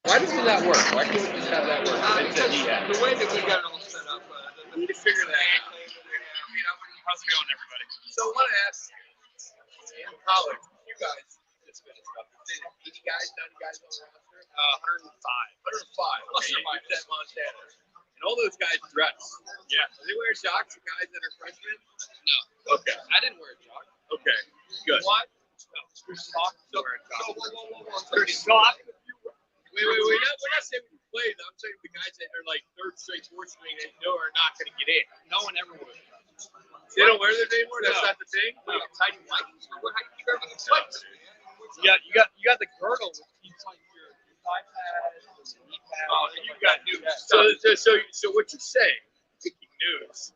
Why doesn't that work? Why can't we just have that work? The way that we got it all set up, we need to figure that out. How's it going, everybody? So I want to ask you, in college, you guys, this kind of stuff, 80 guys, 90 guys on the roster? 105. 105. Plus or minus that Montana. And all those guys dress. Yeah. Do they wear socks, the guys that are freshmen? No. Okay. I didn't wear a jock. Okay. Good. What? No. There's socks. So, Whoa. There's socks. Wait. We're not saying we play. I'm saying the guys that are like third string, fourth string, they know are not going to get in. No one ever would. They don't wear them anymore? That's not the thing? We have tight whites. How do you keep everything tight? Yeah, you got the girdle which keeps like your thigh pads and knee pads. Oh, and you got news. So what you're saying, picking news.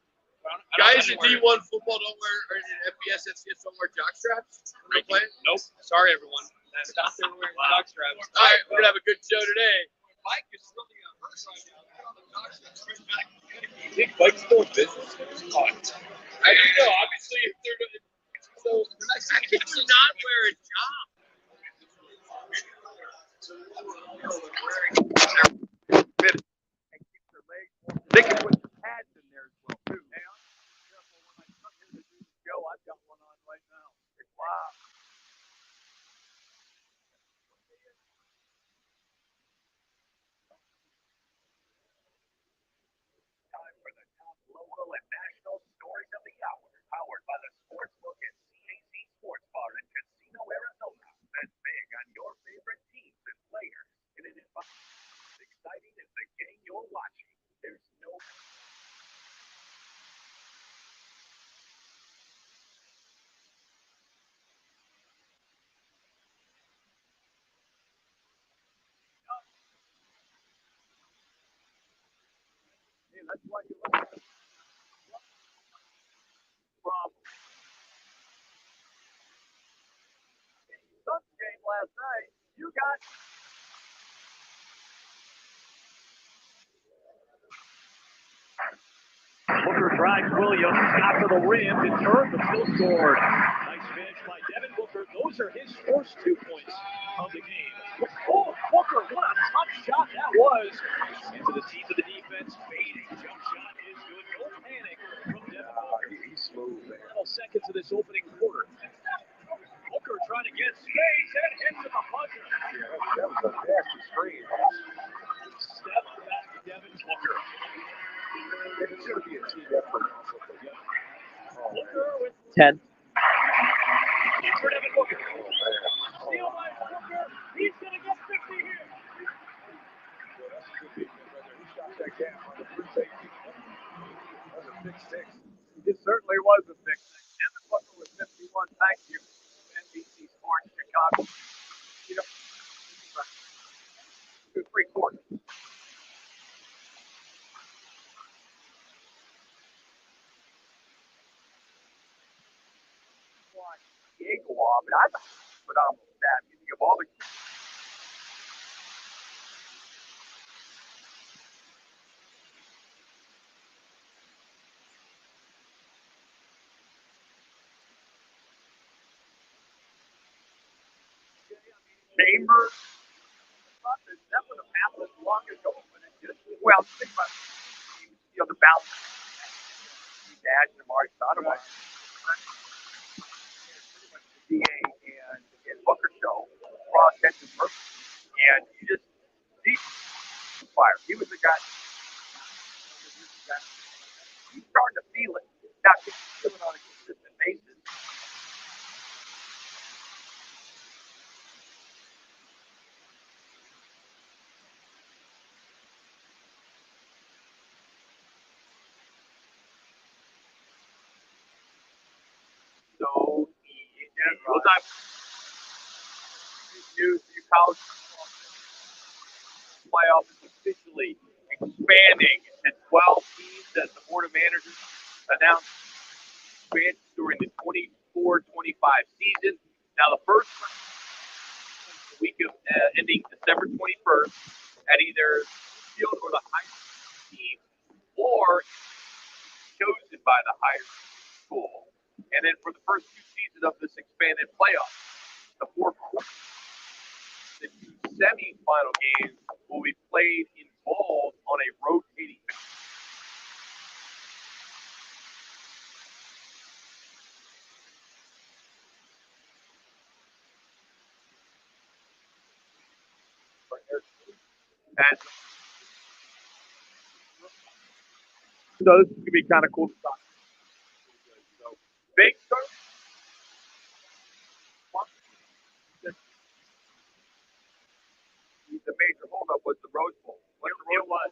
Guys in D1 football don't wear, or in FBS, FCS don't wear jock straps when they play? Nope. Sorry, everyone. That's not their wearing jock straps. All right, we're going to have a good show today. Mike is really hurt right now. Put on the jock straps. You think Mike's still in business? I don't know. Obviously, if they're so I think do not wear a job. They can put some pads in there as well too. Hey, I'm careful when I come here to do the show. I've got one on right now. Wow. Time for the top local and national stories of the hour, powered by the Sportsbook at CAC Sports Bar in Casino, Arizona. That's big on your favorite teams and players. And it is exciting as the game you're watching. There's no. Hey, that's why you look at it. From Suns game last night, you got. Booker tries Williams, shot to the rim, and turned, but still scored. Nice finish by Devin Booker. Those are his first 2 points of the game. Oh, Booker, what a tough shot that was. Into the teeth of the defense, fading. Jump shot is good. No panic from Devin Booker. He's smooth, man. Final seconds of this opening quarter. Booker trying to get space and into the buzzer. Yeah, that was a nasty screen. Step back, Devin Booker. It should be a team effort. 10. For Devin Booker. Steal by Booker. He's going to get 50 here. He shot that gap on the first safety. That was a big six. It certainly was a big six. Devin Booker with 51. Thank you. NBC Sports Chicago. You know, good 3 quarters. Diego off, but I'm phenomenal stat. You think of all the Chambers, that was a pass as long ago, but it just well, think about the balance. Dash and Amari Stoudemire. DA and Booker show. Ross catches perfect. And you just see fire. He was the guy. He's starting to feel it. Now he's doing it on a consistent basis. So he was on news you college playoff is officially expanding to 12 teams as the Board of Managers announced expansion during the 24-25 season. Now the first week of ending December 21st at either field or the high school team, or chosen by the higher school. And then for the first 2 seasons of this expanded playoff, the 4 quarters, the 2 semifinal games will be played involved on a rotating. And so this is gonna be kind of cool to talk. So big start. The major holdup was the Rose Bowl. It was.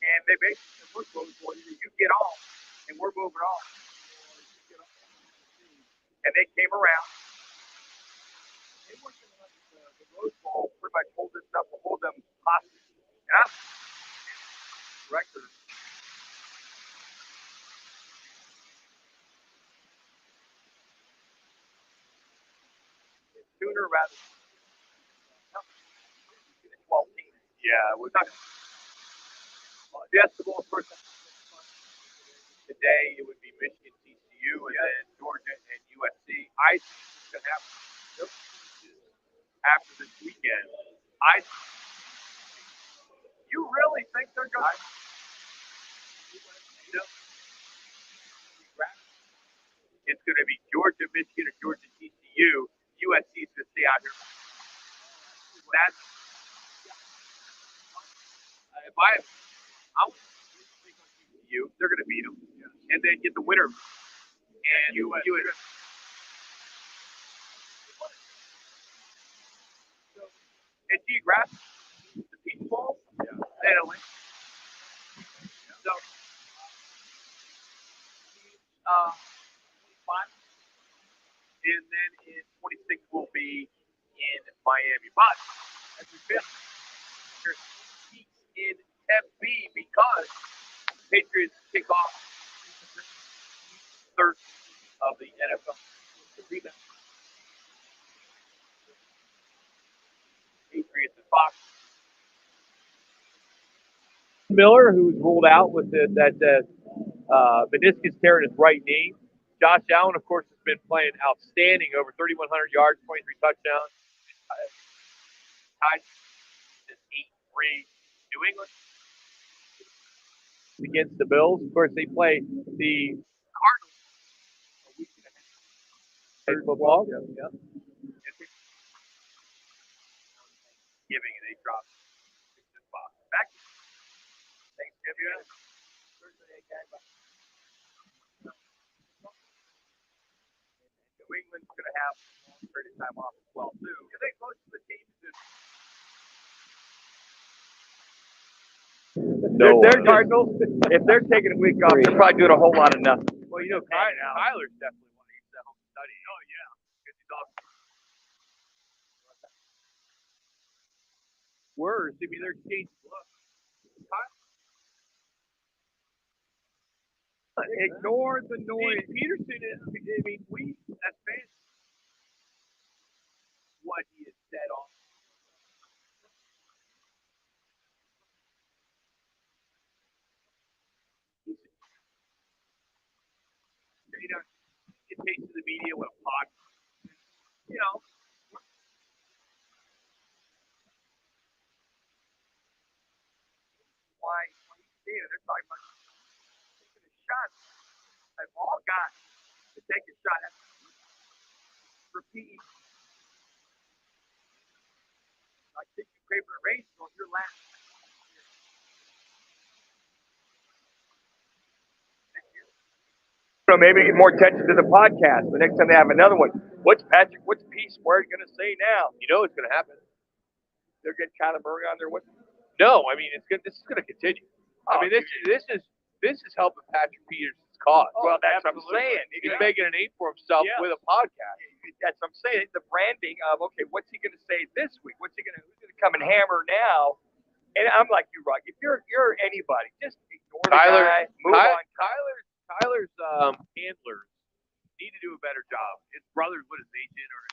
And they basically said, look, Rose Bowl, either you get on and we're moving on. And they came around. They were the Rose Bowl pretty much hold this up, hold them hostage. And I'm director. Sooner rather than 12 teams. Yeah, we're not. Yes, the goal first. Today it would be Michigan, TCU, and then Georgia and USC. I think it's going to happen after this weekend. You really think they're going to? It's going to be Georgia, Michigan, or Georgia, TCU. USC is going to stay out here. That's if I would think on TCU, they're going to beat them, and then get the winner. And USC. And geographically, the Peach Bowl, they don't win. So, 25, and then in 26 will be in Miami. But as we finish, there's Twin Peaks in Tempe because Patriots kick off third of the NFL. Patriots and Fox. Miller, who's ruled out with that meniscus tear in his right knee. Josh Allen, of course, has been playing outstanding, over 3,100 yards, 23 touchdowns. Tied 8-3 New England against the Bills. Of course, they play the Cardinals a week and a half. Football. Yeah. Giving and they dropped back Thanksgiving. New England's going to have a long period of time off as well, too. I think most of the teams they're Cardinals. If they're taking a week off, they're probably doing a whole lot of nothing. Well, you know, Tyler's definitely one of these home study. Oh, yeah. Because he's off. Words. I mean, they're changing looks. Ignore the noise. Peterson is, I mean, we, as fans, what he has said on. You know, it takes to the media with a podcast. You know, why you see it, they're talking about taking a shot. They've all got to take a shot at repeat. Like tissue paper erased on your last. So maybe get more attention to the podcast. The next time they have another one, what's P. Squared going to say now? You know it's going to happen. They're getting Kyler Murray on their way. No, I mean this is going to continue. I mean this is helping Patrick Peterson's cause. Well, that's what I'm saying. He's making a name for himself with a podcast. That's what I'm saying. The branding of what's he going to say this week? Who's going to come and hammer now? And I'm like you, Rock. If you're anybody, just ignore the guy. Move on. Tyler's handlers need to do a better job. His brother's with his agent or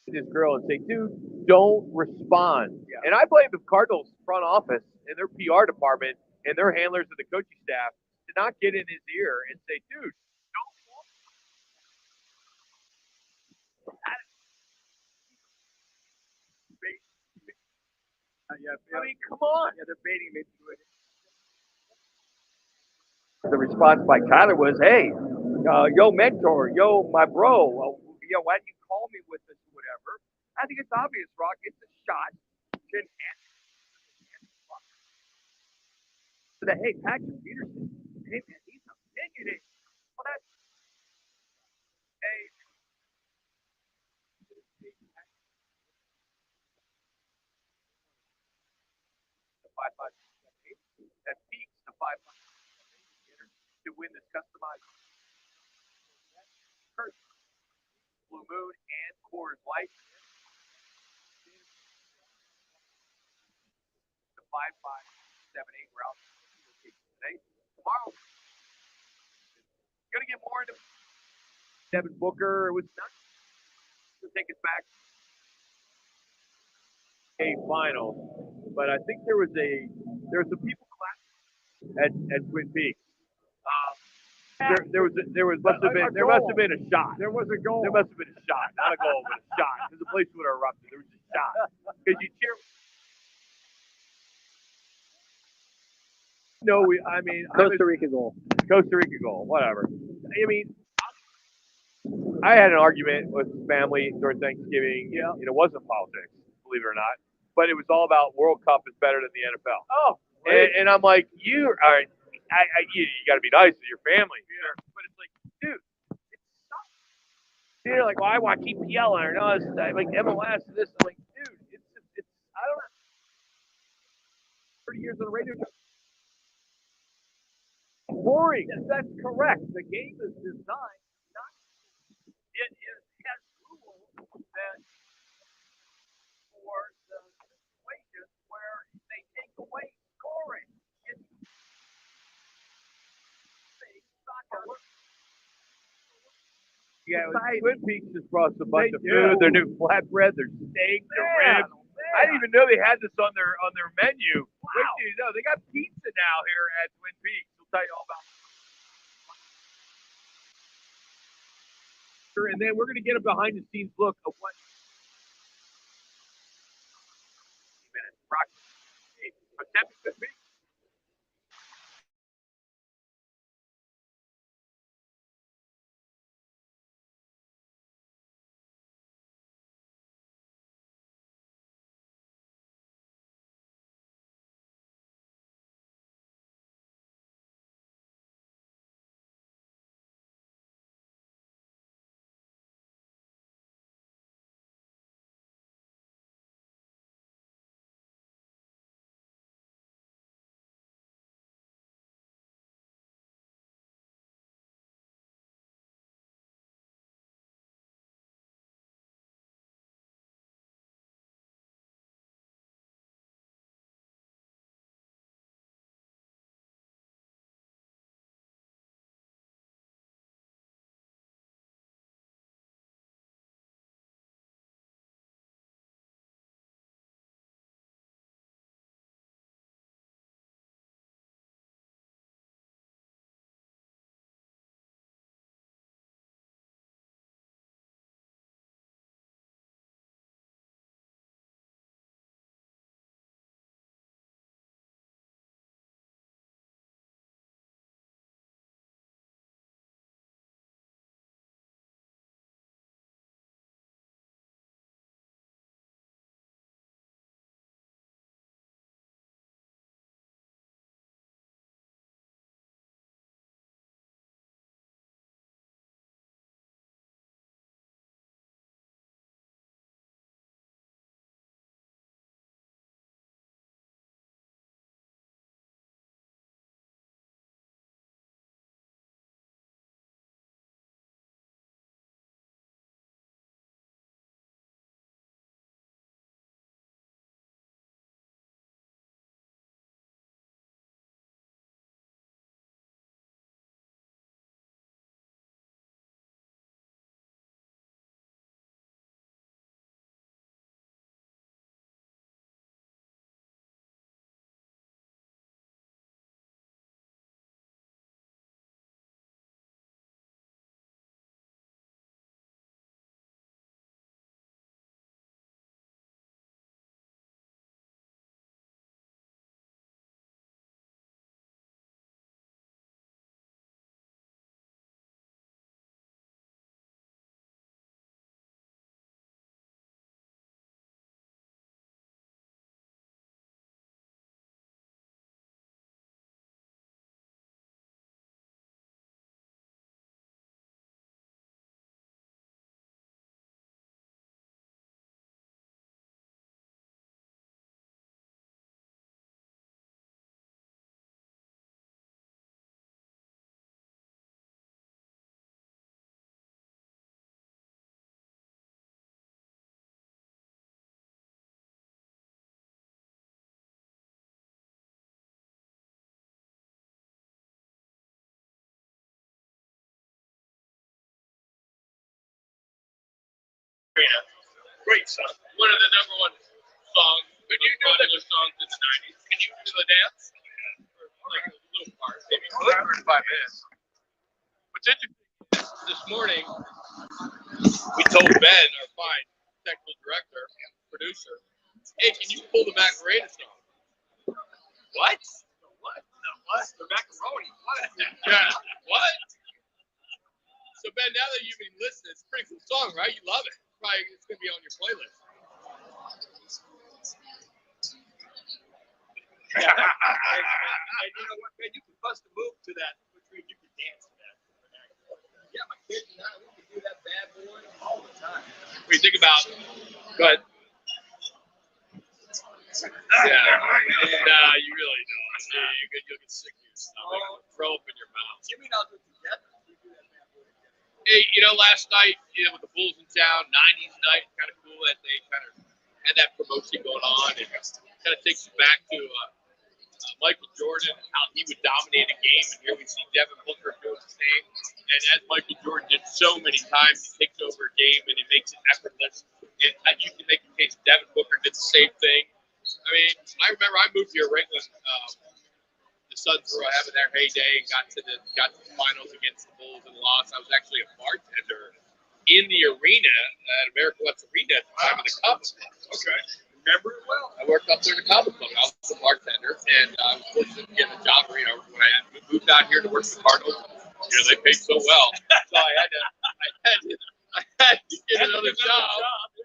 this girl and say, dude, don't respond. Yeah. And I blame the Cardinals front office and their PR department and their handlers and the coaching staff to not get in his ear and say, dude, don't. I mean, come on. Yeah, they're baiting me into it. The response by Tyler was, "Hey, yo, mentor, yo, my bro, why didn't you call me with this, whatever?" I think it's obvious, Rock. It's a shot to enhance. Hey, Patrick Peterson. Hey, man, he's opinionated. Well, that's hey. The 5-5 that peaks the 5-5 to win this customized Blue Moon and Coors Light. The 5-5-7-8 we're out today. Tomorrow, gonna get more into Devin Booker. It was not to take us back a final, but I think there was some people at Twin Peaks. There must have been a shot. There was a goal. There must have been a shot, not a goal, but a shot. Because the place would have erupted. There was a shot. Because you cheer. No, Costa Rica goal. Costa Rica goal, whatever. I mean, I had an argument with family during Thanksgiving. Yeah. It wasn't politics, believe it or not, but it was all about World Cup is better than the NFL. Oh, and I'm like, you got to be nice to your family, but it's like, dude, it sucks. They're like, well, I watch EPL or no, it's like MLS and this. I'm like, dude, it's I don't know. 30 years on the radio. Boring. yes, that's correct. The game is designed not. It has rules that for the situations where they take away scoring. It's soccer. Yeah, Twin Peaks just brought us a bunch of food. Their new flatbread, their steak, their ribs. I didn't even know they had this on their menu. Wow. Wait till you know, they got pizza now here at Twin Peaks. We'll tell you all about it. And then we're going to get a behind the scenes look of what Roc and Manuch. Arena. Great song. One of the number one songs. Could you do the songs in the 90s? Can you do the dance? Like a little part, maybe 45 minutes. What's interesting this morning, we told Ben, our fine technical director, producer, hey, can you pull the Macarena song? What? What? What? The macaroni. What? Yeah. What? So Ben, now that you've been listening, it's a pretty cool song, right? You love it. Probably it's gonna be on your playlist. Yeah. And you know what, man? You can bust a move to that, which means you can dance to that. Yeah, my kids and I, we can do that bad boy all the time. When you think about, go ahead. Yeah. Nah, you really don't. You'll get sick of your stomach. Throw up in your mouth. You mean I'll do it together? We do that bad boy together. Hey, last night, with the Bulls in town, 90s night, kind of cool that they kind of had that promotion going on. It kind of takes you back to Michael Jordan, how he would dominate a game, and here we see Devin Booker doing the same. And as Michael Jordan did so many times, he takes over a game and he makes it effortless. And you can make the case Devin Booker did the same thing. I mean, I remember I moved here right when the Suns were having their heyday and got to the finals against the Bulls and lost. I was actually a bartender in the arena at American West Arena at the time of the Cup. Okay. Remember it well. I worked up there in the Comic Club. I was a bartender, and I was fortunate to get a job. When I moved out here to work for the Cardinals, they paid so well, so I had to get another job.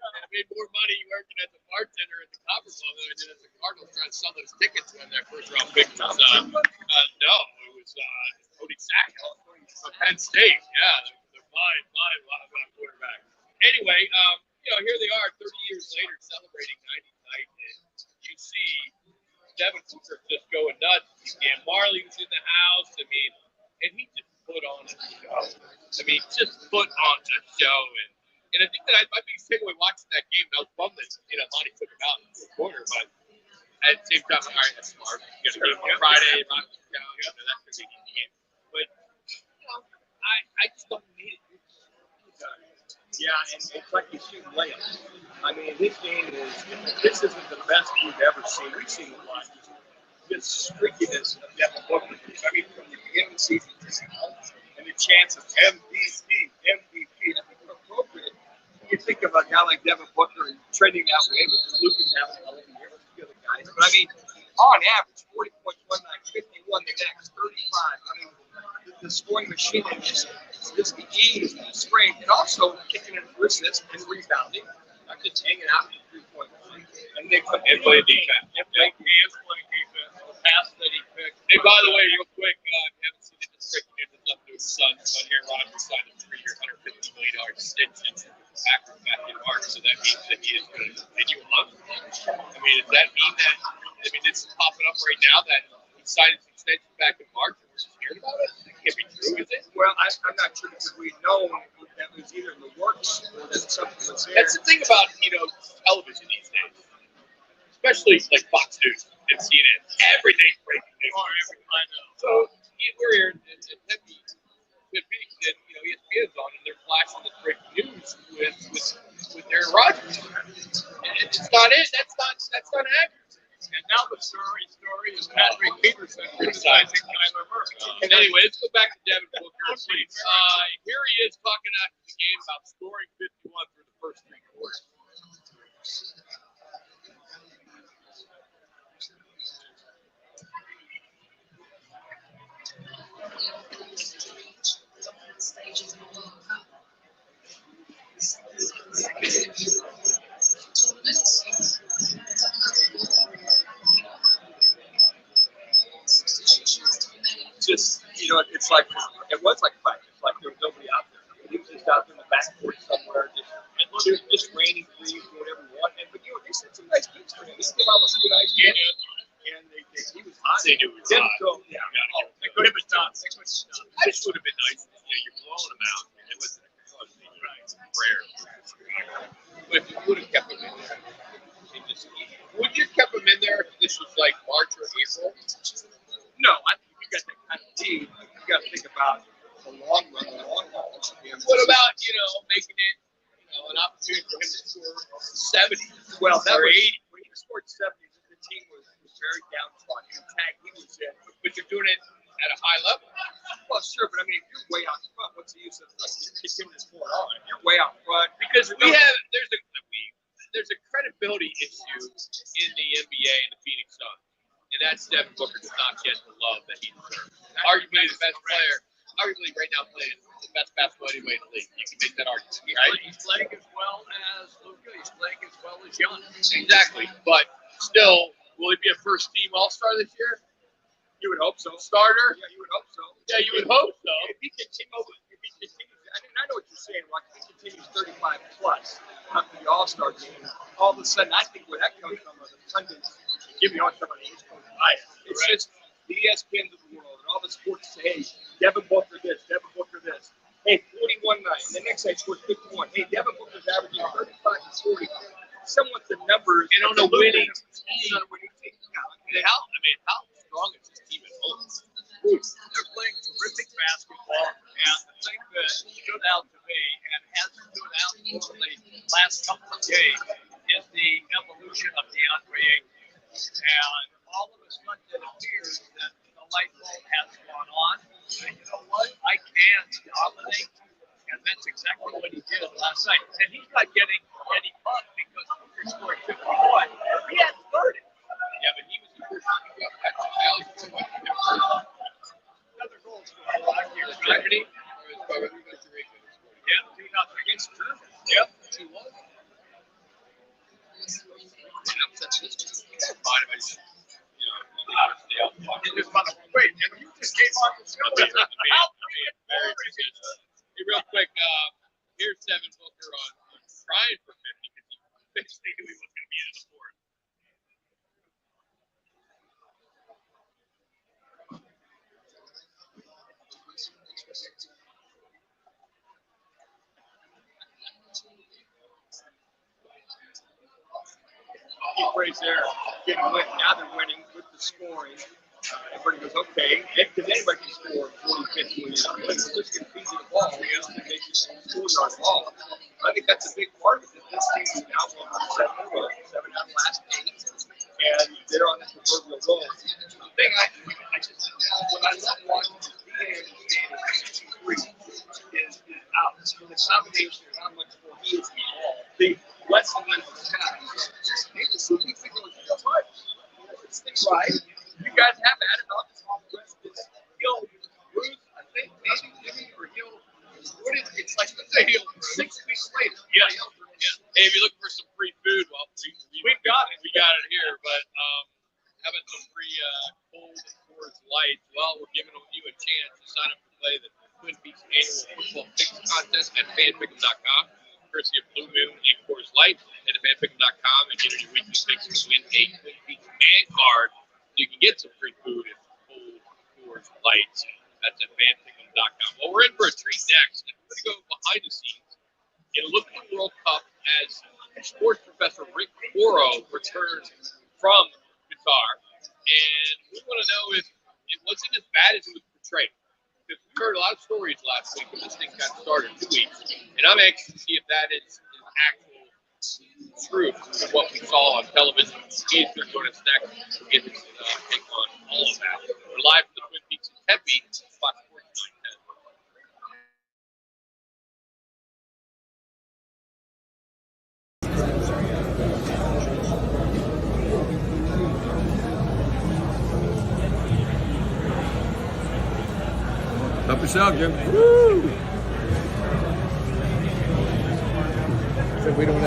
And I made more money working as a bartender at the Comic Club than I did as a Cardinals trying to sell those tickets when their first round pick was. No, it was Cody Sack from Penn State. Yeah, they're fine quarterback. Anyway, here they are 30 years later celebrating 90th night, and you see Devin Booker just going nuts. Dan Marley was in the house. I mean, and he just put on a show. And I think that my biggest takeaway watching that game, and I was bummed that Monty took him out in the quarter, but at the same time, all right, that's smart. You got to get him on Friday, that's going to be an easy game. But I just don't need it. Yeah, and it's like you shoot layups. I mean, this game this isn't the best we've ever seen. We've seen a lot. This streakiness of Devin Booker. I mean, from the beginning of the season to now, and the chance of MVP. I think it's appropriate. You think of a guy like Devin Booker and trending that way, but Luka's having a hell of a year with the other guys. But I mean, on average, 40 points one night, 51 the next, 35. I mean, the scoring machine is just the ease and the strength, and also kicking in assists and rebounding, not just hanging out in the 3-point line. And they come and play defense. And play defense. The pass that he picked. Hey, by the way, real quick, if you haven't seen it, this breaking news is nothing to do with the Suns, but Aaron Rodgers signed a 3-year, $150 million extension back in March, so that means that he is going to continue on. I mean, does that mean that? I mean, it's popping up right now that he signed his extension back in March and we're just hearing about it. That can't be true, is it? Well, I'm not sure because we know that was either in the works or that something was there. That's the thing about television these days, especially like Fox News and CNN. Everything's breaking news. I know. So we're here in Tempe, Twin Peaks, and ESPN's on, and they're flashing this breaking news with Aaron Rodgers. And it's not it. That's not accurate. And now the story is Patrick Peterson criticizing Kyler Murray. And anyway, let's go back to Devin Booker. Here he is talking after the game about scoring 51 through the first 3 quarters. Just, it's like, it was like practice, like there was nobody out there. He was just out in the backcourt somewhere, just raining threes, whatever you want. But they sent some nice picks for him. He came out with some nice games, and he was hot. They knew he was hot. They could have been done. I just would have been nice. You're blowing him out. It was rare. But if you would have kept him in there, would you have kept him in there if this was like March or April? No, I think you got that kind of team. You got to think about the long run, the long haul. What about making it an opportunity for him to Well, that Or was 80. when he scored 70. The team was very downtrodden. In fact, he was in. But you're doing it at a high level. Well, sure, but I mean, if you're way out front, what's the use of continuing this going on? If you're way out front, Because there's a credibility issue in the NBA and the Phoenix Suns, and that's Devin Booker does not get the love that he deserves. Arguably the best player, arguably right now playing the best basketball anyway in the league. You can make that argument, right? He's playing as well as Luka. He's playing as well as Giannis. Exactly, but still, will he be a first-team All-Star this year? you would hope so. Starter? Yeah, you would hope so. Yeah, you would hope so. If he continues, I mean, I know what you're saying, Rock. If he continues 35 plus after the All-Star game, all of a sudden, I think where that comes from are the pundits giving on somebody East Coast bias. It's just the ESPNs of the world and all the sports say, hey, Devin Booker this, Devin Booker this. Hey, 41 night. And the next night scores 51. Hey, Devin Booker's averaging 35 to 40. Somewhat the numbers. And on a winning team. On a winning team. How strong is this team at home? They're playing terrific basketball, and the thing that stood out to me and has stood out over the last couple of days is the evolution of DeAndre Ayton. And all of a sudden it appears that the light bulb has gone on. And you know what? I can dominate. And that's exactly what he did last night. And he's not getting any fun because Booker scored 51. He had 30. Yeah, but he was the first one to go back to Dallas. Another goal scorer last year. Germany? Or was it Costa Rica? Yeah, 2-0 against Germany. Yep, she was. Wait, and you just came on the show. Hey, real quick, here's Devin Booker on trying for 50 because he basically knew he was going to be in the fourth. Key phrase there, getting win. Now they're winning with the scoring. Everybody goes, okay, because anybody can score 40, 50 when you're not winning. They're just going to feed you the ball. And they just score on the ball. I think that's a big part of it. This team is now won 7 in a row, 7 out of the last 8. And they're on this proverbial roll. The thing I just, what I love watching is is out. So the combination of how much more he is involved, the less than the pass. They just see me thinking, what? It's right. You guys have added on the rest of this. He'll lose, I think, maybe, or he'll. What is it's like? Let's say he'll 6 weeks later. Yeah. Hey, if you're looking for some free food, well, We've got it. We got it here, but how about some free cold Coors Light? Well, we're giving you a chance to sign up to play the Twin Peaks annual football picks contest at fanpick'em.com, courtesy of Blue Moon and Coors Light. Head to fanpick'em.com and get your weekly picks to win a Twin Peaks man card so you can get some free food and cold Coors Light. That's at fanpick'em.com. Well, we're in for a treat next. And we're going to go behind the scenes and look at the World Cup as sports professor Rick Coro returns from Qatar. And we want to know if it wasn't as bad as it was portrayed. Because we heard a lot of stories last week when this thing got started 2 weeks. And I'm anxious to see if that is actual truth to what we saw on television. He's going to join us next to get his take on all of that. We're live from the Twin Peaks Tempe, Fox Sports 910. Help yourself, Jim. Woo! So we don't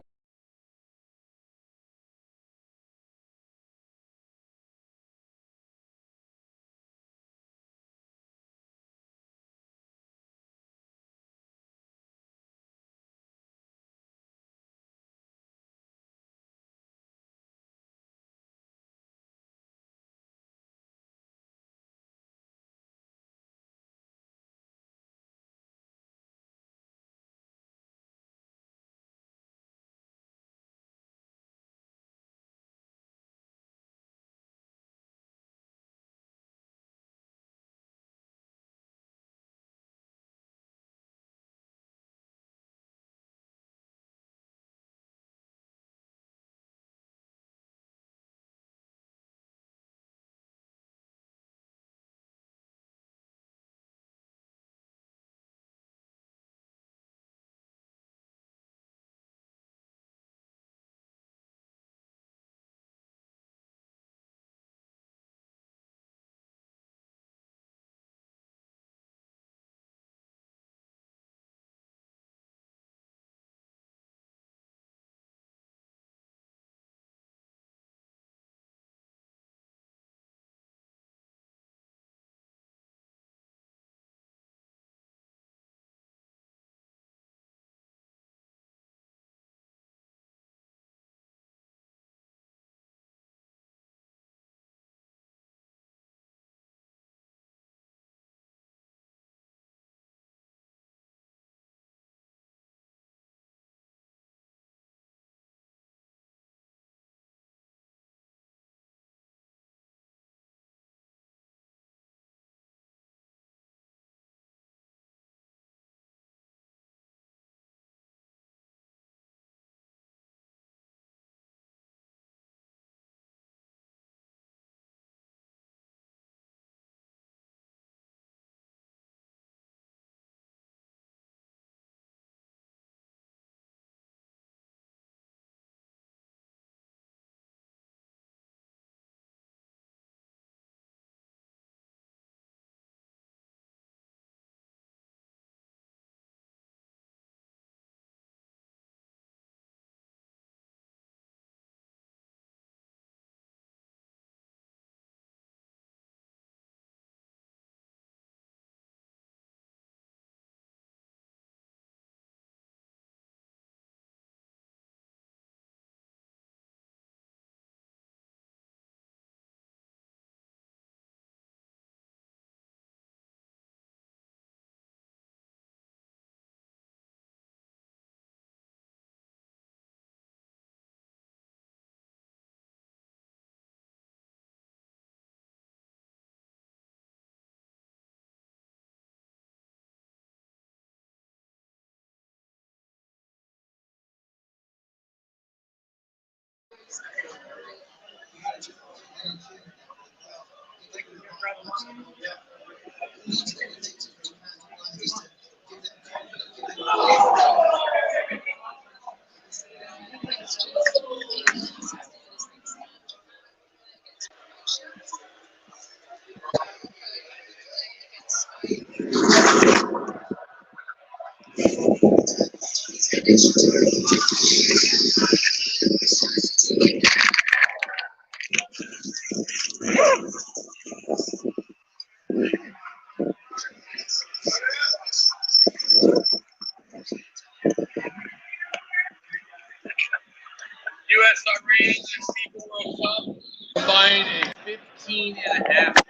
U.S. Rangers people World Cup combined a 15.5.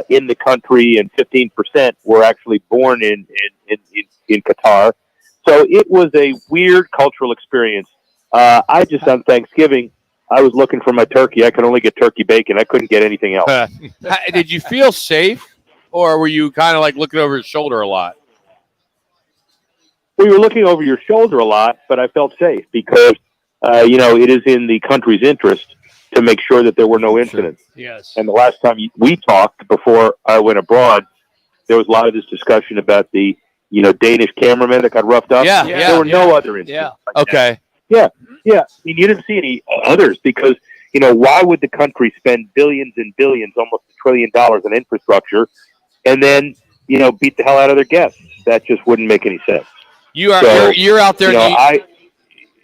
In the country, and 15% were actually born in Qatar. So it was a weird cultural experience. I just on Thanksgiving, I was looking for my turkey. I could only get turkey bacon. I couldn't get anything else. Did you feel safe, or were you kind of like looking over your shoulder a lot? We were looking over your shoulder a lot, but I felt safe because, it is in the country's interest to make sure that there were no incidents. Yes. And the last time we talked before I went abroad, there was a lot of this discussion about the, Danish cameraman that got roughed up. Yeah. There were no other incidents. Like okay. That. Yeah. I mean, you didn't see any others because, why would the country spend billions and billions, almost $1 trillion in infrastructure, and then, beat the hell out of their guests? That just wouldn't make any sense. You're out there.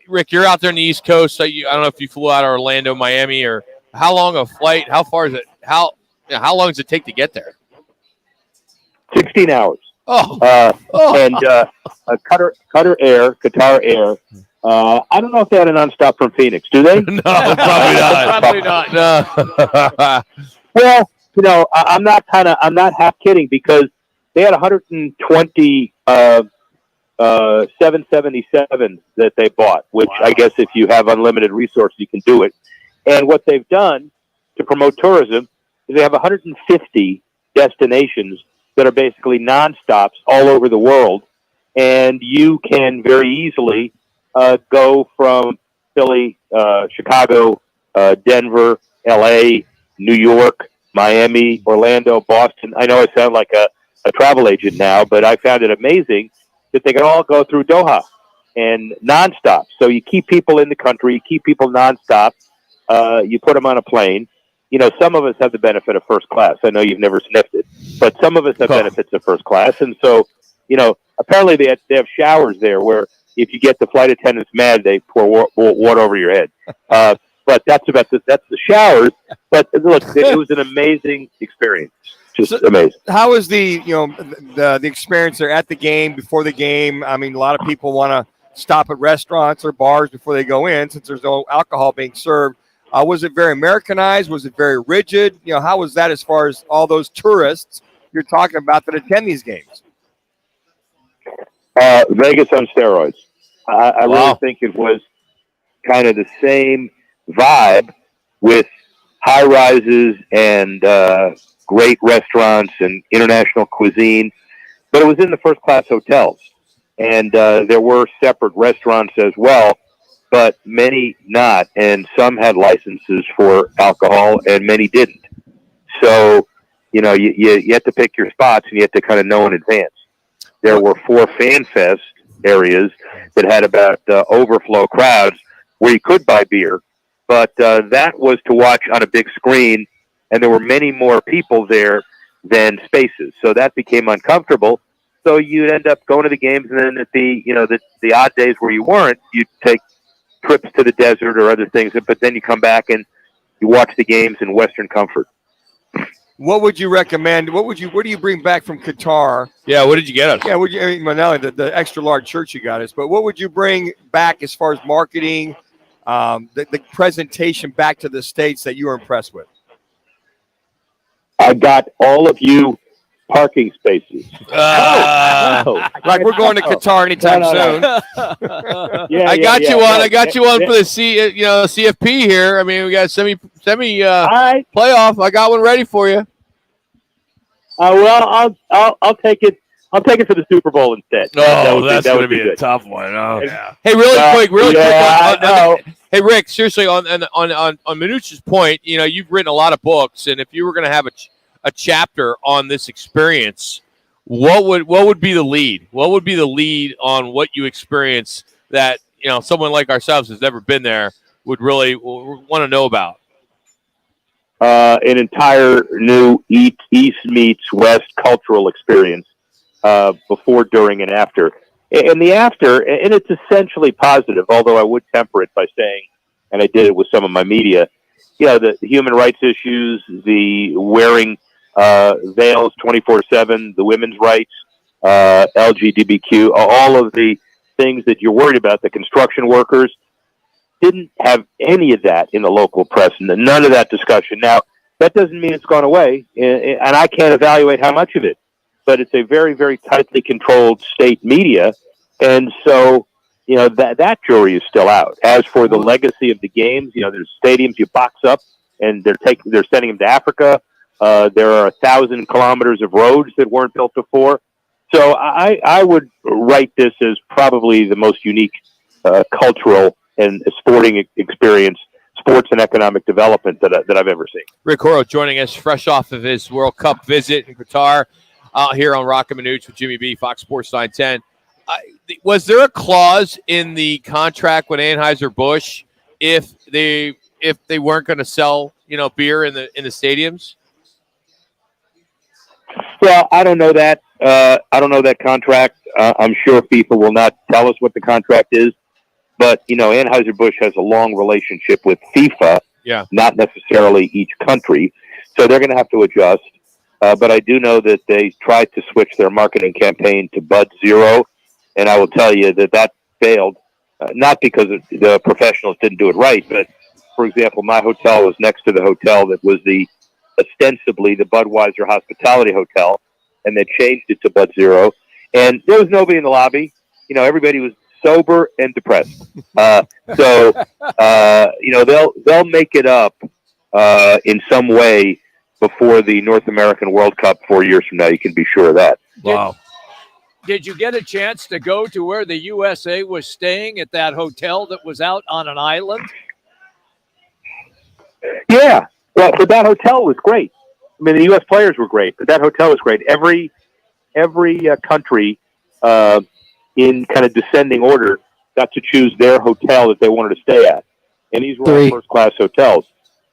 Rick, you're out there in the East Coast. So I don't know if you flew out of Orlando, Miami, or how long a flight? How far is it? How long does it take to get there? 16 hours. And Qatar Air. I don't know if they had a nonstop from Phoenix. Do they? No, probably not. Probably not. No. Well, I'm not half kidding because they had 120. 777 that they bought, which I guess if you have unlimited resources, you can do it. And what they've done to promote tourism is they have 150 destinations that are basically nonstops all over the world. And you can very easily go from Philly, Chicago, Denver, LA, New York, Miami, Orlando, Boston. I know I sound like a travel agent now, but I found it amazing that they can all go through Doha and nonstop. So you keep people in the country, you keep people nonstop. You put them on a plane. Some of us have the benefit of first class. I know you've never sniffed it, but some of us have benefits of first class. And so, apparently they have showers there where if you get the flight attendants mad, they pour water over your head. But that's the showers. But look, it was an amazing experience. Just amazing. How was the experience there at the game, before the game? I mean, a lot of people want to stop at restaurants or bars before they go in since there's no alcohol being served. Was it very Americanized? Was it very rigid? How was that as far as all those tourists you're talking about that attend these games? Vegas on steroids. I really think it was kind of the same vibe with high rises and great restaurants and international cuisine, but it was in the first class hotels. And there were separate restaurants as well, but many not. And some had licenses for alcohol and many didn't. So, you know, you had to pick your spots and you had to kind of know in advance. There were 4 Fan Fest areas that had about overflow crowds where you could buy beer, but that was to watch on a big screen, and there were many more people there than spaces. So that became uncomfortable. So you'd end up going to the games, and then at the odd days where you weren't, you'd take trips to the desert or other things, but then you come back and you watch the games in Western comfort. What would you recommend? What do you bring back from Qatar? Yeah, what did you get us? Yeah, not only the extra large shirt you got us, but what would you bring back as far as marketing, the presentation back to the States that you were impressed with? I got all of you parking spaces. Like we're going to Qatar anytime soon. I got you on for the CFP here. I mean, we got semi playoff. I got one ready for you. Well, I'll take it. I'll take it for the Super Bowl instead. That's going to be a tough one. Oh, yeah. Hey, really quick. Hey, Rick, seriously, on Manuch's point, you know, you've written a lot of books, and if you were going to have a chapter on this experience, what would be the lead? What would be the lead on what you experienced that, you know, someone like ourselves who's never been there would really want to know about? An entire new East meets West cultural experience before, during, and after. And the after, and it's essentially positive, although I would temper it by saying, and I did it with some of my media, the human rights issues, the wearing veils 24/7, the women's rights, LGBTQ, all of the things that you're worried about, the construction workers, didn't have any of that in the local press, and none of that discussion. Now, that doesn't mean it's gone away, and I can't evaluate how much of it, but it's a very, very tightly controlled state media, and so, you know, that jury is still out. As for the legacy of the games, you know, there's stadiums you box up, and they're sending them to Africa. There are 1,000 kilometers of roads that weren't built before. So I would write this as probably the most unique cultural and sporting experience, sports and economic development that I've ever seen. Rick Horrow joining us fresh off of his World Cup visit in Qatar, here on Roc and Manuch with Jimmy B, Fox Sports 910. Was there a clause in the contract with Anheuser-Busch if they weren't going to sell, you know, beer in the stadiums? Well, I don't know that. I don't know that contract. I'm sure FIFA will not tell us what the contract is. But, you know, Anheuser-Busch has a long relationship with FIFA, not necessarily each country. So they're going to have to adjust. But I do know that they tried to switch their marketing campaign to Bud Zero. And I will tell you that failed, not because the professionals didn't do it right. But, for example, my hotel was next to the hotel that was ostensibly the Budweiser Hospitality Hotel. And they changed it to Bud Zero. And there was nobody in the lobby. You know, everybody was sober and depressed. So you know, they'll make it up in some way before the North American World Cup 4 years from now. You can be sure of that. Wow. Did you get a chance to go to where the USA was staying at that hotel that was out on an island? Yeah. Well, but that hotel was great. I mean, the U.S. players were great, but that hotel was great. Every country in kind of descending order got to choose their hotel that they wanted to stay at. And these were all first-class hotels.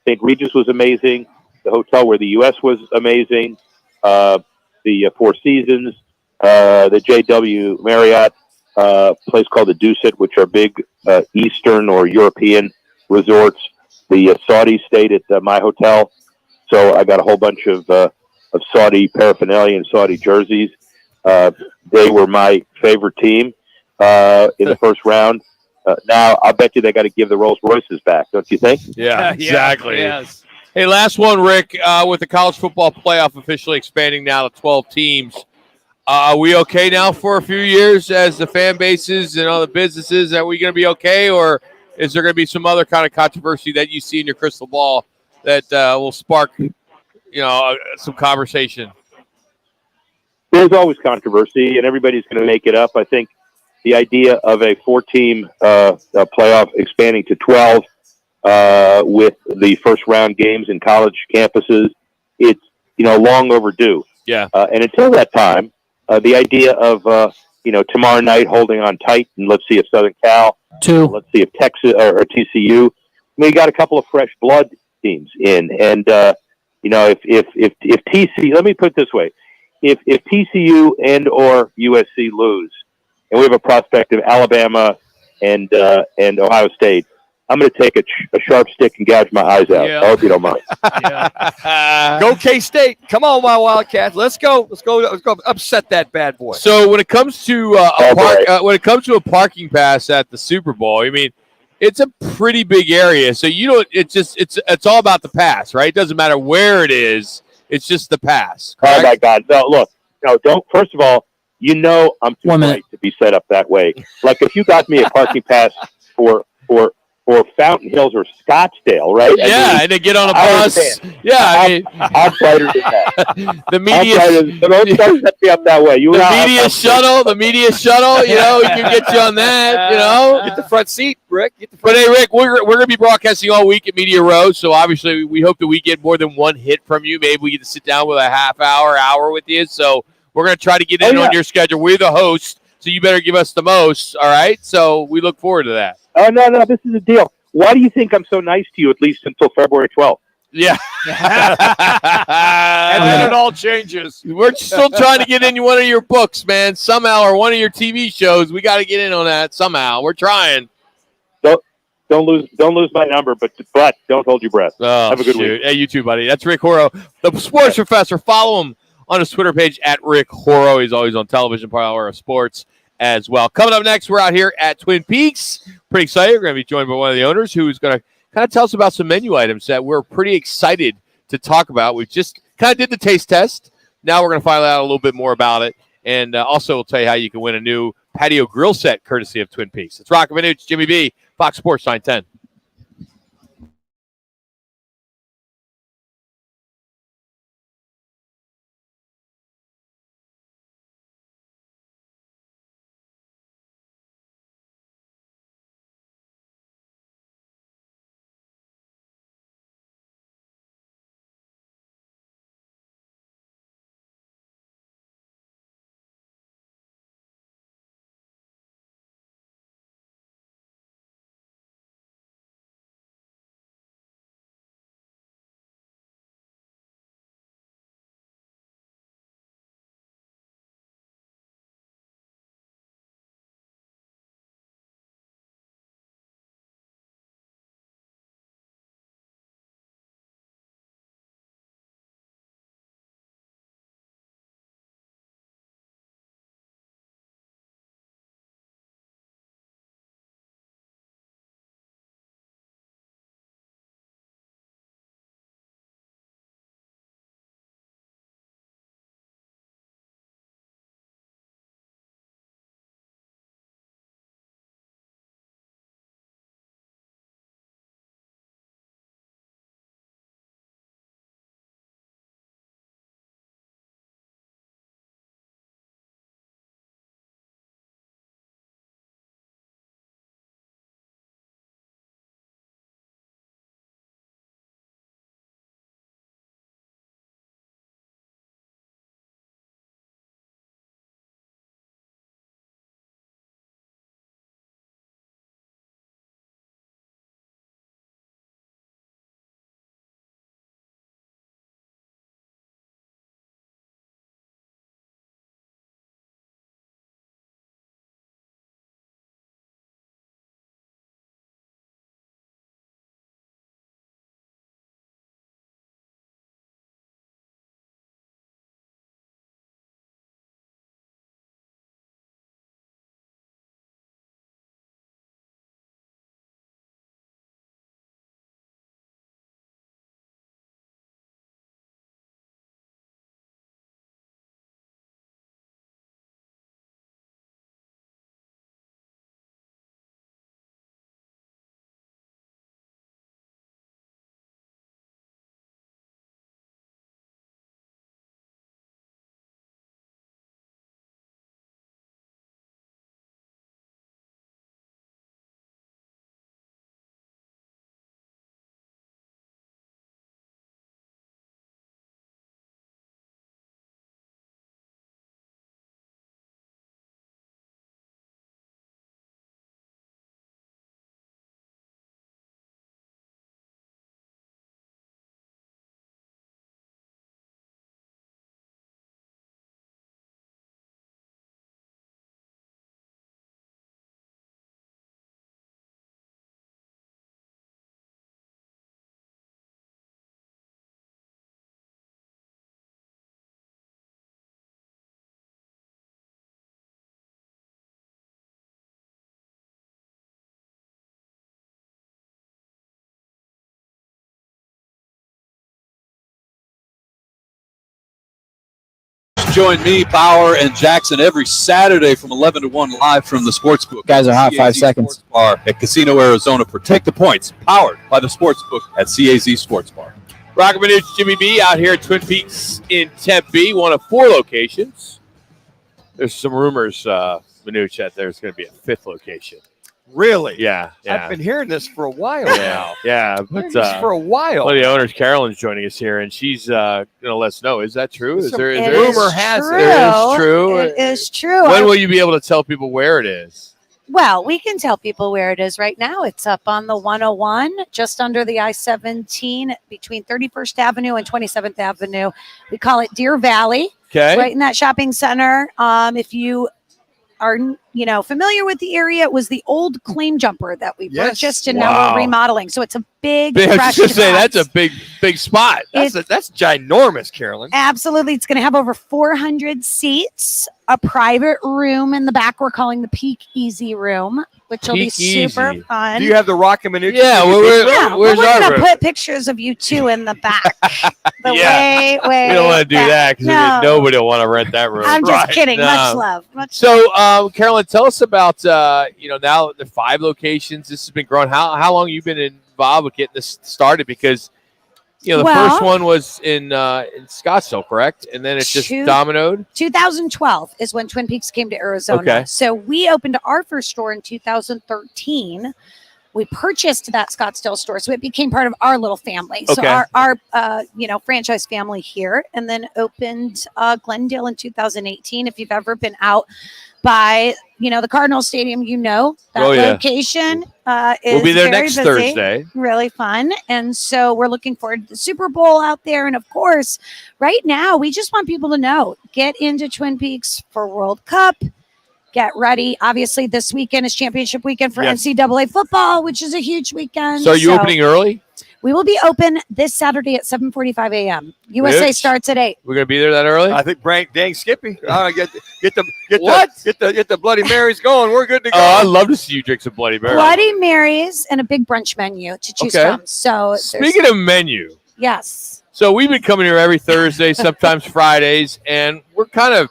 St. Regis was amazing. The hotel where the U.S. was amazing. The Four Seasons, the JW Marriott, place called the Dusit, which are big Eastern or European resorts. The Saudis stayed at my hotel. So I got a whole bunch of Saudi paraphernalia and Saudi jerseys. They were my favorite team in the first round. Now, I'll bet you they got to give the Rolls Royces back, don't you think? Yeah, exactly. Yes. Hey, last one, Rick. With the college football playoff officially expanding now to 12 teams, are we okay now for a few years as the fan bases and all the businesses? Are we going to be okay, or is there going to be some other kind of controversy that you see in your crystal ball that will spark, some conversation? There's always controversy, and everybody's going to make it up. I think the idea of a 4-team playoff expanding to 12 with the first round games in college campuses, it's long overdue. Yeah. And until that time, the idea of tomorrow night holding on tight, and let's see if Southern Cal, let's see if Texas or TCU. You got a couple of fresh blood teams in, and if TCU, let me put it this way. If TCU and or USC lose, and we have a prospect of Alabama and Ohio State, I'm going to take a sharp stick and gouge my eyes out. I hope you don't mind. Go K-State! Come on, my Wildcats! Let's go! Let's go! Upset that bad boy. So when it comes to a parking pass at the Super Bowl, I mean, it's a pretty big area. So it's all about the pass, right? It doesn't matter where it is. It's just the pass. Correct? Oh my God! No, look, don't. First of all, I'm too bright to be set up that way. Like if you got me a parking pass for Fountain Hills or Scottsdale, right? Yeah, and to get on a bus. Yeah, I'm brighter than that. The media. Don't set me up that way. The media shuttle. We can get you on that. Get the front seat, Rick. But hey, Rick, we're going to be broadcasting all week at Media Row, so obviously we hope that we get more than one hit from you. Maybe we get to sit down with a half hour with you. So we're going to try to get in on your schedule. We're the host, so you better give us the most. All right. So we look forward to that. Oh, no, this is a deal. Why do you think I'm so nice to you, at least until February 12th? Yeah. And then it all changes. We're still trying to get in one of your books, man, somehow, or one of your TV shows. We got to get in on that somehow. We're trying. Don't lose my number, but don't hold your breath. Oh, have a good week. Hey, you too, buddy. That's Rick Horrow, the sports professor. Follow him on his Twitter page at Rick Horrow. He's always on television, Power of Sports as well. Coming up next, we're out here at Twin Peaks. Pretty excited. We're going to be joined by one of the owners who's going to kind of tell us about some menu items that we're pretty excited to talk about. We just kind of did the taste test. Now we're going to find out a little bit more about it. And also we'll tell you how you can win a new patio grill set courtesy of Twin Peaks. It's Roc and Manuch, Jimmy B, Fox Sports 910. join me, Bauer, and Jackson every Saturday from 11 to 1 live from the Sportsbook. Guys are hot. CAZ 5 seconds. Sports Bar at Casino Arizona. Protect the points. Powered by the Sportsbook at CAZ Sports Bar. Roc and Manuch, Jimmy B out here at Twin Peaks in Tempe, one of 4 locations. There's some rumors, Manuch, that there's going to be a 5th location. Really? Yeah. I've been hearing this for a while now. Yeah, but for a while. one of the owners, Carolyn's joining us here, and she's going to let us know. Is that true? Rumor has it. There is true. It is true. When will you be able to tell people where it is? Well, we can tell people where it is right now. It's up on the 101, just under the I-17, between 31st Avenue and 27th Avenue. We call it Deer Valley. Okay. Right in that shopping center. If you are, familiar with the area, it was the old claim jumper that we purchased, and now we're remodeling. So it's a big. I was just say that's a big spot. That's ginormous, Carolyn. Absolutely, it's going to have over 400 seats, a private room in the back. We're calling the Peak Easy Room, which will be super fun. Do you have the Roc and Manuch? Yeah, where's we're our going to room? put pictures of you two in the back. Way. We don't want to do that because nobody will want to rent that room. I'm just kidding. No. Much love. So, Carolyn, tell us about now the 5 locations. This has been growing. How long have you been involved with getting this started? Because the first one was in Scottsdale, correct? And then it just dominoed. 2012 is when Twin Peaks came to Arizona. Okay. So we opened our first store in 2013. We purchased that Scottsdale store, so it became part of our little family. Okay. So our franchise family here, and then opened Glendale in 2018. If you've ever been out by the Cardinal Stadium, that location is we'll be there next busy, Thursday. really fun. And so we're looking forward to the Super Bowl out there. And of course, right now we just want people to know, get into Twin Peaks for World Cup. Get ready. Obviously, this weekend is championship weekend for NCAA football, which is a huge weekend. So are you opening early? We will be open this Saturday at 7:45 a.m. USA starts at 8. We're gonna be there that early. I think dang Skippy. Get the Bloody Marys going. We're good to go. Oh, I'd love to see you drink some Bloody Mary. Bloody Marys and a big brunch menu to choose from. So speaking of menu, yes. So we've been coming here every Thursday, sometimes Fridays, and we're kind of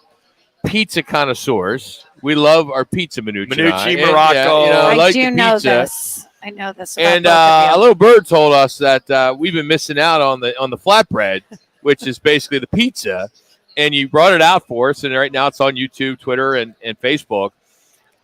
pizza connoisseurs. We love our pizza, Manucci, Morocco. I do know this. I know this. And a little bird told us that we've been missing out on the flatbread, which is basically the pizza. And you brought it out for us, and right now it's on YouTube, Twitter, and Facebook.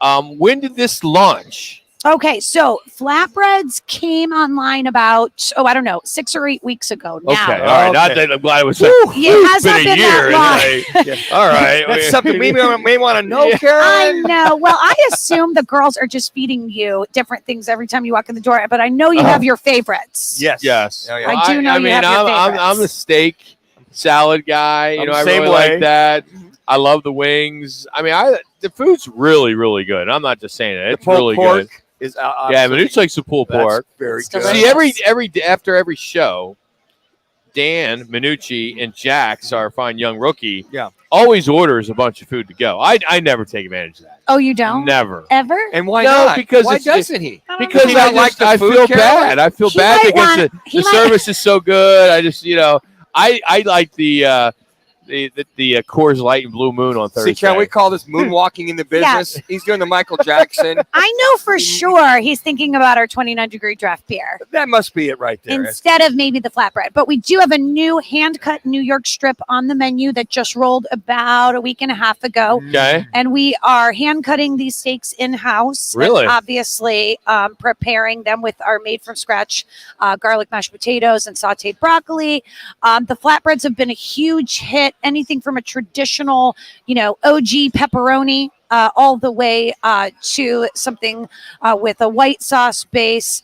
When did this launch? Okay, so flatbreads came online about 6 or 8 weeks ago now. Okay, all right. Not that I'm glad it was. It hasn't been year. that long. All right, that's something we may want to know, Karen. I know. Well, I assume the girls are just feeding you different things every time you walk in the door, but I know you have your favorites. Yes. Oh, yeah. I do know you have your favorites. I'm a steak salad guy. I really like that. I love the wings. I mean, the food's really, really good. I'm not just saying it. It's really good. Is Manuch likes the pulled pork. Very good. See, after every show, Dan, Manucci, and Jax, our fine young rookie, always orders a bunch of food to go. I never take advantage of that. Oh, you don't? Never. Ever? And why not? Because why doesn't he? Because I feel bad. I feel bad because the service is so good. I just I like the Coors Light and Blue Moon on Thursday. See, can we call this moonwalking in the business? Yeah. He's doing the Michael Jackson. I know for sure he's thinking about our 29-degree draft beer. That must be it right there. Instead of maybe the flatbread. But we do have a new hand-cut New York strip on the menu that just rolled about a week and a half ago. Okay. And we are hand-cutting these steaks in-house. Really? And obviously preparing them with our made-from-scratch garlic mashed potatoes and sauteed broccoli. The flatbreads have been a huge hit. Anything from a traditional, OG pepperoni all the way to something with a white sauce base.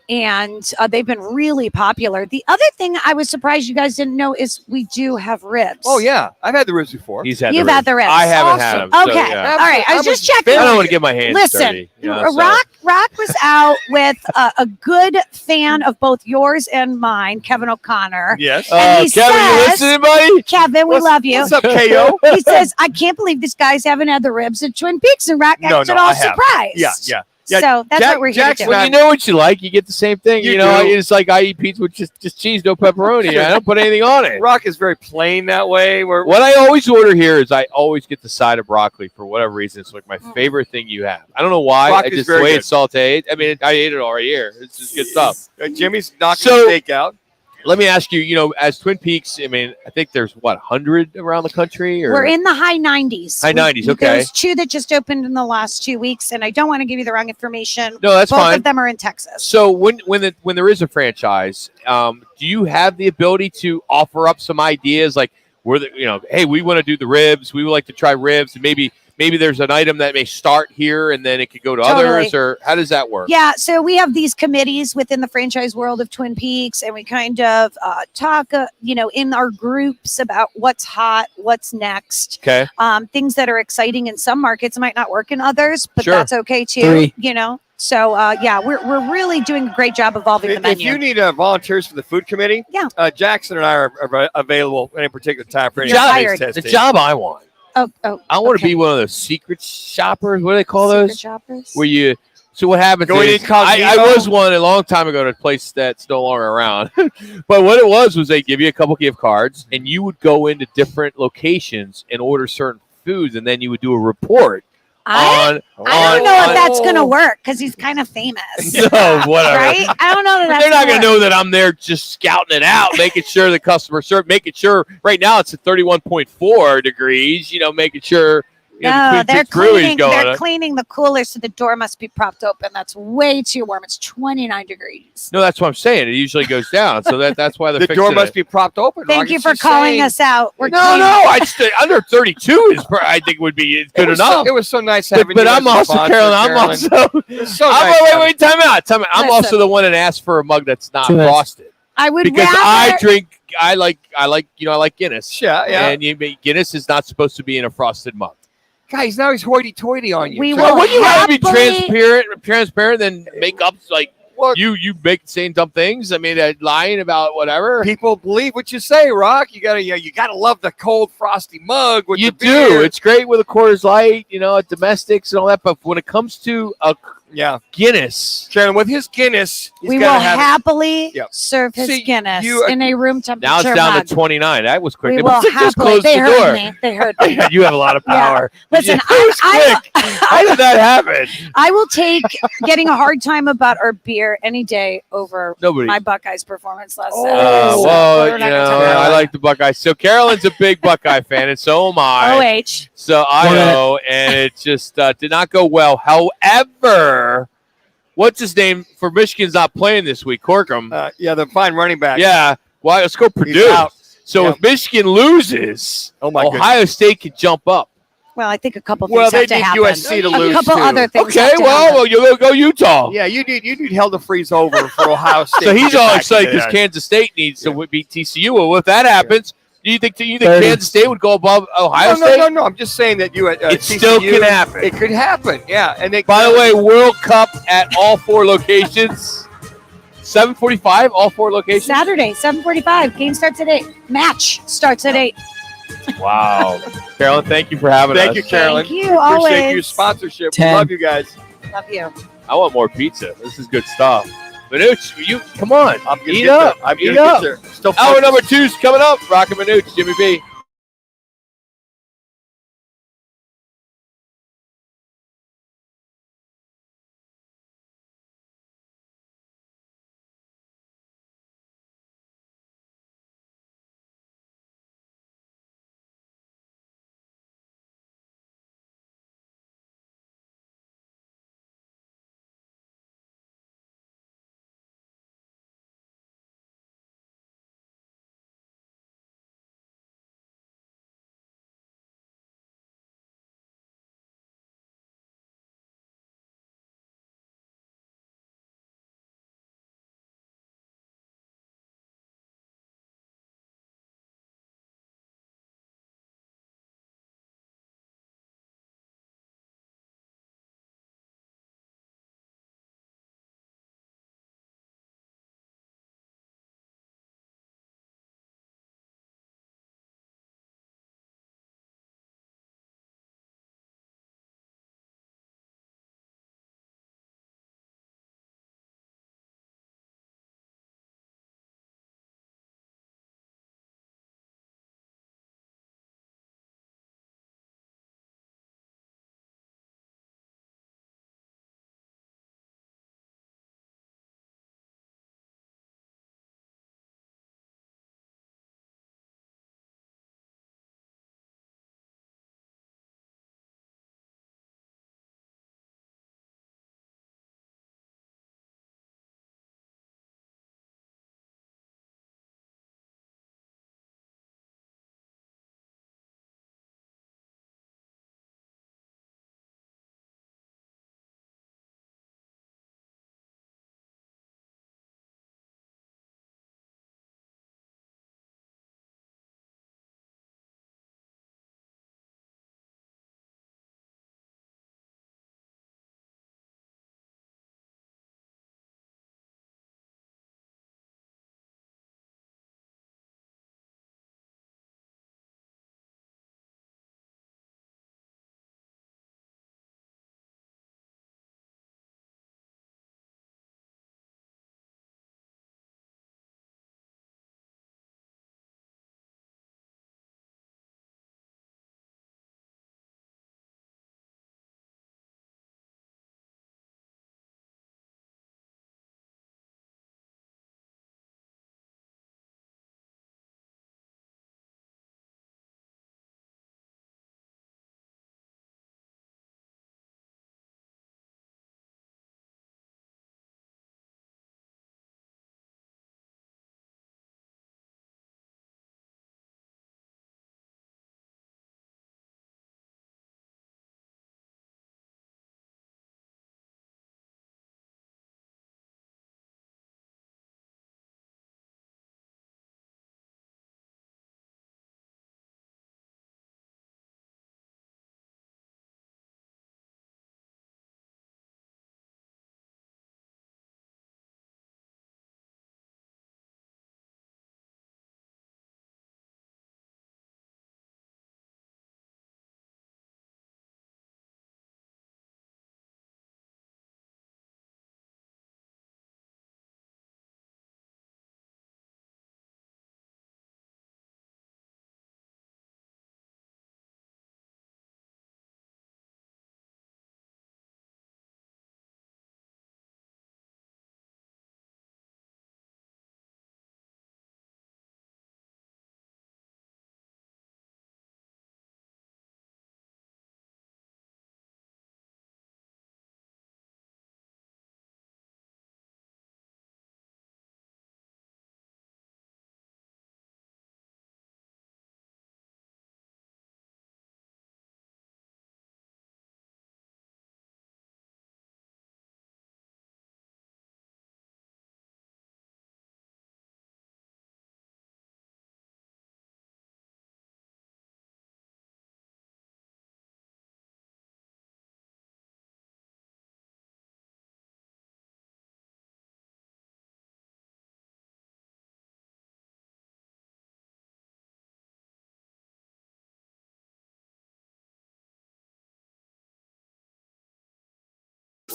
And they've been really popular. The other thing I was surprised you guys didn't know is we do have ribs. Oh, yeah. I've had the ribs before. You've had the ribs. I haven't had them. Okay. So, yeah. All right. I was just checking. I don't want to get my hands dirty. Listen, Roc was out with a good fan of both yours and mine, Kevin O'Connor. Yes. And he Kevin, you listening, buddy? Kevin, we love you. What's up, KO? He says, I can't believe these guys haven't had the ribs at Twin Peaks, and Roc acted all surprised. Yeah. Yeah, So that's Jack- what we're here Jackson, to do. Well, you know what you like. You get the same thing. You You know, do. it's like I eat pizza with just cheese, no pepperoni. I don't put anything on it. Rock is very plain that way. What I always order here is I always get the side of broccoli for whatever reason. It's like my favorite thing you have. I don't know why. Broccoli's Just the very way good. it's sauteed. I mean, I ate it all right here. It's just good stuff. Jimmy's knocking So- the steak out. Let me ask you, as Twin Peaks, I mean, I think there's, 100 around the country? Or We're in the high 90s. High 90s, okay. There's 2 that just opened in the last 2 weeks, and I don't want to give you the wrong information. No, that's Both fine. of them are in Texas. So when there is a franchise, do you have the ability to offer up some ideas like hey, we want to do the ribs, we would like to try ribs, and maybe there's an item that may start here and then it could go to Totally. others, or how does that work? Yeah, so we have these committees within the franchise world of Twin Peaks, and we kind of talk, in our groups about what's hot, what's next. Okay. Things that are exciting in some markets might not work in others, but Sure. that's okay too. 3. So we're really doing a great job evolving the If menu. you need volunteers for the food committee, Jackson and I are available at any particular time for any You're taste hired. testing. The job I want. Oh, I want to okay. be one of those secret shoppers. What do they call Secret those? shoppers? Where you. So what happens Going is, incognito? I was one a long time ago at a place that's no longer around. But what it was they give you a couple gift cards, and you would go into different locations and order certain foods, and then you would do a report I don't know if that's going to work because he's kind of famous. No, whatever. Right? I don't know that But that's they're not going going to know that I'm there just scouting it out, making sure the customer service, making sure right now it's at 31.4 degrees, making sure No, the Twin they're Peaks Brewery's cleaning. going They're on. cleaning the cooler, so the door must be propped open. That's way too warm. It's 29 degrees. No, that's what I'm saying. It usually goes down, so that's why they're The fixing door must it. be propped open. Thank Rocky. you for She's calling saying- us out. We're No, cleaning. I just under 32 is I think would be good It was enough. it was so nice But, having but you I'm as a also sponsor, Carolyn. I'm Carolyn. also. It's so nice having- Wait, time out. I'm Listen. also the one that asked for a mug that's not Too much. frosted I would because rather. I drink. I like Guinness. Yeah, yeah. And Guinness is not supposed to be in a frosted mug. Guys, now he's hoity-toity on you. We So- will Wouldn't you rather be happily- transparent than make up like Well, you make saying dumb things? I mean, lying about whatever. people believe what you say, Rock. You gotta love the cold frosty mug with You the beer. do. It's great with a Coors Light, at domestics and all that. But when it comes to a Guinness, Carolyn, with his Guinness, he's We will gotta have it. happily Yep. serve his See, Guinness you- in a room temperature now it's down mug. to 29. That was quick. We They will must have just happily. closed They the heard door. me. They heard me. You have a lot of Yeah. power. Listen, That was quick. How did that happen? I will take getting a hard time about our beer any day over Nobody. my Buckeyes performance last Oh, Saturday. So Well, we're not gonna talk I about like the Buckeyes. So Carolyn's a big Buckeye fan, and so am it. I. OH. So I know, and it just did not go well. However, what's his name for Michigan's not playing this week? Corkum. The fine running back. Yeah. Well, let's go Purdue. out. So Yeah. if Michigan loses, Oh my Ohio State could jump up. Well, I think a couple Well, things they have to need happen. USC to a lose, couple too. other things. Okay, have to well, happen. you'll go Utah. Yeah, you need hell to freeze over for Ohio State. So to he's get all back excited into because that. Kansas State needs to beat TCU. Well, if that happens, do you think Kansas State would go above Ohio State? No. I'm just saying that It still can happen. It could happen. Yeah, and they. By the way, World Cup at all 4 locations. 7:45, all 4 locations. Saturday, 7:45. Game starts at 8. Match starts at 8. Wow, Carolyn, thank you for having us. Thank you, Carolyn. Thank you, always. Appreciate your sponsorship. 10. We love you guys. Love you. I want more pizza. This is good stuff. Manuch, you come on, I'm gonna eat get up. there. I'm Eat gonna get up. there. Still Hour focused. number 2's coming up. Roc and Manuch, Jimmy B.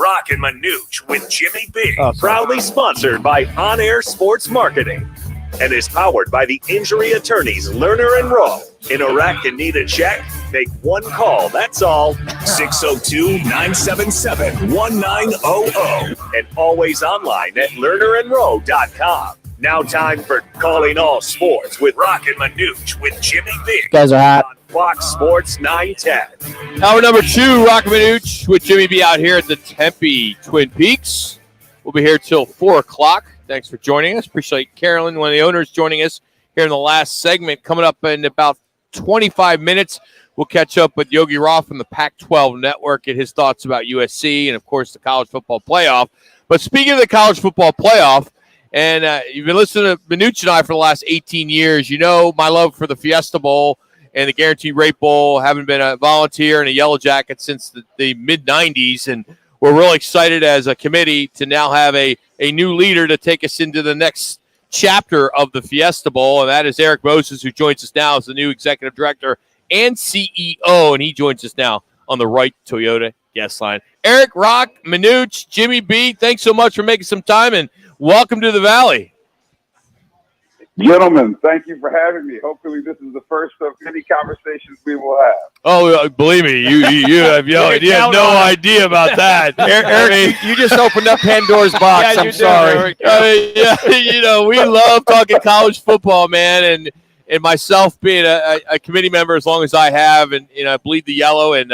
Roc and Manuch with Jimmy B. Proudly sponsored by On Air Sports Marketing and is powered by the injury attorneys Lerner and Rowe. In Iraq and need a check? Make one call, that's all. 602-977-1900. And always online at lernerandrowe.com. Now time for Calling All Sports with Roc and Manuch with Jimmy B. Guys are hot. On Fox Sports 910. Hour number 2, Roc and Manuch with Jimmy B out here at the Tempe Twin Peaks. We'll be here till 4 o'clock. Thanks for joining us. Appreciate Carolyn, one of the owners, joining us here in the last segment. Coming up in about 25 minutes, we'll catch up with Yogi Roth from the Pac-12 Network, get his thoughts about USC and, of course, the college football playoff. But speaking of the college football playoff, and you've been listening to Manuch and I for the last 18 years, you know my love for the Fiesta Bowl and the Guaranteed Rate Bowl. Having been a volunteer and a Yellow Jacket since the mid-'90s, and we're really excited as a committee to now have a new leader to take us into the next chapter of the Fiesta Bowl, and that is Eric Moses, who joins us now as the new executive director and CEO, and he joins us now on the Right Toyota guest line. Eric, Roc, Manuch, Jimmy B, thanks so much for making some time, and welcome to the Valley. Gentlemen, thank you for having me. Hopefully this is the first of many conversations we will have. Oh, believe me, you have no idea about that. Eric, you just opened up Pandora's box. Yeah, I'm sorry. We love talking college football, man, and myself being a committee member as long as I have, and bleed the yellow, and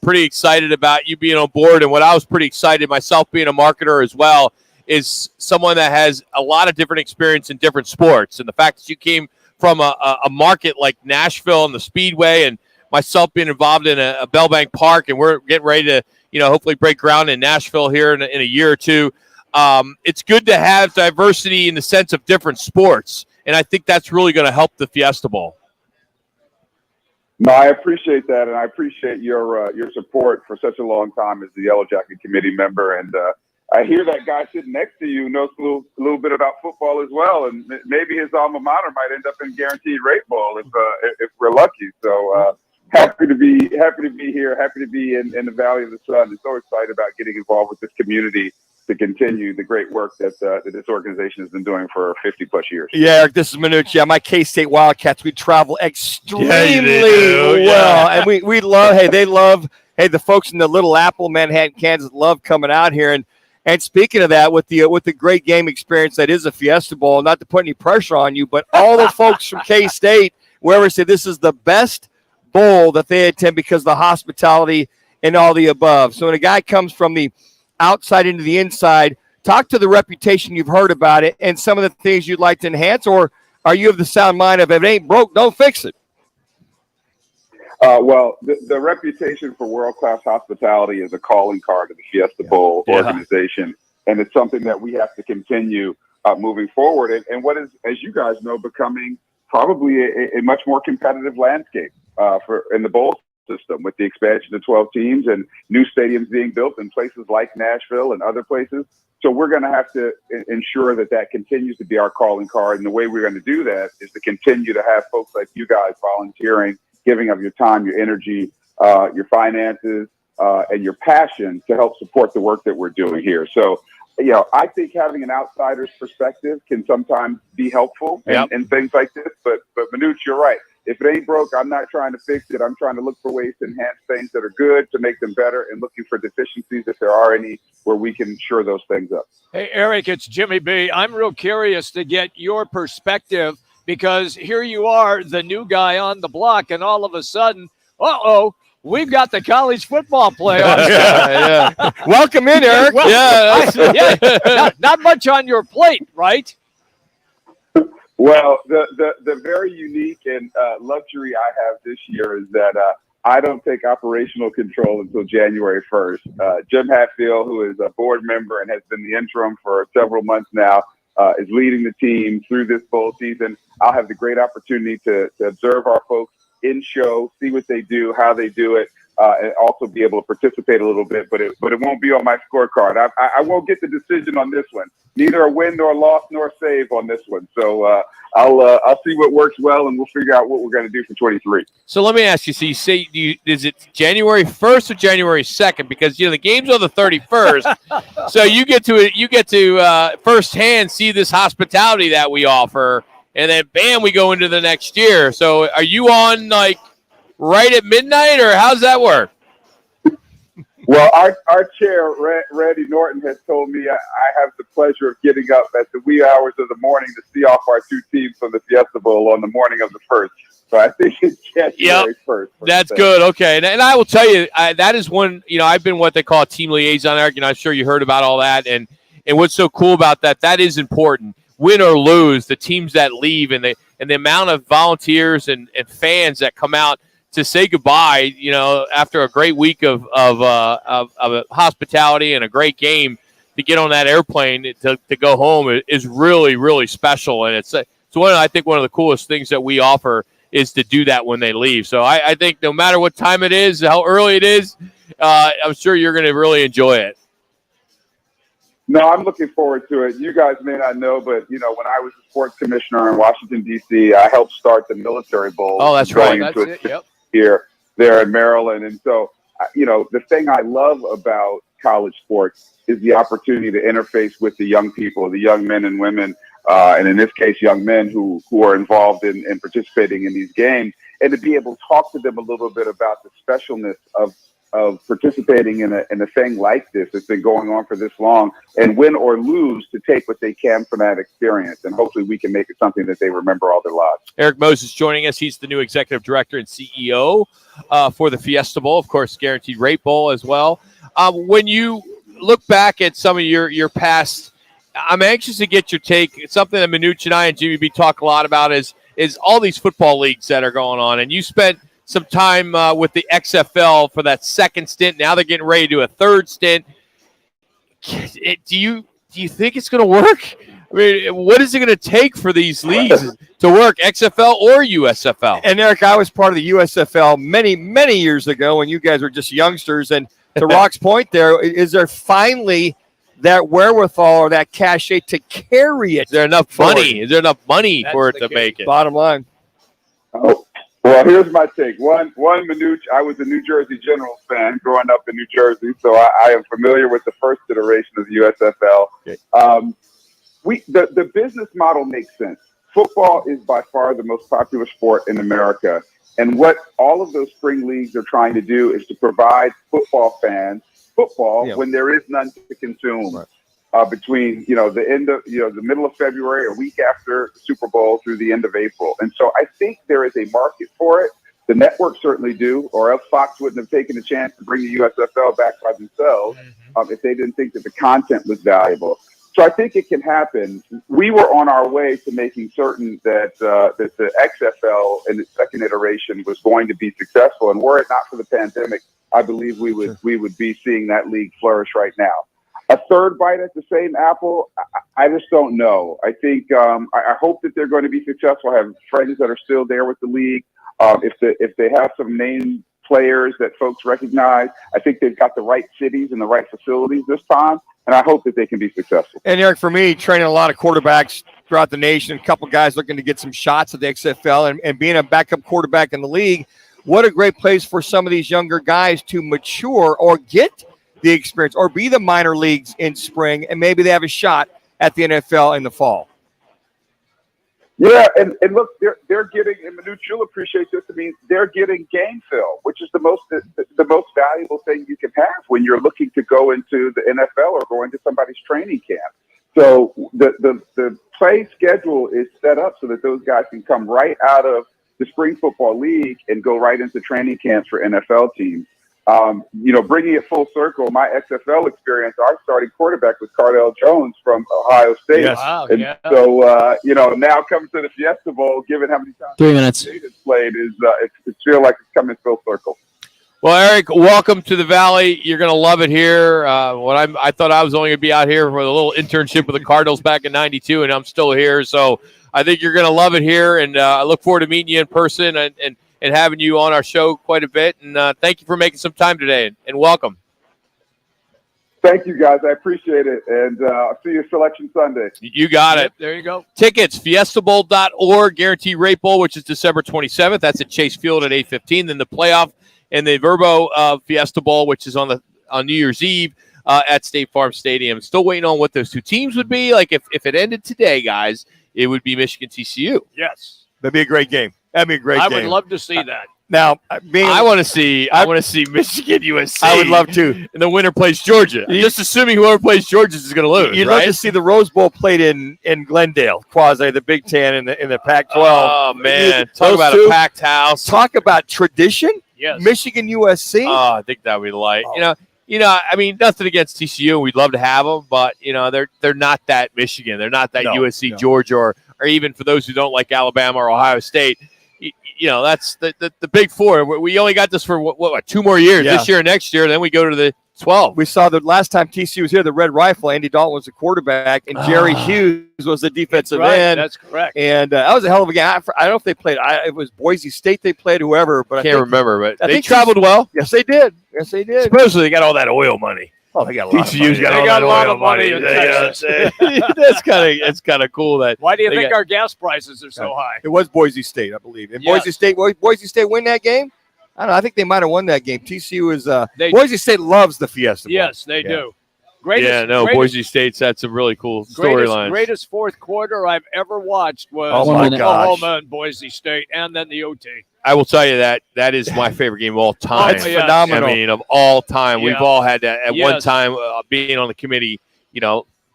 pretty excited about you being on board. And what I was pretty excited, myself being a marketer as well, is someone that has a lot of different experience in different sports. And the fact that you came from a market like Nashville and the Speedway, and myself being involved in a Bellbank Park, and we're getting ready to, hopefully break ground in Nashville here in a year or two. It's good to have diversity in the sense of different sports. And I think that's really going to help the Fiesta Bowl. No, I appreciate that. And I appreciate your support for such a long time as the Yellow Jacket committee member. And, I hear that guy sitting next to you knows a little bit about football as well, and maybe his alma mater might end up in Guaranteed Rate Bowl if we're lucky. So happy to be here, happy to be in the Valley of the Sun. I'm so excited about getting involved with this community to continue the great work that this organization has been doing for 50-plus years. Yeah, Eric, this is Manuch. Yeah, my K-State Wildcats, we travel extremely well, and we love. They love. Hey, the folks in the Little Apple, Manhattan, Kansas, love coming out here. And speaking of that, with the great game experience that is a Fiesta Bowl, not to put any pressure on you, but all the folks from K-State, wherever, say this is the best bowl that they attend because of the hospitality and all the above. So when a guy comes from the outside into the inside, talk to the reputation you've heard about it and some of the things you'd like to enhance, or are you of the sound mind of if it ain't broke, don't fix it? Well, the reputation for world-class hospitality is a calling card of the Fiesta Bowl organization, and it's something that we have to continue moving forward. And what is, as you guys know, becoming probably a much more competitive landscape in the bowl system with the expansion to 12 teams and new stadiums being built in places like Nashville and other places. So we're going to have to ensure that continues to be our calling card. And the way we're going to do that is to continue to have folks like you guys volunteering, giving of your time, your energy, your finances, and your passion to help support the work that we're doing here. So, I think having an outsider's perspective can sometimes be helpful in things like this. But Manuch, you're right. If it ain't broke, I'm not trying to fix it. I'm trying to look for ways to enhance things that are good, to make them better, and looking for deficiencies, if there are any, where we can shore those things up. Hey, Eric, it's Jimmy B. I'm real curious to get your perspective, because here you are, the new guy on the block, and all of a sudden, we've got the college football playoffs. Yeah. Welcome in, Eric. Not much on your plate, right? Well, the very unique and luxury I have this year is that I don't take operational control until January 1st. Jim Hatfield, who is a board member and has been the interim for several months now, is leading the team through this bowl season. I'll have the great opportunity to observe our folks in show, see what they do, how they do it, and also be able to participate a little bit, but it won't be on my scorecard. I won't get the decision on this one. Neither a win nor loss nor save on this one. So I'll see what works well, and we'll figure out what we're going to do for 23. So let me ask you. So you say, is it January 1st or January 2nd? Because the game's on the 31st, so you get to firsthand see this hospitality that we offer, and then bam, we go into the next year. So are you on like right at midnight, or how's that work? Well, our chair, Randy Norton, has told me I have the pleasure of getting up at the wee hours of the morning to see off our two teams from the Fiesta Bowl on the morning of the 1st. So I think it's January 1st. That's good. Okay. And I will tell you, that is one, I've been what they call a team liaison, Eric, and I'm sure you heard about all that. And what's so cool about that is important. Win or lose, the teams that leave and the amount of volunteers and fans that come out to say goodbye, after a great week of hospitality and a great game, to get on that airplane to go home is really, really special. And it's one of the coolest things that we offer is to do that when they leave. So I think no matter what time it is, how early it is, I'm sure you're going to really enjoy it. No, I'm looking forward to it. You guys may not know, but, when I was a sports commissioner in Washington, D.C., I helped start the Military Bowl. Oh, that's right. That's it. Yep. There in Maryland. And so, the thing I love about college sports is the opportunity to interface with the young people, the young men and women, and in this case, young men who are involved in participating in these games, and to be able to talk to them a little bit about the specialness of participating in a thing like this that's been going on for this long, and win or lose, to take what they can from that experience. And hopefully we can make it something that they remember all their lives. Eric Moses joining us. He's the new executive director and CEO for the Fiesta Bowl, of course, Guaranteed Rate Bowl as well. When you look back at some of your past, I'm anxious to get your take. It's something that Manuch and I and Jimmy B talk a lot about is all these football leagues that are going on. And you spent some time with the XFL for that second stint. Now they're getting ready to do a third stint. Do you think it's going to work? I mean, what is it going to take for these leagues to work, XFL or USFL? And Eric, I was part of the USFL many, many years ago when you guys were just youngsters. And to Rock's point there, is there finally that wherewithal or that cachet to carry it? Is there enough money? Is there enough money for it to make it? Bottom line. Oh. Well, here's my take. One, Manuch, I was a New Jersey Generals fan growing up in New Jersey, so I am familiar with the first iteration of the USFL. Okay. The business model makes sense. Football is by far the most popular sport in America, and what all of those spring leagues are trying to do is to provide football fans football when there is none to consume. Right. Between the end of the middle of February, a week after the Super Bowl, through the end of April. And so I think there is a market for it. The networks certainly do, or else Fox wouldn't have taken a chance to bring the USFL back by themselves if they didn't think that the content was valuable. So I think it can happen. We were on our way to making certain that the XFL in its second iteration was going to be successful. And were it not for the pandemic, I believe we would be seeing that league flourish right now. A third bite at the same apple, I just don't know. I think I hope that they're going to be successful. I have friends that are still there with the league. If they have some name players that folks recognize, I think they've got the right cities and the right facilities this time, and I hope that they can be successful. And Eric, for me, training a lot of quarterbacks throughout the nation, a couple guys looking to get some shots at the XFL, and being a backup quarterback in the league, what a great place for some of these younger guys to mature or get the experience or be the minor leagues in spring, and maybe they have a shot at the NFL in the fall. Yeah, and look, they're getting, and Manuch, you'll appreciate this. I mean, they're getting game film, which is the most valuable thing you can have when you're looking to go into the NFL or go into somebody's training camp. So the play schedule is set up so that those guys can come right out of the spring football league and go right into training camps for NFL teams. Bringing it full circle, my XFL experience, our starting quarterback was Cardell Jones from Ohio State. Yes. Wow, and so, now coming to the Fiesta Bowl, given how many times 3 minutes it's played, it feels like it's coming full circle. Well, Eric, welcome to the Valley. You're going to love it here. I thought I was only going to be out here for a little internship with the Cardinals back in '92, and I'm still here. So I think you're going to love it here, and I look forward to meeting you in person. And and having you on our show quite a bit. And thank you for making some time today, and welcome. Thank you, guys. I appreciate it. And I'll see you Selection Sunday. You got it. There you go. Tickets, fiestabowl.org, Guaranteed Rate Bowl, which is December 27th. That's at Chase Field at 8:15. Then the playoff and the Verbo Fiesta Bowl, which is on New Year's Eve at State Farm Stadium. Still waiting on what those two teams would be. Like if it ended today, guys, it would be Michigan TCU. Yes. That'd be a great game. That'd be a great game. I would love to see that. Now, I want to see Michigan USC. I would love to. And the winner plays Georgia. Just assuming whoever plays Georgia is going to lose. You'd right? love to see the Rose Bowl played in Glendale, quasi the Big Ten in the Pac-12. Oh man, talk Those about two, a packed house. Talk about tradition. Yes. Michigan USC. Oh, I think that would be light. I mean, nothing against TCU. We'd love to have them, but they're not that Michigan. They're not that USC, Georgia, or even for those who don't like Alabama or Ohio State. That's the Big Four. We only got this for what 2 more years, this year and next year. Then we go to the 12. We saw the last time TCU was here, the Red Rifle. Andy Dalton was the quarterback, and Jerry Hughes was the defensive end. That's correct. And that was a hell of a game. I don't know if they played. It was Boise State they played, whoever. But I can't remember. But they think traveled well. Yes, they did. Yes, they did. Supposedly they got all that oil money. Oh, they got a lot TCU's of money. got They all got that a lot oil of money in Texas. It's kind of cool that. Why do you They think got- our gas prices are so high? It was Boise State, I believe. And Yes. Boise State win that game? I don't know. I think they might have won that game. TCU is They- Boise State loves the Fiesta Bowl. Yes, they do. Greatest, Boise State's had some really cool storylines. Greatest fourth quarter I've ever watched was Oh, my gosh. Oklahoma and Boise State, and then the OT. I will tell you that is my favorite game of all time. It's phenomenal. I mean, of all time. We've Yeah. all had that at one Yes. time being on the committee.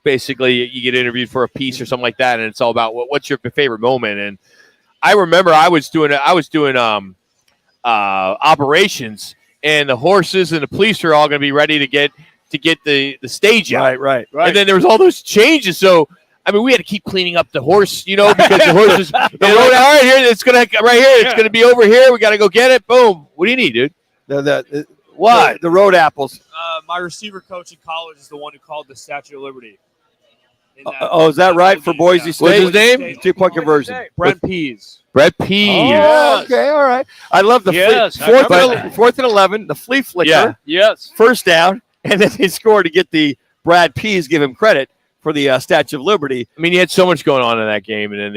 Basically you get interviewed for a piece or something like that, and it's all about what's your favorite moment. And I remember I was doing operations, and the horses and the police are all going to be ready to get the stage out. Right. And then there was all those changes. So, I mean, we had to keep cleaning up the horse, because the horses, all right, here, it's going to, right here, it's going to be over here. We got to go get it. Boom. What do you need, dude? What? The Road Apples. My receiver coach in college is the one who called the Statue of Liberty. Is that right for Boise State? What's his name? 2-point conversion. Brent Pease. Brett Pease. Oh, okay, all right. I love the fourth and 11, the flea flicker. Yeah. Yes. First down, and then they score to get the Brad Pease, give him credit for the Statue of Liberty. I mean, you had so much going on in that game, and then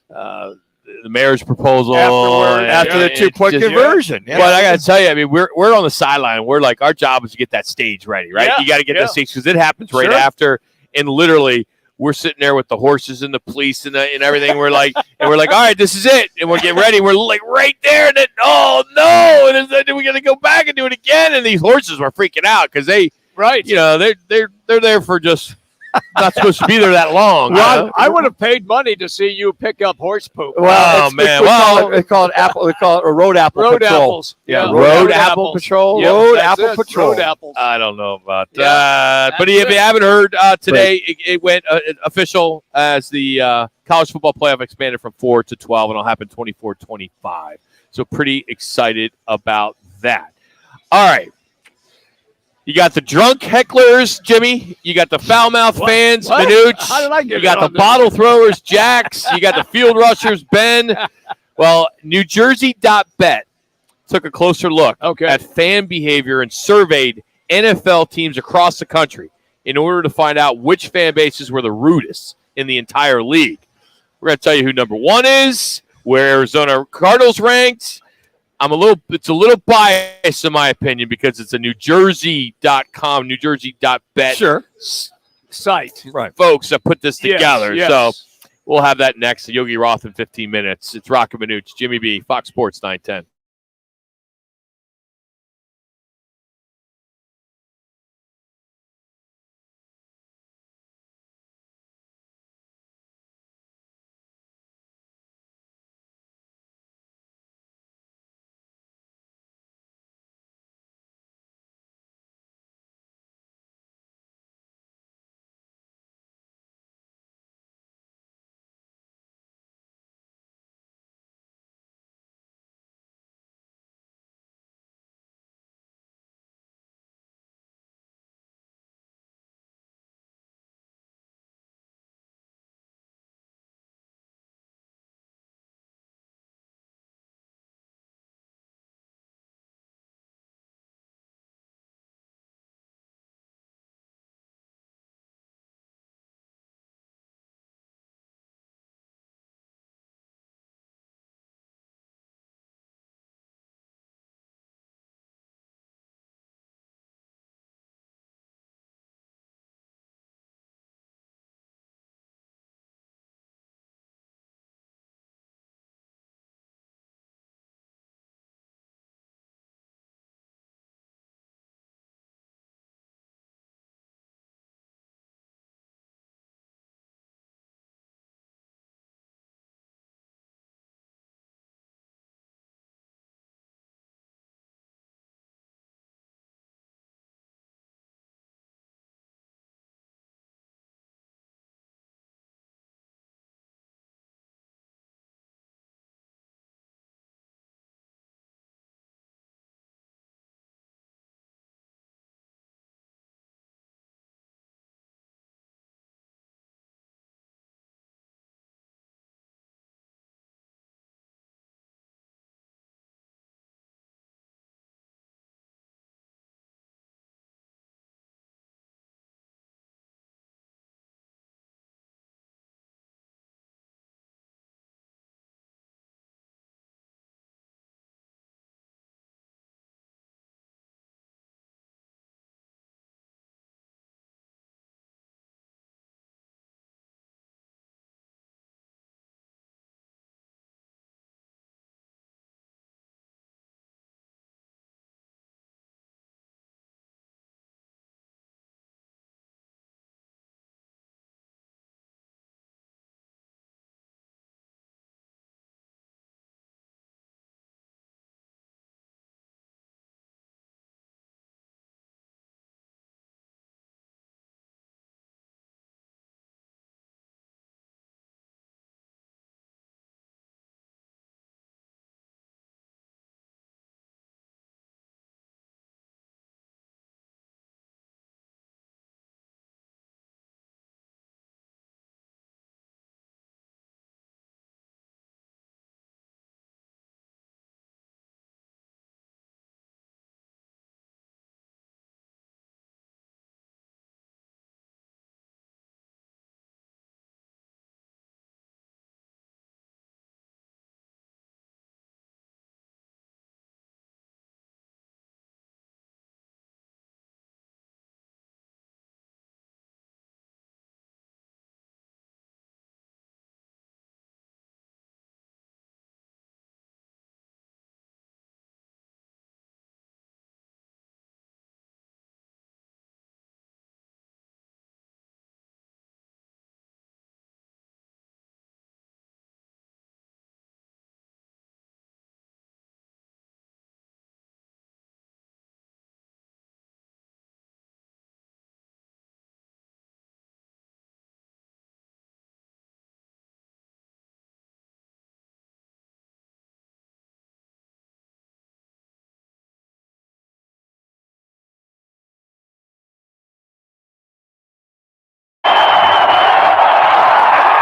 the mayor's proposal after the 2-point conversion. Yeah. But I got to tell you, I mean, we're on the sideline. We're like, our job is to get that stage ready, right? Yeah. You got to get that stage because it happens right after, and literally we're sitting there with the horses and the police and everything. We're like, all right, this is it, and we're getting ready. We're like right there, and then and then we got to go back and do it again. And these horses were freaking out because they're there for just. Not supposed to be there that long. Rob, I would have paid money to see you pick up horse poop. Well, man. We call it apple. We call it a road apple Road patrol. apples. Yeah, Road apple patrol. Yeah, Road that's apple it. patrol. Road apples. I don't know about Yeah, that. But that's if you haven't heard today, it went official as the college football playoff expanded from 4 to 12, and it'll happen 24-25. So pretty excited about that. All right. You got the drunk hecklers, Jimmy. You got the foul-mouthed fans, Manuch. How did I get You got it the on this? bottle throwers, Jax. You got the field rushers, Ben. Well, NewJersey.bet took a closer look at fan behavior and surveyed NFL teams across the country in order to find out which fan bases were the rudest in the entire league. We're going to tell you who number 1 is, where Arizona Cardinals ranked. It's a little biased in my opinion because it's a NewJersey.com, NewJersey.bet site. Right. Folks that put this together. Yes. So we'll have that next to Yogi Roth in 15 minutes. It's Roc and Manuch, Jimmy B, Fox Sports 910.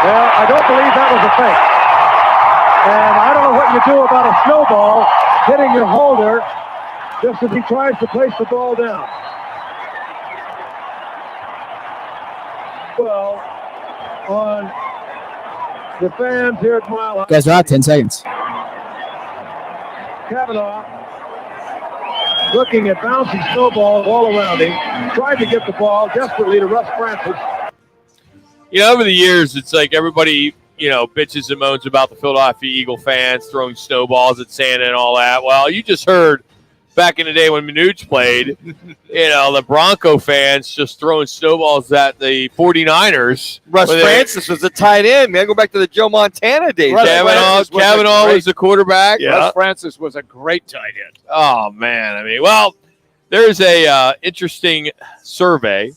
Well, I don't believe that was a fake. And I don't know what you do about a snowball hitting your holder just as he tries to place the ball down. Well, on the fans here at Mile High. Guys, we're out 10 seconds. Kavanaugh looking at bouncing snowballs all around him, tried to get the ball desperately to Russ Francis. You know, over the years, it's like everybody, you know, bitches and moans about the Philadelphia Eagle fans throwing snowballs at Santa and all that. Well, you just heard back in the day when Manuch played, you know, the Bronco fans just throwing snowballs at the 49ers. Russ Francis was a tight end, man. Go back to the Joe Montana days. Kavanaugh was the quarterback. Yeah. Russ Francis was a great tight end. Oh, man. I mean, well, there's a interesting survey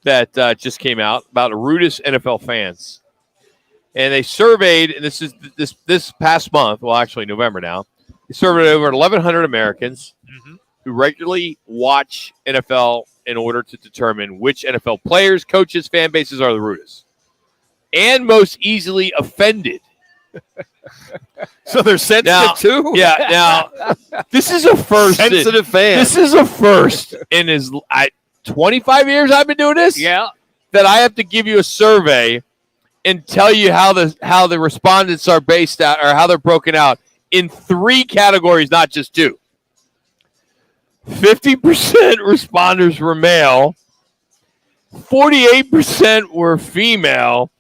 that just came out about rudest NFL fans. And they surveyed, and this is this past month, well, actually November now, they surveyed over 1,100 Americans who regularly watch NFL in order to determine which NFL players, coaches, fan bases are the rudest and most easily offended. So they're sensitive too? Yeah. Now, this is a first. Sensitive fans. This is a first in 25 years I've been doing this. Yeah. That I have to give you a survey and tell you how the respondents are based out or how they're broken out in 3 categories, not just 2. 50% responders were male, 48% were female,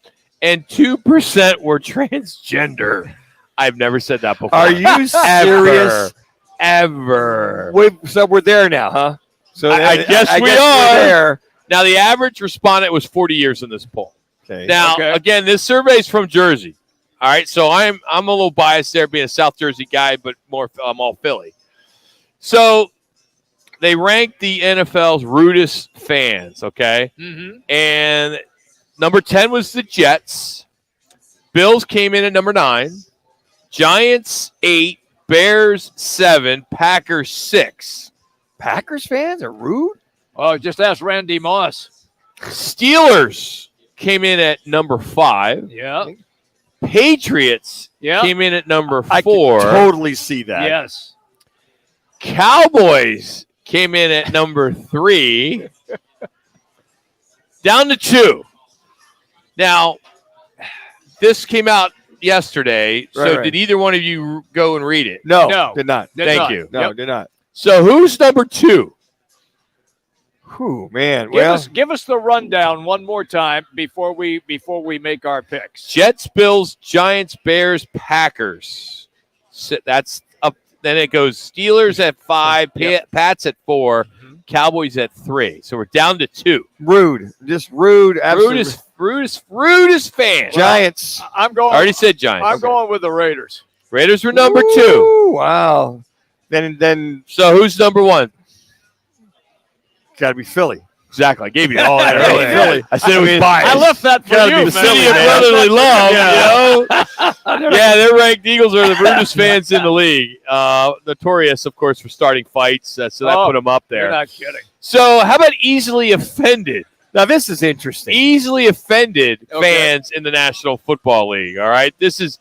and 2% were transgender. I've never said that before. Are you serious? Ever. So we're there now, huh? So I guess we are. There. Now, the average respondent was 40 years in this poll. Okay. Now, again, this survey is from Jersey. All right, so I'm a little biased there, being a South Jersey guy, but I'm all Philly. So they ranked the NFL's rudest fans, okay? Mm-hmm. And number 10 was the Jets. Bills came in at number 9. Giants 8. Bears 7. Packers 6. Packers fans are rude? Oh, just ask Randy Moss. Steelers came in at number 5. Yeah. Patriots came in at number 4. I can totally see that. Yes. Cowboys came in at number 3. Down to 2. Now, this came out yesterday. So did either one of you go and read it? No. Did not. Thank you. No, did not. So who's number 2? Whew, man. Give us the rundown one more time before we make our picks. Jets, Bills, Giants, Bears, Packers. That's up. Then it goes Steelers at 5, Pats at 4, Cowboys at 3. So we're down to 2. Rude. Just rude. Absolutely. Rudest fans. Giants. I'm going. I already said Giants. I'm going with the Raiders. Raiders were number 2. Ooh, wow. Then. So who's number 1? Got to be Philly. Exactly. I gave you all that earlier. Philly. I said it was biased. I left that for you, the city of brotherly love. You know? Yeah, they're ranked. Eagles are the rudest fans in the league. Notorious, of course, for starting fights. So that put them up there. You're not kidding. So how about easily offended? Now, this is interesting. Easily offended fans in the National Football League. All right. This is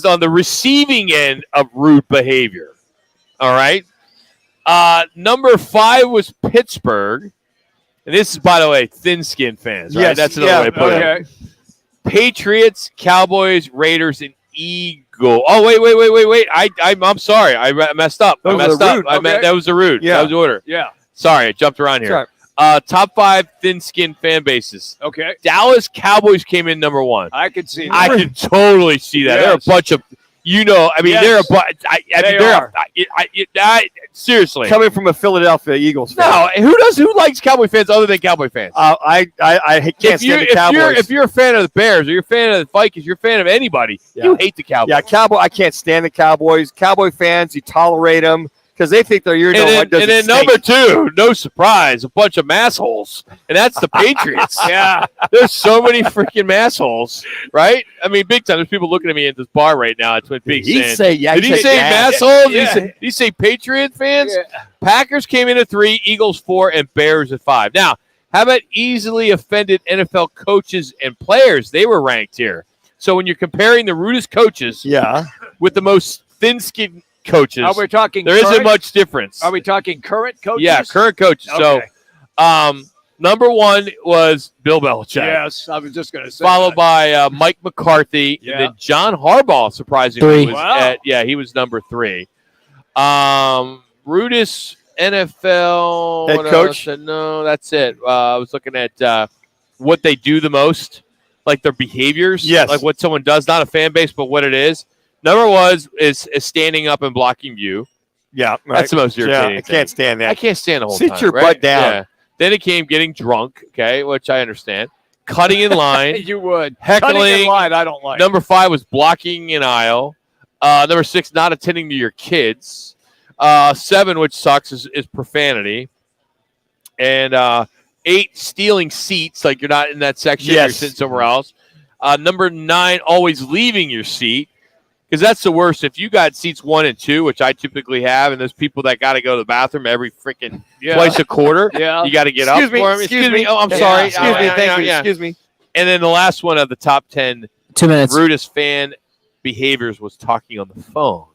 on the receiving end of rude behavior. All right. Number 5 was Pittsburgh. And this is, by the way, thin-skinned fans. Right? Yes, That's another way to put it. Patriots, Cowboys, Raiders, and Eagles. Oh, wait. I'm sorry. I messed up. That was a rude. Yeah. That was the order. Yeah. Sorry, I jumped around here. Top 5 thin-skinned fan bases. Okay. Dallas Cowboys came in number 1. I could see that. I can totally see that. Yes. They're a bunch of, they're a bunch. Seriously. Coming from a Philadelphia Eagles fan. No, who likes Cowboy fans other than Cowboy fans? I can't stand the Cowboys. If you're a fan of the Bears or you're a fan of the Vikings, you're a fan of anybody, you hate the Cowboys. Yeah, I can't stand the Cowboys. Cowboy fans, you tolerate them because they think they're your And then number 2, no surprise, a bunch of massholes. And that's the Patriots. Yeah. There's so many freaking massholes, right? I mean, big time. There's people looking at me at this bar right now at Twin Peaks. Did he say massholes? Yeah. Did he say Patriot fans? Yeah. Packers came in at 3, Eagles 4, and Bears at 5. Now, How about easily offended NFL coaches and players? They were ranked here. So when you're comparing the rudest coaches with the most thin-skinned coaches, Are we talking there isn't much difference. Are we talking current coaches? Yeah, current coaches. Okay. So number one was Bill Belichick. Yes, I was just going to say followed by Mike McCarthy, and then John Harbaugh, surprisingly, he was number 3. Rudis NFL head coach. No, that's it. I was looking at what they do the most, like their behaviors. Yes, like what someone does, not a fan base, but what it is. Number one is standing up and blocking view. Yeah, right. That's the most irritating. I can't stand that. I can't stand the whole Sit time. your butt down. Yeah. Then it came getting drunk, okay, which I understand. Cutting in line. You would. Heckling. Cutting in line, I don't like. Number 5 was blocking an aisle. Number 6, not attending to your kids. 7, which sucks, is profanity. And 8, stealing seats, like you're not in that section. You're sitting somewhere else. Number 9, always leaving your seat. Because that's the worst. If you got seats 1 and 2, which I typically have, and there's people that got to go to the bathroom every freaking twice a quarter, you got to get up for them. Excuse me. Oh, I'm sorry. Excuse me. Thank you. Excuse me. And then the last one of the top 10 2 minutes rudest fan behaviors was talking on the phone.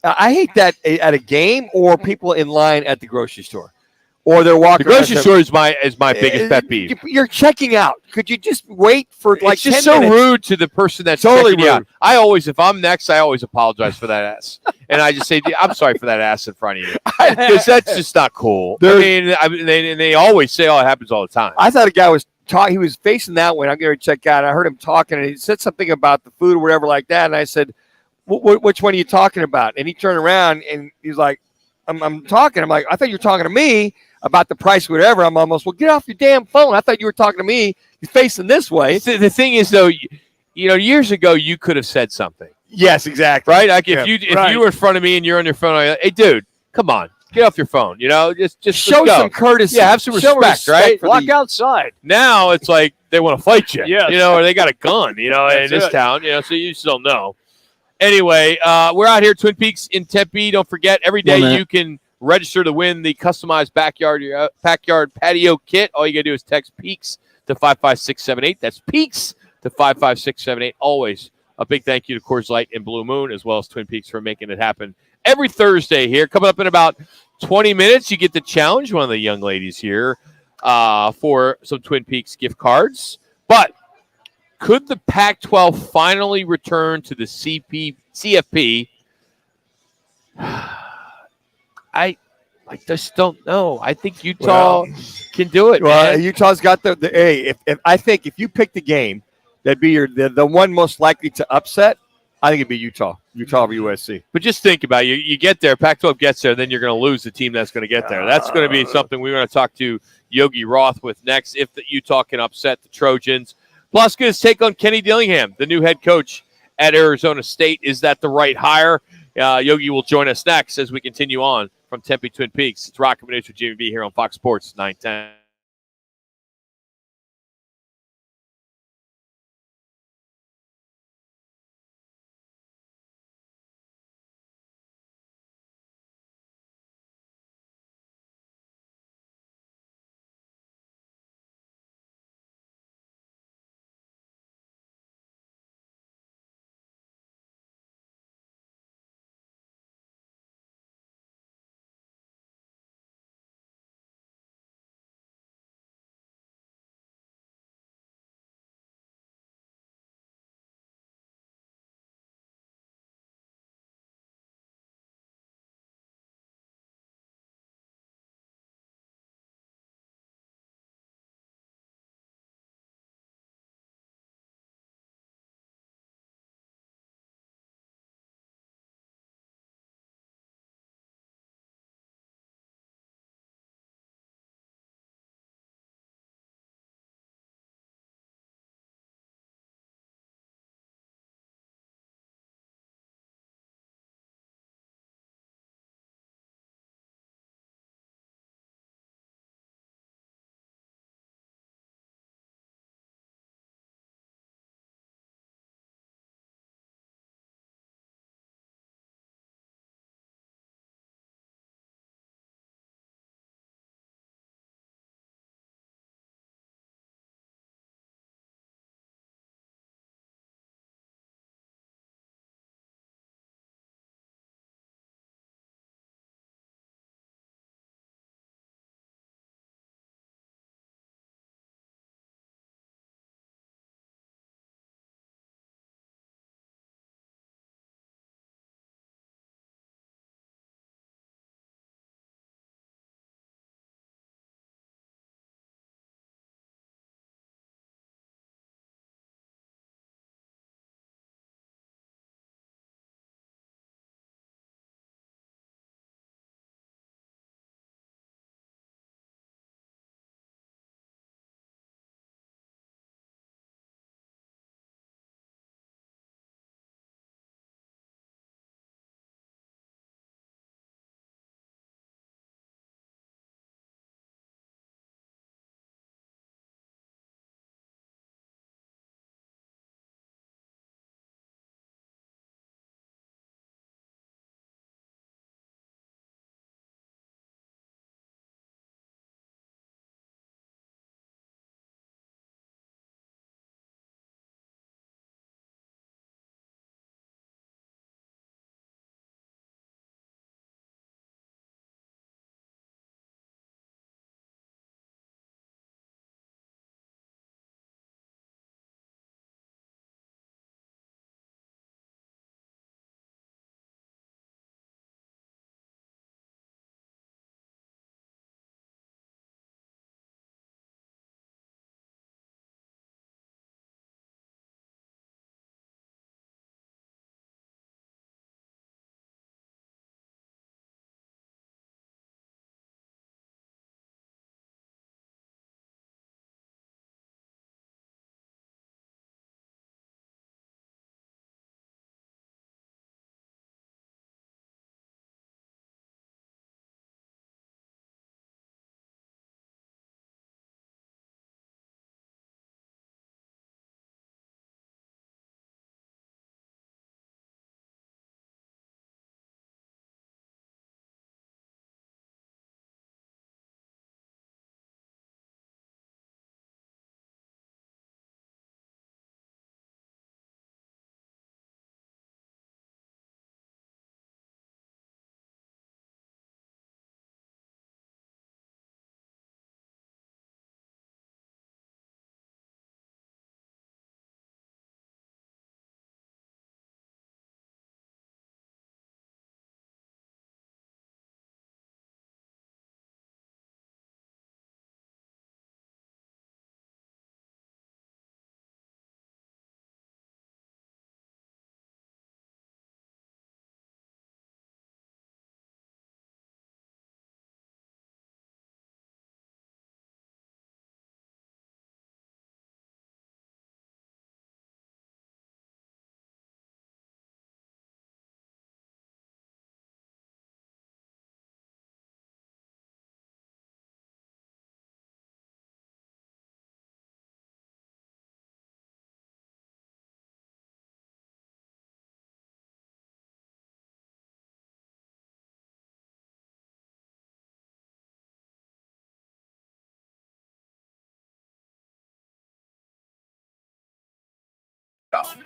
I hate that at a game or people in line at the grocery store. Or they're walking. The grocery store is my biggest pet peeve. You're checking out. Could you just wait for like 10 just so minutes? rude to the person that's Totally checking you out. rude. I always, if I'm next, I always apologize for that ass, and I just say, "I'm sorry for that ass in front of you," because that's just not cool. They always say, "Oh, it happens all the time." I thought a guy was talking. He was facing that way. I'm going to check out. I heard him talking, and he said something about the food or whatever like that. And I said, "Which one are you talking about?" And he turned around and he's like, "I'm talking." I'm like, "I thought you were talking to me about the price, whatever." I'm almost, well, get off your damn phone. I thought you were talking to me. He's facing this way. The thing is, though, years ago you could have said something. Yes, exactly. Right? Like if you were in front of me and you're on your phone, I'm like, hey, dude, come on, get off your phone. Just show some courtesy. Yeah, have some respect, right? Walk outside. Now it's like they want to fight you. Yes. Or they got a gun. In this town. So you just don't know. Anyway, we're out here, Twin Peaks in Tempe. Don't forget, every day you can register to win the customized backyard patio kit. All you got to do is text PEAKS to 55678. That's PEAKS to 55678. Always a big thank you to Coors Light and Blue Moon, as well as Twin Peaks, for making it happen every Thursday here. Coming up in about 20 minutes, you get to challenge one of the young ladies here for some Twin Peaks gift cards. But could the Pac-12 finally return to the CFP? I just don't know. I think Utah can do it. Well, man. Utah's got the if I think if you pick the game, that'd be the one most likely to upset. I think it'd be Utah over USC. But just think about it. You get there, Pac-12 gets there, then you're going to lose the team that's going to get there. That's going to be something we're going to talk to Yogi Roth with next, if the Utah can upset the Trojans. Plus, get his take on Kenny Dillingham, the new head coach at Arizona State. Is that the right hire? Yogi will join us next as we continue on from Tempe Twin Peaks. It's Roc and Manuch with Jimmy B here on Fox Sports 910.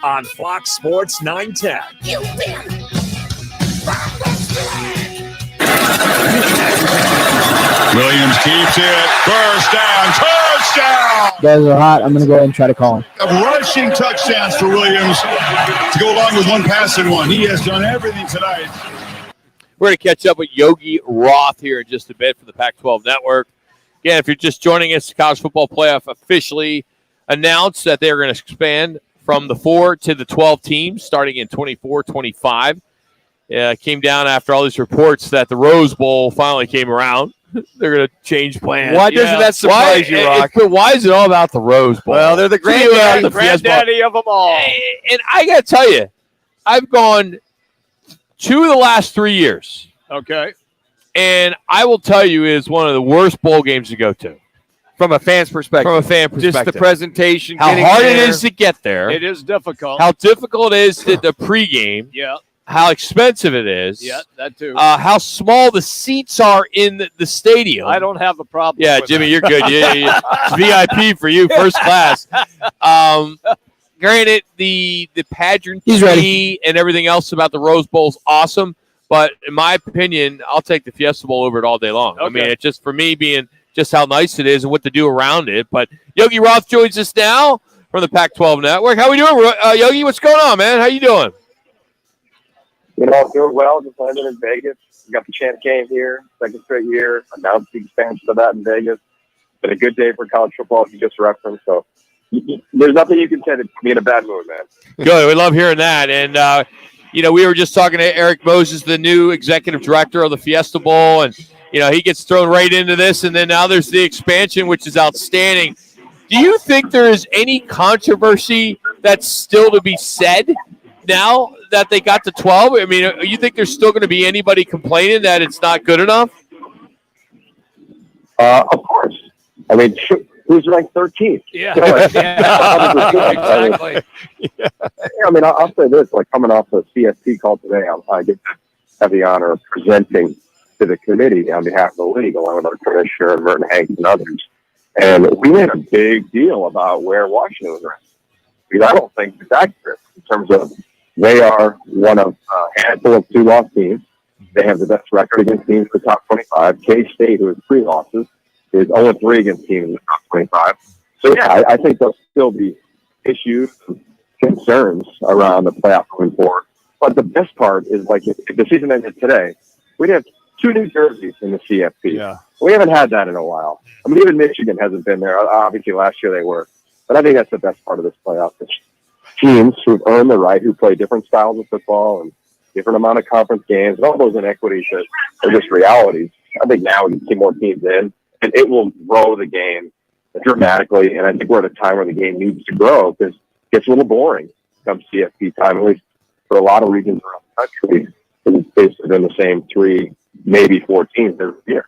on Fox Sports 910. Williams keeps it. First down. Touchdown. Guys are hot. I'm going to go ahead and try to call him. Rushing touchdowns for Williams to go along with one passing one. He has done everything tonight. We're going to catch up with Yogi Roth here in just a bit for the Pac-12 Network. Again, if you're just joining us, the College Football Playoff officially announced that they're going to expand from the 4 to the 12 teams starting in 24-25. Came down after all these reports that the Rose Bowl finally came around. They're going to change plans. Why doesn't that surprise you, Rock? Why is it all about the Rose Bowl? Well, they're the granddaddy of them all. And I got to tell you, I've gone 2 of the last 3 years. Okay. And I will tell you, it is one of the worst bowl games to go to. From a fan's perspective. From a fan perspective. Just the presentation. How hard it is to get there. It is difficult. How difficult it is to the pregame. Yeah. How expensive it is. Yeah, that too. How small the seats are in the stadium. I don't have a problem. Yeah, with Jimmy, that. you're good. It's VIP for you, first class. Granted, the pageantry and everything else about the Rose Bowl is awesome, but in my opinion, I'll take the Fiesta Bowl over it all day long. Okay. I mean, it's just for me being just how nice it is and what to do around it. But Yogi Roth joins us now from the Pac-12 Network. How we doing, Yogi? What's going on, man? How you doing? You know, doing well. Just landed in Vegas. Got the champ game here, second straight year. Announced the expansion of that in Vegas. Been a good day for college football, as you just referenced. So there's nothing you can say to be in a bad mood, man. Good. We love hearing that. And, we were just talking to Eric Moses, the new executive director of the Fiesta Bowl, and, he gets thrown right into this. And then now there's the expansion, which is outstanding. Do you think there is any controversy that's still to be said now that they got to 12? I mean, you think there's still going to be anybody complaining that it's not good enough? Of course. I mean, who's ranked 13th? Yeah. Exactly. I mean, I'll say this, like coming off the CSP call today, I get to have the honor of presenting to the committee on behalf of the league, along with our commissioner, Merton Hanks, and others. And we made a big deal about where Washington was ranked. Because I don't think it's accurate in terms of they are one of a handful of 2-loss teams. They have the best record against teams for top 25. K-State, who has 3 losses, is 0-3 against teams in the top 25. So, yeah, I think there'll still be issues and concerns around the playoff going forward. But the best part is, like, if the season ended today, we'd have 2 New Jerseys in the CFP. Yeah. We haven't had that in a while. I mean, even Michigan hasn't been there. Obviously, last year they were. But I think that's the best part of this playoff. It's teams who've earned the right, who play different styles of football and different amount of conference games, and all those inequities that are just realities. I think now we can see more teams in, and it will grow the game dramatically. And I think we're at a time where the game needs to grow because it gets a little boring come CFP time, at least for a lot of regions around the country. It's basically been the same 3, maybe 4 teams every year.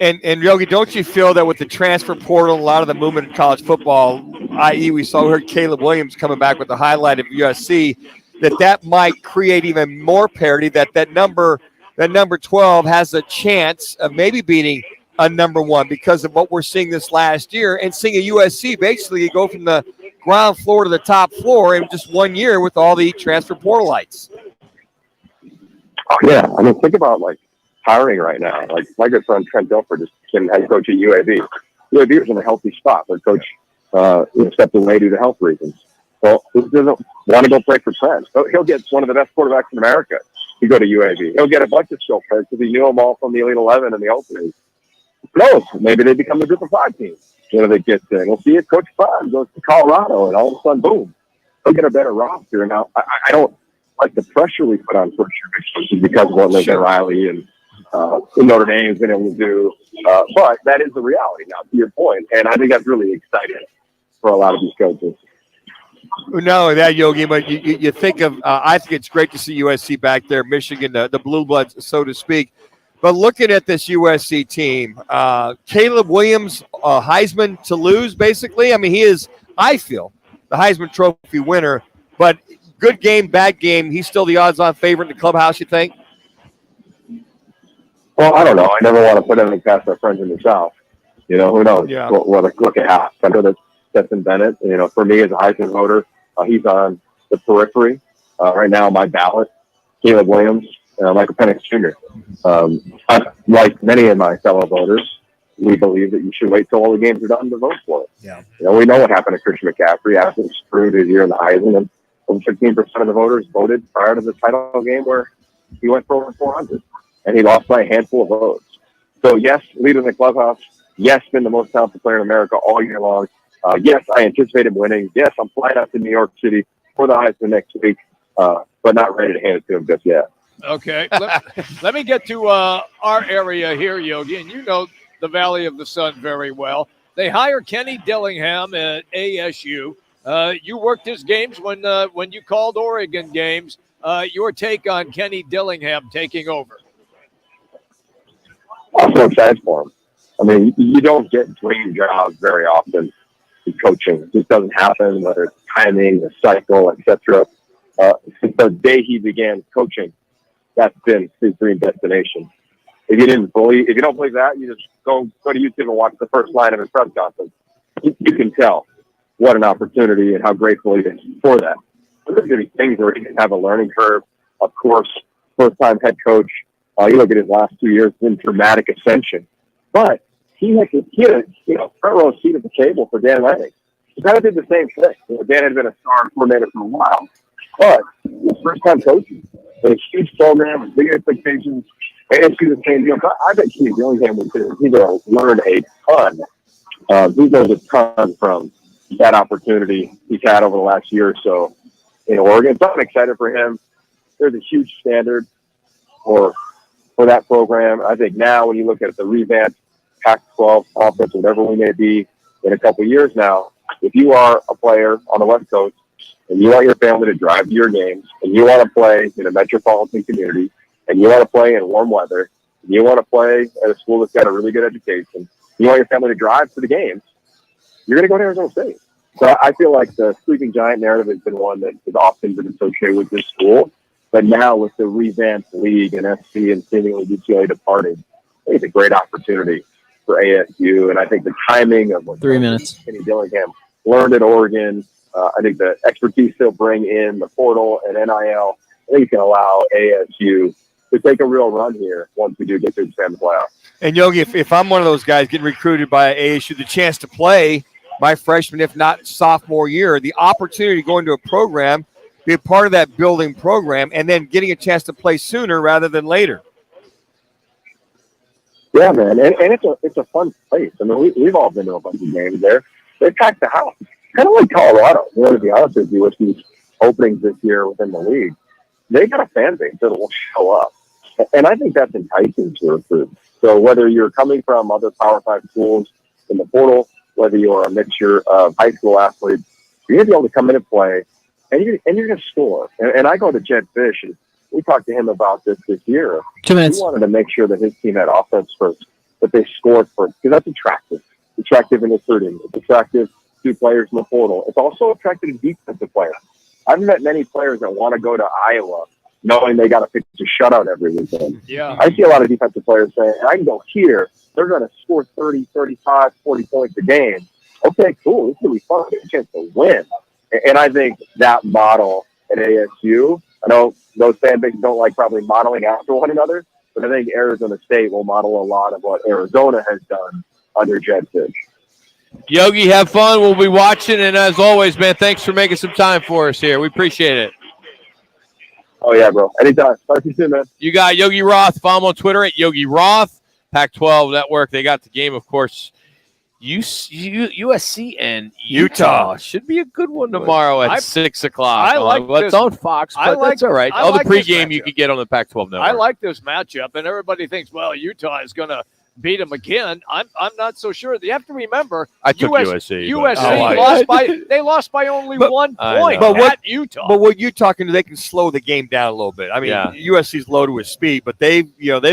And Yogi, don't you feel that with the transfer portal, a lot of the movement in college football, i.e. we heard Caleb Williams coming back with the highlight of USC, that might create even more parity, that number 12 has a chance of maybe beating a number 1 because of what we're seeing this last year and seeing a USC basically go from the ground floor to the top floor in just 1 year with all the transfer portal lights. Oh, yeah. I mean, think about, like, hiring right now. Like, my good friend Trent Dilfer just became head coach at UAB. UAB was in a healthy spot. Their coach stepped away due to health reasons. Well, he doesn't want to go play for Trent. So he'll get one of the best quarterbacks in America to go to UAB. He'll get a bunch of skill players because he knew them all from the Elite 11 and the Ultimate. Who knows? Maybe they become the Group of 5 team. They get there. We'll see if Coach Bond goes to Colorado, and all of a sudden, boom, he'll get a better roster. Now, I don't like the pressure we put on first-year because of what Lincoln Riley and Notre Dame's been able to do. But that is the reality now, to your point. And I think that's really exciting for a lot of these coaches. Not only that, Yogi, but you think of, I think it's great to see USC back there, Michigan, the Blue Bloods, so to speak. But looking at this USC team, Caleb Williams, Heisman to lose, basically. I mean, he is, I feel, the Heisman Trophy winner. But good game, bad game, he's still the odds-on favorite in the clubhouse, you think? Well, I don't know. I never want to put anything past our friends in the South. Who knows? Yeah. What look at half. I know that Stetson Bennett, for me as a Heisman voter, he's on the periphery. Right now, my ballot, Caleb Williams, Michael Penix Jr. Like many of my fellow voters, we believe that you should wait till all the games are done to vote for it. Yeah. We know what happened to Christian McCaffrey after he screwed his year in the Heisman, and over 15% of the voters voted prior to the title game where he went for over 400, and he lost by a handful of votes. So, yes, leader in the clubhouse. Yes, been the most talented player in America all year long. Yes, I anticipate him winning. Yes, I'm flying out to New York City for the Heisman next week, but not ready to hand it to him just yet. Okay, let me get to our area here, Yogi, and you know the Valley of the Sun very well. They hire Kenny Dillingham at ASU. You worked his games when you called Oregon games. Your take on Kenny Dillingham taking over? I'm so excited for him. I mean, you don't get dream jobs very often in coaching. It just doesn't happen, whether it's timing, the cycle, etc. Since the day he began coaching, that's been his dream destination. If you don't believe that, you just go to YouTube and watch the first line of his press conference. You can tell what an opportunity and how grateful he is for that. There's going to be things where he can have a learning curve. Of course, first-time head coach. You look at his last 2 years, it's been dramatic ascension. But he had a front row seat at the table for Dan Lanning. He kind of did the same thing. Dan had been a star coordinator for a while, but his first-time coaching, a huge program with big expectations. And do the same deal. I bet Kenny Dillingham he's going to learn a ton. He knows a ton from that opportunity he's had over the last year or so in Oregon. So I'm excited for him. There's a huge standard for that program. I think now when you look at the revamped Pac-12 conference, whatever we may be in a couple of years now, if you are a player on the West Coast and you want your family to drive to your games and you want to play in a metropolitan community and you want to play in warm weather, and you want to play at a school that's got a really good education, you want your family to drive to the games, you're going to go to Arizona State. So I feel like the sleeping giant narrative has been one that has often been associated with this school. But now with the revamped league and SC and seemingly UCLA departing, I think it's a great opportunity for ASU. And I think the timing of 3 minutes. Kenny Dillingham learned at Oregon, I think the expertise they'll bring in, the portal and NIL, I think it can allow ASU to take a real run here once we do get to the playoffs. And Yogi, if I'm one of those guys getting recruited by ASU, the chance to play my freshman, if not sophomore year, the opportunity to go into a program, be a part of that building program, and then getting a chance to play sooner rather than later. Yeah, man, and it's a fun place. I mean, we've all been to a bunch of games there. They packed the house, kind of like Colorado. To be honest with you, with these openings this year within the league, they got a fan base that will show up, and I think that's enticing to recruit. So whether you're coming from other Power 5 schools in the portal, whether you're a mixture of high school athletes, you're going to be able to come in and play, and you're going to score. And I go to Jed Fish, and we talked to him about this year. 2 minutes. He wanted to make sure that his team had offense first, that they scored first, because that's attractive. It's attractive in recruiting. It's attractive to players in the portal. It's also attractive to defensive players. I've met many players that want to go to Iowa knowing they got to pitch a shutout every weekend. Yeah. I see a lot of defensive players saying, I can go here. They're going to score 30, 35, 40 points a game. Okay, cool. This is going to be fun. Get a chance to win. And I think that model at ASU, I know those fan bases don't like probably modeling after one another, but I think Arizona State will model a lot of what Arizona has done under Jed Fish. Yogi, have fun. We'll be watching. And as always, man, thanks for making some time for us here. We appreciate it. Oh, yeah, bro. Anytime. Talk to you soon, man. You got Yogi Roth. Follow him on Twitter at Yogi Roth. Pac-12 Network. They got the game, of course. USC and Utah. Should be a good one tomorrow at 6 o'clock. I like it's on Fox, but that's all right. The pregame you could get on the Pac-12 Network. I like this matchup, and everybody thinks, well, Utah is going to beat them again. I'm not so sure. You have to remember, I took USC. USC lost by only 1 point at Utah. But what you're talking to, they can slow the game down a little bit. I mean, USC's loaded with speed, but they've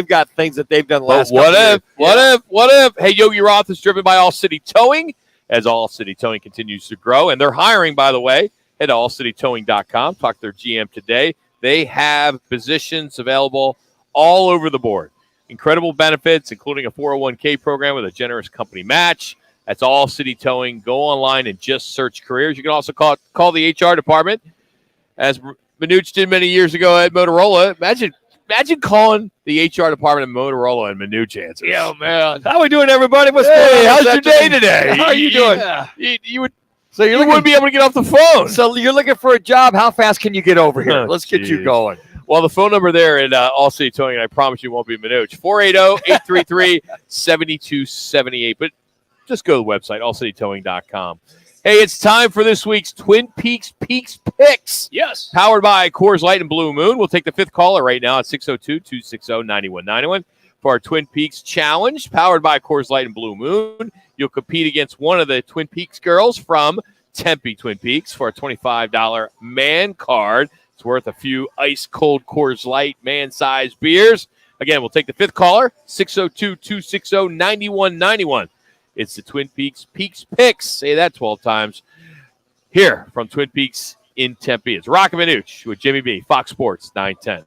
got things that they've done last. What if? Hey, Yogi Roth is driven by All City Towing, as All City Towing continues to grow, and they're hiring, by the way. Head to allcitytowing.com. Talk to their GM today. They have positions available all over the board. Incredible benefits, including a 401k program with a generous company match. That's All City Towing. Go online and just search careers. You can also call the HR department as Manuch did many years ago at Motorola. Imagine calling the HR department of Motorola and Manuch answers. Yeah, man. How we doing, everybody? What's Hey, going on? how's this your day afternoon? today? How are you doing? You would. So You wouldn't be able to get off the phone. So you're looking for a job. How fast can you get over here? Let's get you Jeez. going. Well, the phone number there at All City Towing, and I promise you won't be Manuch, 480-833-7278. But just go to the website, allcitytowing.com. Hey, it's time for this week's Twin Peaks Picks. Yes. Powered by Coors Light and Blue Moon. We'll take the fifth caller right now at 602-260-9191 for our Twin Peaks Challenge. Powered by Coors Light and Blue Moon. You'll compete against one of the Twin Peaks girls from Tempe, Twin Peaks, for a $25 man card. It's worth a few ice-cold Coors Light man-sized beers. Again, we'll take the fifth caller, 602-260-9191. It's the Twin Peaks Picks. Say that 12 times. Here from Twin Peaks in Tempe. It's Roc and Manuch with Jimmy B, Fox Sports 910.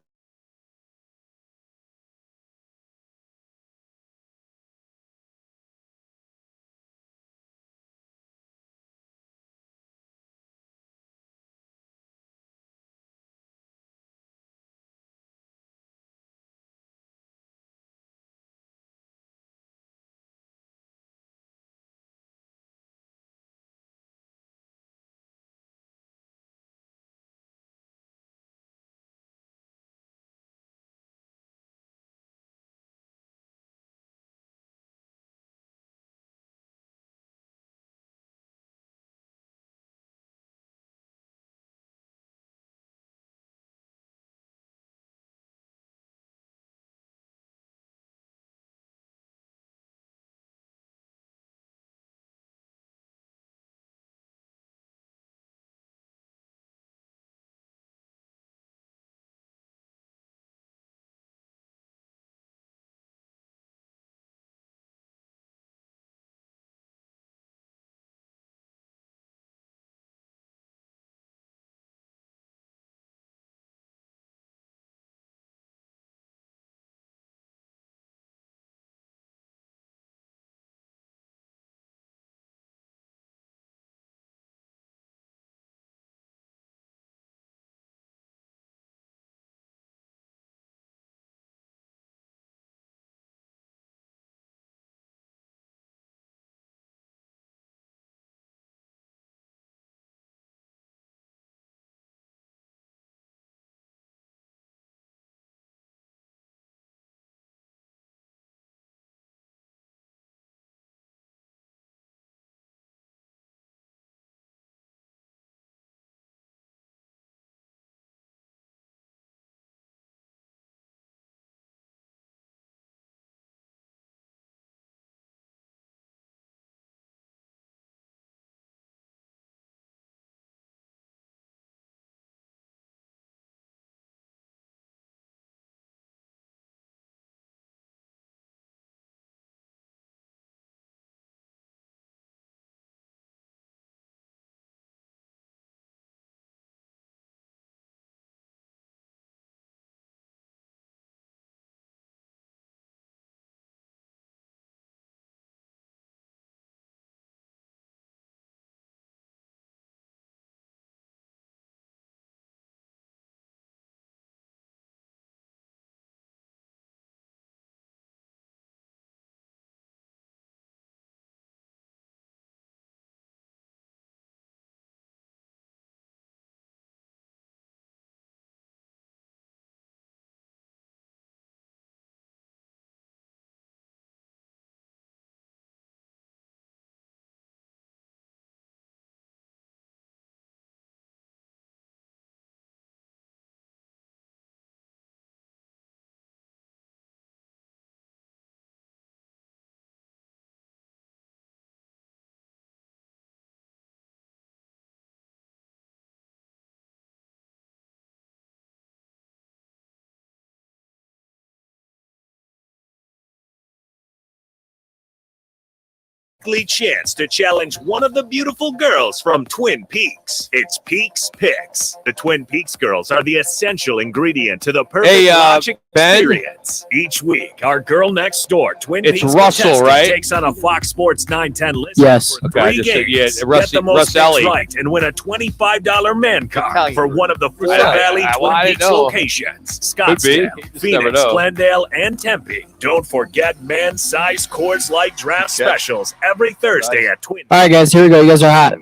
chance to challenge one of the beautiful girls from Twin Peaks. It's Peaks Picks. The Twin Peaks girls are the essential ingredient to the perfect watching experience. Each week, our girl next door, Twin It's Peaks Russell, contestant, right? takes on a Fox Sports 910 list Yes. for Okay, I 3 just said, games. yeah, Russ- Get the most Russ picks Ellie. right and win a $25 man card Italian. for one of the 4 Yeah, Valley well, Twin I didn't Peaks know. locations: Could be. Scottsdale, You just never Phoenix, know. Glendale, and Tempe. Don't forget man-sized Coors Light draft specials every Thursday at Twin. All right, guys, here we go. You guys are hot.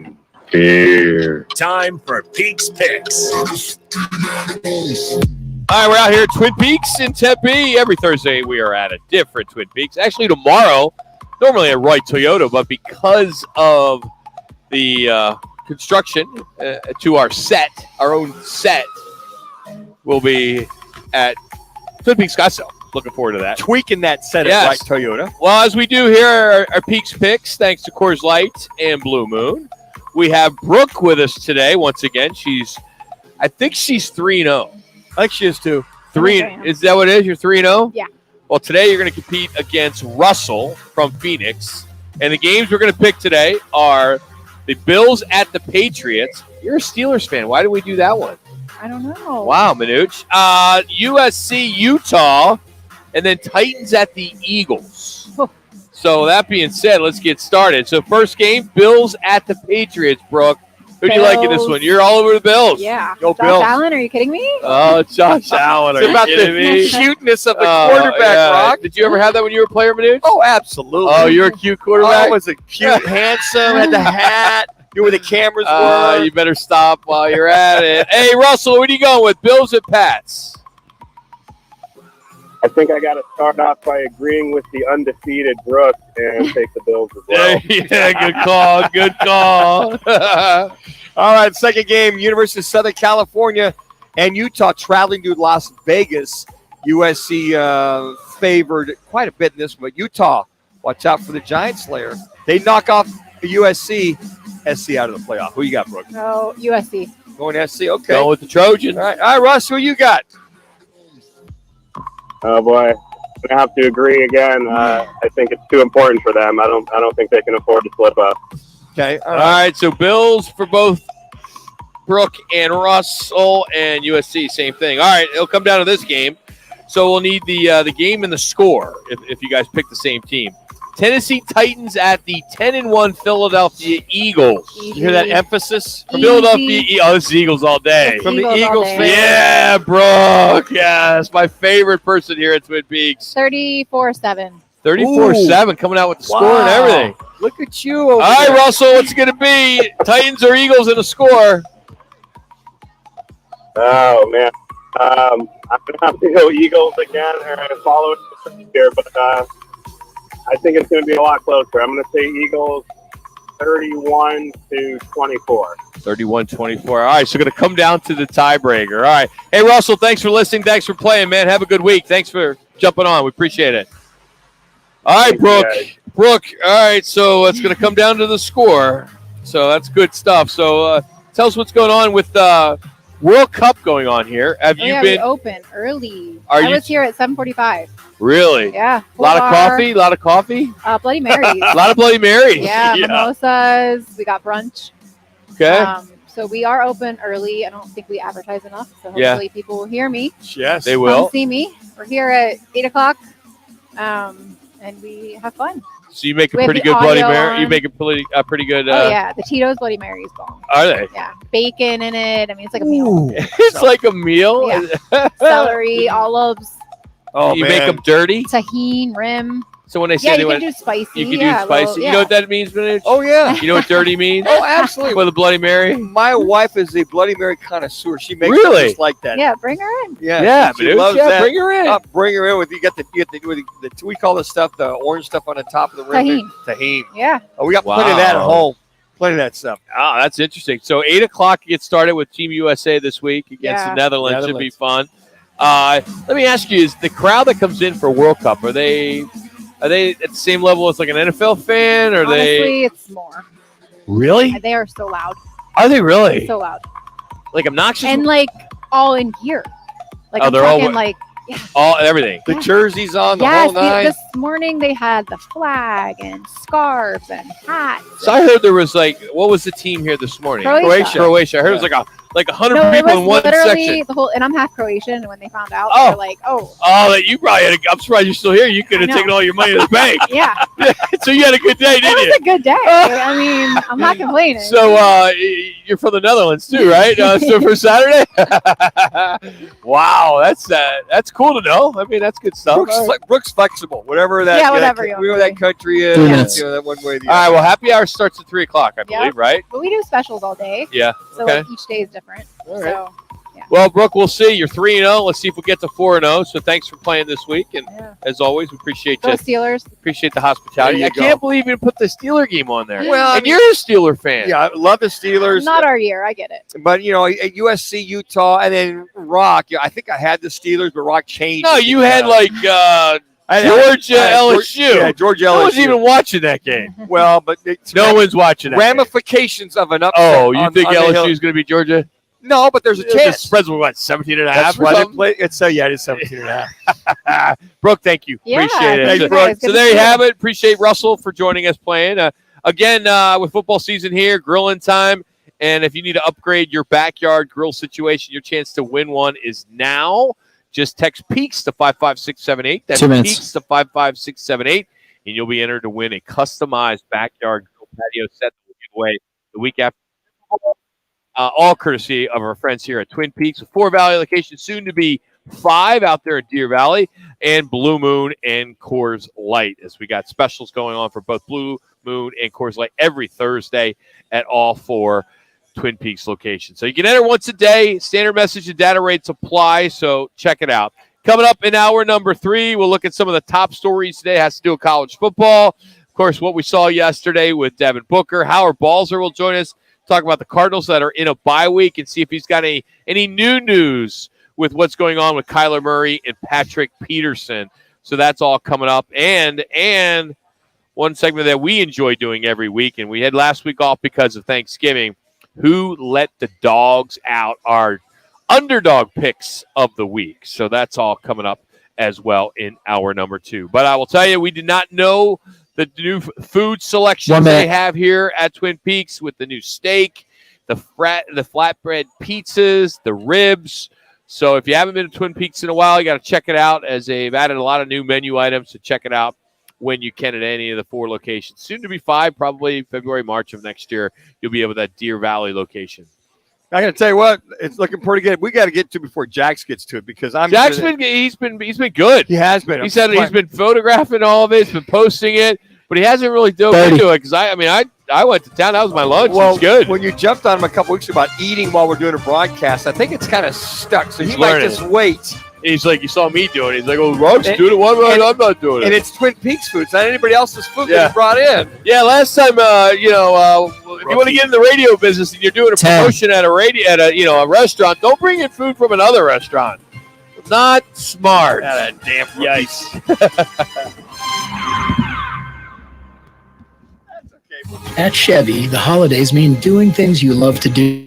Here. Time for Peaks Picks. All right, we're out here at Twin Peaks in Tempe. Every Thursday, we are at a different Twin Peaks. Actually, tomorrow, normally at Wright Toyota, but because of the construction to our set, our own set, we'll be at Twin Peaks Scottsdale. Looking forward to that. Tweaking that set Yes. at Wright Toyota. Well, as we do here, our Peaks Picks, thanks to Coors Light and Blue Moon. We have Brooke with us today. Once again, I think she's 3-0. I think she is too. Is that what it is? You're 3-0? Yeah. Well, today you're going to compete against Russell from Phoenix. And the games we're going to pick today are the Bills at the Patriots. You're a Steelers fan. Why did we do that one? I don't know. Wow, Manuch. USC, Utah, and then Titans at the Eagles. So that being said, let's get started. So first game, Bills at the Patriots, Brooke. Who do you like in this one? You're all over the Bills. Yeah. Go Josh Bills. Allen, are you kidding me? Oh, Josh Allen. Are It's you about kidding the me? cuteness of the Oh, quarterback, yeah. Rock. Did you ever have that when you were a player, Manuch? Oh, absolutely. Oh, you're a cute quarterback? I was a cute, handsome, had the hat, knew where the cameras were. You better stop while you're at it. Hey, Russell, what are you going with? Bills at Pats? I think I got to start off by agreeing with the undefeated Brooke and take the Bills as well. Yeah, good call. Good call. All right, second game, University of Southern California and Utah traveling to Las Vegas. USC favored quite a bit in this one, but Utah, watch out for the Giant Slayer. They knock off the USC, SC out of the playoff. Who you got, Brooke? No, USC. Going SC, okay. Going with the Trojans. All right, Russ, who you got? Oh boy, I have to agree again. I think it's too important for them. I don't think they can afford to slip up. Okay. All right, so Bills for both Brooke and Russell, and USC, same thing. All right, it'll come down to this game. So we'll need the game and the score if you guys pick the same team. Tennessee Titans at the 10-1 Philadelphia Eagles. You hear that emphasis? From Philadelphia. Oh, this is Eagles all day. From the Eagles fan. Yeah, Brooke. Yes, my favorite person here at Twin Peaks. 34-7. 34-7, coming out with the score and everything. Look at you. All right, Russell, what's it going to be? Titans or Eagles in a score? Oh man, I'm gonna have to go Eagles again and follow it here, but I think it's going to be a lot closer. I'm going to say Eagles 31-24. 31-24. All right, so going to come down to the tiebreaker. All right. Hey, Russell, thanks for listening. Thanks for playing, man. Have a good week. Thanks for jumping on. We appreciate it. All right, Brooke. Brooke, all right, so it's going to come down to the score. So that's good stuff. So tell us what's going on with World Cup going on here. Have you been we open early. Are I you- was here at 7:45. really? Yeah. A lot of full coffee? A lot of coffee? bar, Bloody Marys. A lot of Bloody Marys. Yeah, mimosas. We got brunch. Okay. So we are open early. I don't think we advertise enough. So Yeah. hopefully people will hear me. Yes, they will. Come see me. We're here at 8 o'clock. And we have fun. So you make a We have pretty the good Bloody audio Mary. You on. make a pretty good. Oh yeah, the Tito's Bloody Mary is bomb. Are they? Yeah, bacon in it. I mean, it's like a meal. It's like a meal. Yeah. Celery, olives, Oh, you man. make them dirty. tahini, rim. So when they say Yeah, they you want, can do spicy. you can yeah, do spicy. little- You know what that means, Manoj? Oh, yeah. You know what dirty means? Oh, absolutely. With a Bloody Mary. My wife is a Bloody Mary connoisseur. She makes Really? it just like that. Yeah, bring her in. Yeah, but she it was- loves yeah, that. bring her in. Bring her in with you. Got the we call the stuff the orange stuff on the top of the rim. Tahini. Yeah. Oh, we got plenty of that at Wow. home. Plenty of that stuff. Ah, that's interesting. So 8 o'clock gets started with Team USA this week against Yeah. the Netherlands. Should be fun. Let me ask you: is the crowd that comes in for World Cup are they at the same level as like an NFL fan? Or Honestly, it's more. Really? They are so loud. Are they really? So loud. Like obnoxious? And like all in gear. Like Oh, I'm they're all talking wa- like all everything. The jerseys on the yes, whole nine. this morning they had the flag and scarves and hats. So I heard there was what was the team here this morning? Croatia. I heard it was like 100 No, it people was in one literally section. the whole, and I'm half Croatian. And when they found out, they were like, "Oh, that you probably had. I'm surprised you're still here. You could have taken all your money to the bank. yeah." So you had a good day, didn't you? It was a good day. I mean, I'm not complaining. So you're from the Netherlands too, right? So for Saturday. Wow, that's cool to know. I mean, that's good stuff. Brooks flexible, whatever that. Yeah, whatever you whatever that country is. 3 minutes. That one way or the All right. other. Well, happy hour starts at 3:00, I believe, Yep. right? But we do specials all day. Yeah. So Okay. like each day is different. All right. So Well, Brooke, we'll see. You're 3-0. Let's see if we get to 4-0. So thanks for playing this week, and as always, we appreciate go you. Steelers. Appreciate the hospitality. There you I can't believe you put the Steeler game on there. Well, and you're a Steeler fan. Yeah, I love the Steelers. Not our year. I get it. But, at USC, Utah, and then Rock. I think I had the Steelers, but Rock changed. No, it you because- had I had Georgia, Georgia- LSU. Yeah, Georgia, No LSU. one's even watching that game. Well, but No one's watching that game. ramifications of an upset. Oh, you think on the hill. LSU is going to be Georgia? No, but there's a The chance. spreads were, 17 and a That's half or why they something? play. It's it is 17 and a half. Brooke, thank you. Yeah, Appreciate it. thank you So- guys. So Good there to you see have it. Appreciate Russell for joining us playing. Again, with football season here, grilling time. And if you need to upgrade your backyard grill situation, your chance to win one is now. Just text PEAKS to 55678. That's 2 minutes. PEAKS to 55678. And you'll be entered to win a customized backyard grill patio set that we'll give away the week after. All courtesy of our friends here at Twin Peaks, a 4 Valley location, soon to be 5 out there at Deer Valley, and Blue Moon and Coors Light, as we got specials going on for both Blue Moon and Coors Light every Thursday at all 4 Twin Peaks locations. So you can enter once a day. Standard message and data rates apply, so check it out. Coming up in hour number 3, we'll look at some of the top stories today. It has to do with college football. Of course, what we saw yesterday with Devin Booker. Howard Balzer will join us. Talk about the Cardinals that are in a bye week and see if he's got any new news with what's going on with Kyler Murray and Patrick Peterson. So that's all coming up. And one segment that we enjoy doing every week, and we had last week off because of Thanksgiving, who let the dogs out, our underdog picks of the week. So that's all coming up as well in hour number 2. But I will tell you, we did not know the new food selections they have here at Twin Peaks with the new steak, the flatbread pizzas, the ribs. So if you haven't been to Twin Peaks in a while, you got to check it out, as they've added a lot of new menu items. So check it out when you can at any of the 4 locations. Soon to be 5, probably February, March of next year. You'll be able to that Deer Valley location. I got to tell you what, it's looking pretty good. We got to get to it before Jax gets to it because Jack's he's been good. He has been. He said he's been photographing all of it. He's been posting it, but he hasn't really dove into it because I went to town. That was my lunch. Well, it's good. When you jumped on him a couple weeks ago about eating while we're doing a broadcast, I think it's kind of stuck. So He's he might learning. just wait. He's like, you saw me doing it. He's like, oh, Rob's doing it. Why am I- I'm not doing it? And it's Twin Peaks food. It's not anybody else's food that he brought in. Yeah, last time, if you want to get in the radio business and you're doing a promotion at a restaurant, don't bring in food from another restaurant. Not smart. That damn Yikes. At Chevy, the holidays mean doing things you love to do.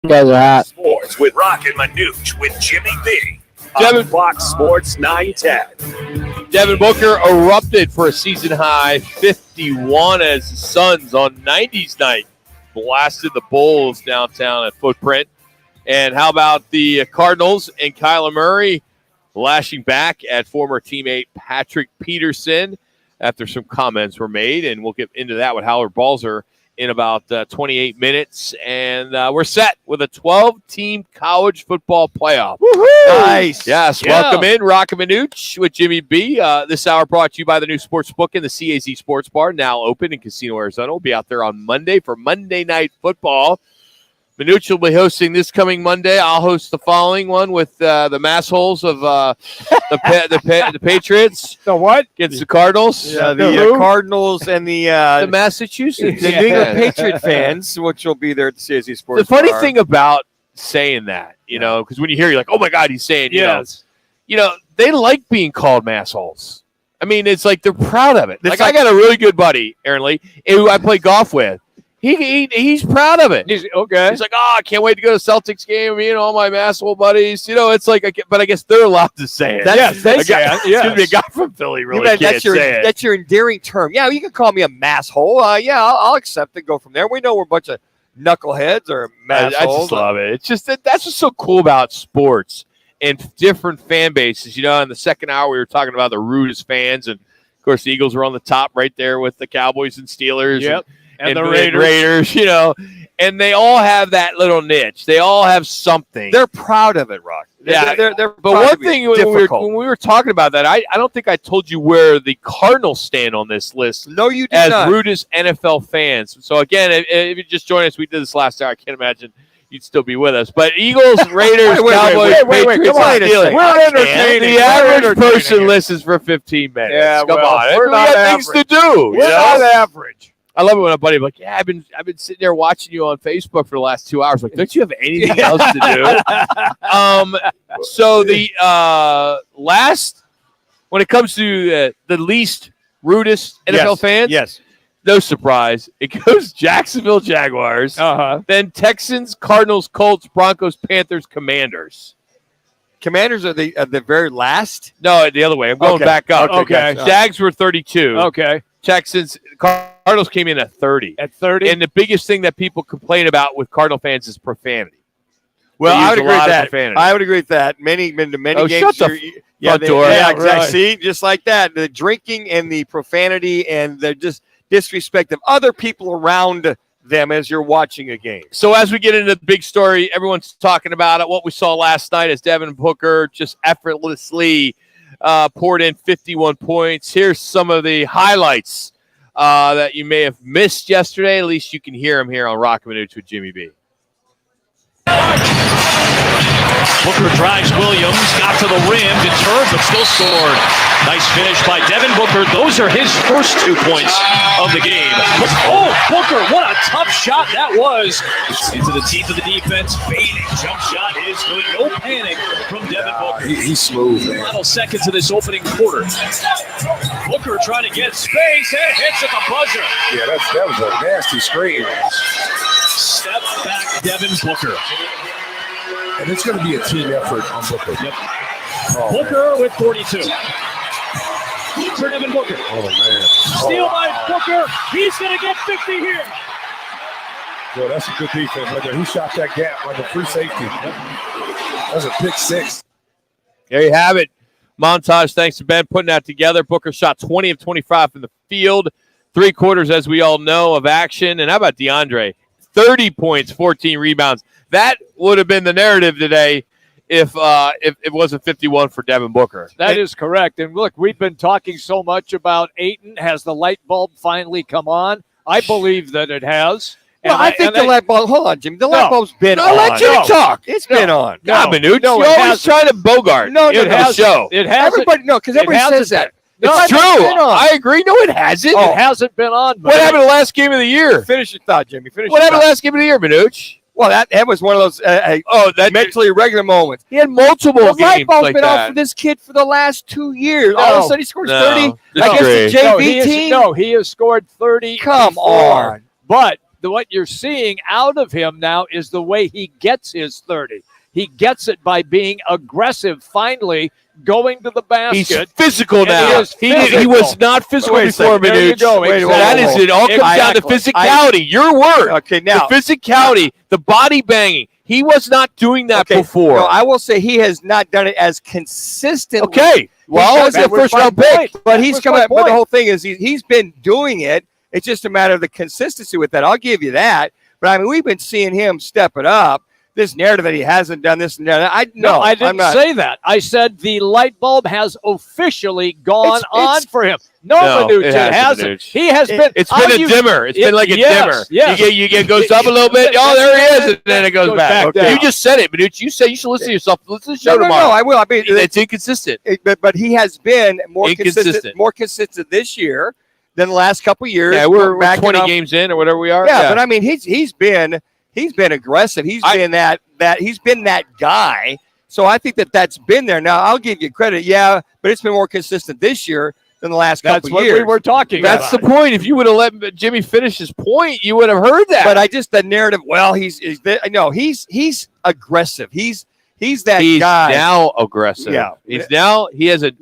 You guys are hot. Sports with Roc and Manuch with Jimmy B. Devin- On Fox Sports 910. Devin Booker erupted for a season-high 51 as the Suns on 90s night blasted the Bulls downtown at Footprint. And how about the Cardinals and Kyler Murray lashing back at former teammate Patrick Peterson after some comments were made, and we'll get into that with Howard Balzer in about 28 minutes. And we're set with a 12-team college football playoff. Woohoo! Nice. Yes, welcome in Roc and Manuch with Jimmy B. This hour brought to you by the new sports book in the CAZ Sports Bar, now open in Casino, Arizona. We'll be out there on Monday for Monday Night Football. Manuch will be hosting this coming Monday. I'll host the following one with the massholes of the Patriots. The what? Against the Cardinals. Yeah, the Cardinals and the Massachusetts. the New England Patriot fans, which will be there at the CAZ Sports The funny Bar. thing about saying that, because when you hear, you're like, oh my God, he's saying, you know, they like being called massholes. I mean, it's like they're proud of it. Like I got a really good buddy, Aaron Lee, who I play golf with. He's proud of it. He's okay. He's like, I can't wait to go to Celtics game. Me and all my masshole buddies. It's like, but I guess they're allowed to say it. Yes, they can. Excuse me, a guy from Philly really can't say it. That's your endearing term. Yeah, you can call me a masshole. Yeah, I'll accept it. Go from there. We know we're a bunch of knuckleheads or massholes. I just love it. It's just that's what's so cool about sports and different fan bases. In the second hour, we were talking about the rudest fans, and of course, the Eagles were on the top right there with the Cowboys and Steelers. Yep. And the Raiders, and they all have that little niche. They all have something. They're proud of it, Rock. Yeah, they're but one thing when we were talking about that, I don't think I told you where the Cardinals stand on this list. No, you did as not. rudest NFL fans. So again, if you just joined us, we did this last hour. I can't imagine you'd still be with us. But Eagles, Raiders, Cowboys, Patriots, come on, Steelers. we're entertaining. The average person listens for 15 minutes. Yeah, come on, we're we not got things to do. We're not average. I love it when a buddy like, I've been sitting there watching you on Facebook for the last 2 hours. Like, don't you have anything else to do? So the last, when it comes to the least rudest NFL fans, yes, no surprise, it goes Jacksonville Jaguars, then Texans, Cardinals, Colts, Broncos, Panthers, Commanders. Commanders are the very last? No, the other way. I'm going back up. Okay. Jags were 32. Okay. Texans, Cardinals came in at 30. At 30? And the biggest thing that people complain about with Cardinal fans is profanity. Well, I would agree with that. Profanity. I would agree with that. Many games. Shut the front door. Yeah, exactly. Right. See, just like that. The drinking and the profanity and the just disrespect of other people around them as you're watching a game. So as we get into the big story, everyone's talking about it. What we saw last night as Devin Booker just effortlessly poured in 51 points. Here's some of the highlights that you may have missed yesterday. At least you can hear them here on Roc and Manuch with Jimmy B. Booker drives Williams, got to the rim, deterred, but still scored. Nice finish by Devin Booker. Those are his first 2 points of the game. Oh, Booker, what a tough shot that was. Into the teeth of the defense, fading. Jump shot is good. No panic from Devin Booker. He's smooth, man. Final seconds of this opening quarter. Booker trying to get space and hits at the buzzer. Yeah, that was a nasty screen. Step back, Devin Booker. And it's going to be a team effort on Booker. Yep. Booker with 42. For Devin Booker. Oh, man. Steal by Booker. He's going to get 50 here. Well, that's a good defense right there. He shot that gap like a free safety. That's a pick six. There you have it. Montage, thanks to Ben putting that together. Booker shot 20 of 25 from the field. 3 quarters, as we all know, of action. And how about DeAndre? 30 points, 14 rebounds. That would have been the narrative today if it wasn't 51 for Devin Booker. That is correct. And look, we've been talking so much about Ayton. Has the light bulb finally come on? I believe that it has. Well, I think the light bulb. Hold on, Jimmy. The light bulb's been on. Let Jimmy talk. It's been on. God, Manuch, you're always trying to bogart. No, it has show. It has. Everybody, because everybody says that. It's true. I agree. No, it hasn't. It hasn't been on. What happened the last game of the year? Finish your thought, Jimmy. What happened the last game of the year, Manuch? Well, that was one of those that mentally irregular moments. He had multiple games light bulb's like been that. on for this kid for the last 2 years. All of a sudden, he scores 30 disagree. against the JV team. No, he has scored 30. Come on. But what you're seeing out of him now is the way he gets his 30. He gets it by being aggressive, finally going to the basket. He's physical now. He was not physical before, Manuch. That is it. All comes down to physicality. Your word. Okay, now. The physicality, the body banging. He was not doing that before. No, I will say he has not done it as consistently. Okay. Well, it's a first-round pick. But he's coming up. But the whole thing is he's been doing it. It's just a matter of the consistency with that. I'll give you that. But, I mean, we've been seeing him step it up. This narrative that he hasn't done this and that. I didn't say that. I said the light bulb has officially gone on for him. No, Manuch, it hasn't. He has been. It's been a dimmer. It's been like a dimmer. Yes. You get goes up a little bit. Oh, there he is, and then it goes back. down. You just said it, Manuch. You said you should listen to yourself. Listen to the show tomorrow. No, I will. I mean, it's inconsistent. But he has been more consistent this year than the last couple of years. Yeah, we're 20 games in or whatever we are. Yeah, but I mean, he's been aggressive. He's been that guy. So I think that's been there. Now I'll give you credit, but it's been more consistent this year than the last couple of years. That's what we were talking about. That's the point. If you would have let Jimmy finish his point, you would have heard that. But the narrative. Well, he's aggressive. He's that guy. He's now aggressive. Yeah, he has a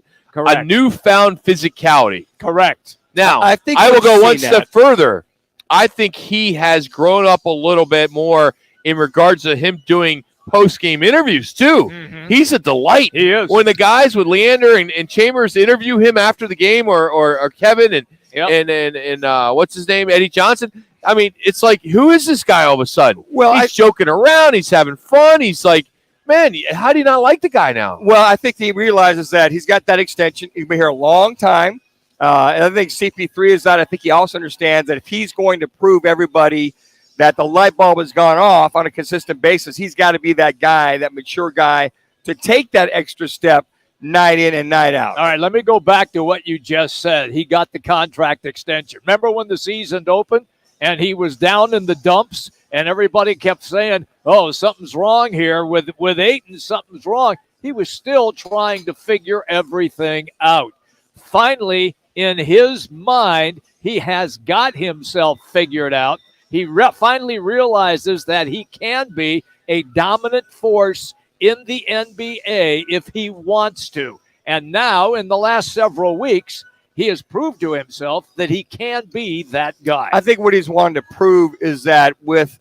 newfound physicality. Correct. Now I think I will go one step further. I think he has grown up a little bit more in regards to him doing post-game interviews, too. Mm-hmm. He's a delight. He is. When the guys with Leander and Chambers interview him after the game or Kevin and what's his name, Eddie Johnson, I mean, it's like, who is this guy all of a sudden? Well, he's joking around. He's having fun. He's like, man, how do you not like the guy now? Well, I think he realizes that he's got that extension. He's been here a long time. And I think CP3 is that. I think he also understands that if he's going to prove everybody that the light bulb has gone off on a consistent basis, he's got to be that guy, that mature guy, to take that extra step night in and night out. All right, let me go back to what you just said. He got the contract extension. Remember when the season opened and he was down in the dumps and everybody kept saying, oh, something's wrong here with Ayton, something's wrong. He was still trying to figure everything out. Finally, in his mind, he has got himself figured out. He finally realizes that he can be a dominant force in the NBA if he wants to. And now, in the last several weeks, he has proved to himself that he can be that guy. I think what he's wanted to prove is that with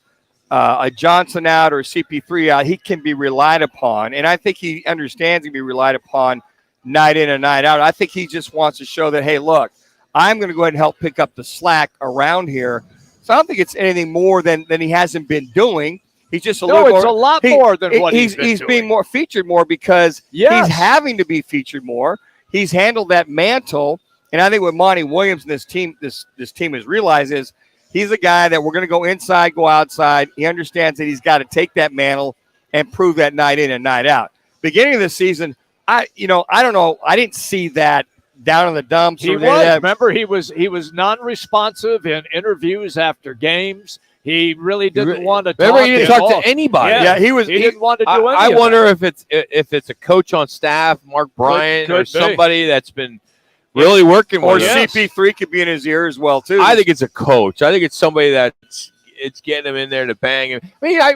a Johnson out or a CP3 out, he can be relied upon. And I think he understands he can be relied upon night in and night out. I think he just wants to show that, hey, look, I'm going to go ahead and help pick up the slack around here. So I don't think it's anything more than he hasn't been doing. He's just a little more. It's a lot more than what he's been doing. Being more featured more because he's having to be featured more. He's handled that mantle. And I think what Monty Williams and this team has realized is he's a guy that we're going to go inside, go outside. He understands that he's got to take that mantle and prove that night in and night out. Beginning of the season, I don't know. I didn't see that down in the dumps. He was. Remember, he was non-responsive in interviews after games. He really didn't want to talk. Remember, he didn't talk to anybody. Yeah, he didn't want to do anything. I wonder if it's a coach on staff, Mark Bryant, or somebody that's been really working with him. Or CP3 could be in his ear as well, too. I think it's a coach. I think it's somebody that's getting him in there to bang him. I mean, I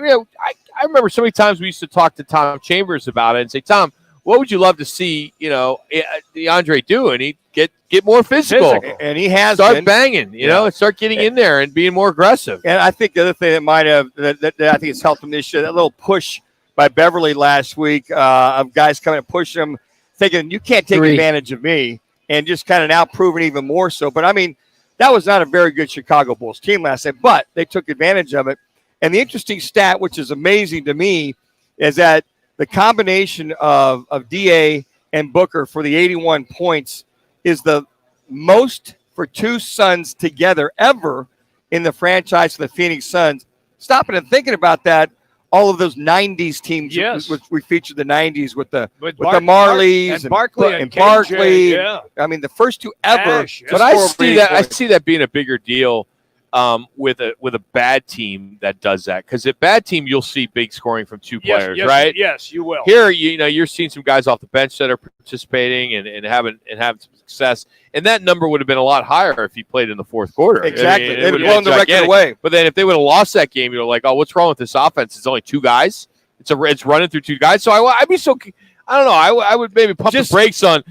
remember so many times we used to talk to Tom Chambers about it and say, Tom, what would you love to see, DeAndre do? And he'd get more physical. And he has start banging, and start getting in there and being more aggressive. And I think the other thing that might have that I think has helped him this year, that little push by Beverly last week of guys coming and pushing him, thinking you can't take advantage of me, and just kind of now proving even more so. But I mean, that was not a very good Chicago Bulls team last night, but they took advantage of it. And the interesting stat, which is amazing to me, is that the combination of DA and Booker for the 81 points is the most for two Suns together ever in the franchise for the Phoenix Suns. Stopping and thinking about that, all of those 90s teams, which we featured the 90s with the Marleys and Barkley and Barkley. Yeah. I mean, the first two ever. But I see that being a bigger deal with a bad team that does that, because at bad team you'll see big scoring from two players, right? Yes, you will. Here, you're seeing some guys off the bench that are participating and having some success, and that number would have been a lot higher if he played in the fourth quarter. Exactly, it they'd would have have blown the record away. But then if they would have lost that game, you're like, oh, what's wrong with this offense? It's only two guys. It's running through two guys. So I'd be so, I don't know. I would maybe pump the brakes on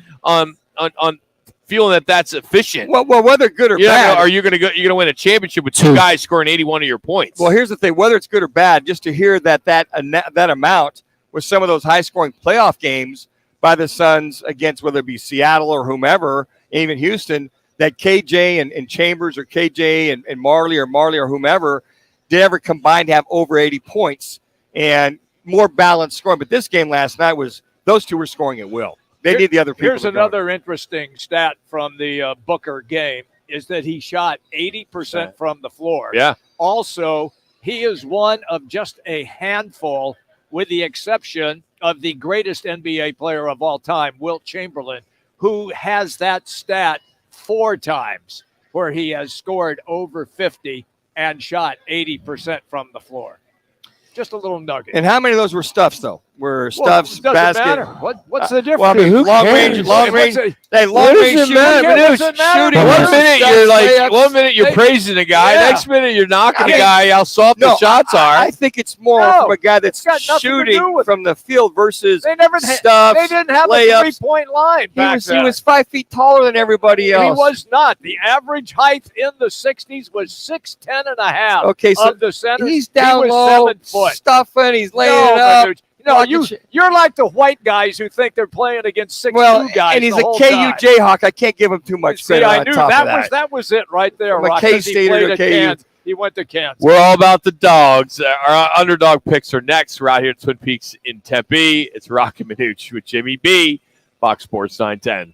feeling that's efficient. Well, whether good or bad, are you going to go? You're going to win a championship with two guys scoring 81 of your points. Well, here's the thing: whether it's good or bad, just to hear that amount with some of those high-scoring playoff games by the Suns against whether it be Seattle or whomever, even Houston, that KJ and Chambers or KJ and Marley or whomever did ever combined have over 80 points and more balanced scoring. But this game last night was those two were scoring at will. They need the other people. Here's another interesting stat from the Booker game is that he shot 80% from the floor. Yeah. Also, he is one of just a handful, with the exception of the greatest NBA player of all time, Wilt Chamberlain, who has that stat 4 times where he has scored over 50 and shot 80% from the floor. Just a little nugget. And how many of those were stuffs, though? Were stuffs, doesn't basket? matter. What's the difference? Well, I mean, long range. Long range shooting. One minute you're praising a guy, next minute you're knocking a guy how soft the shots are. I think it's more from a guy that's shooting from the field versus They didn't have layups. a 3-point line back He was 5 feet taller than everybody else. He was not. The average height in the 60s was 6'10" and a half. Okay, so of the center. he's down he was low, 7 foot. stuffing, he's laying it up. No, you're like the white guys who think they're playing against 6'2" guys. And he's the a whole KU time. Jayhawk. I can't give him too much See, credit. I on knew top of that was it right there. I'm a Rock, 'cause K-State he played or at KU. Kansas. He went to Kansas. We're all about the dogs. Our underdog picks are next. We're out here at Twin Peaks in Tempe. It's Roc and Manuch with Jimmy B, Fox Sports 910.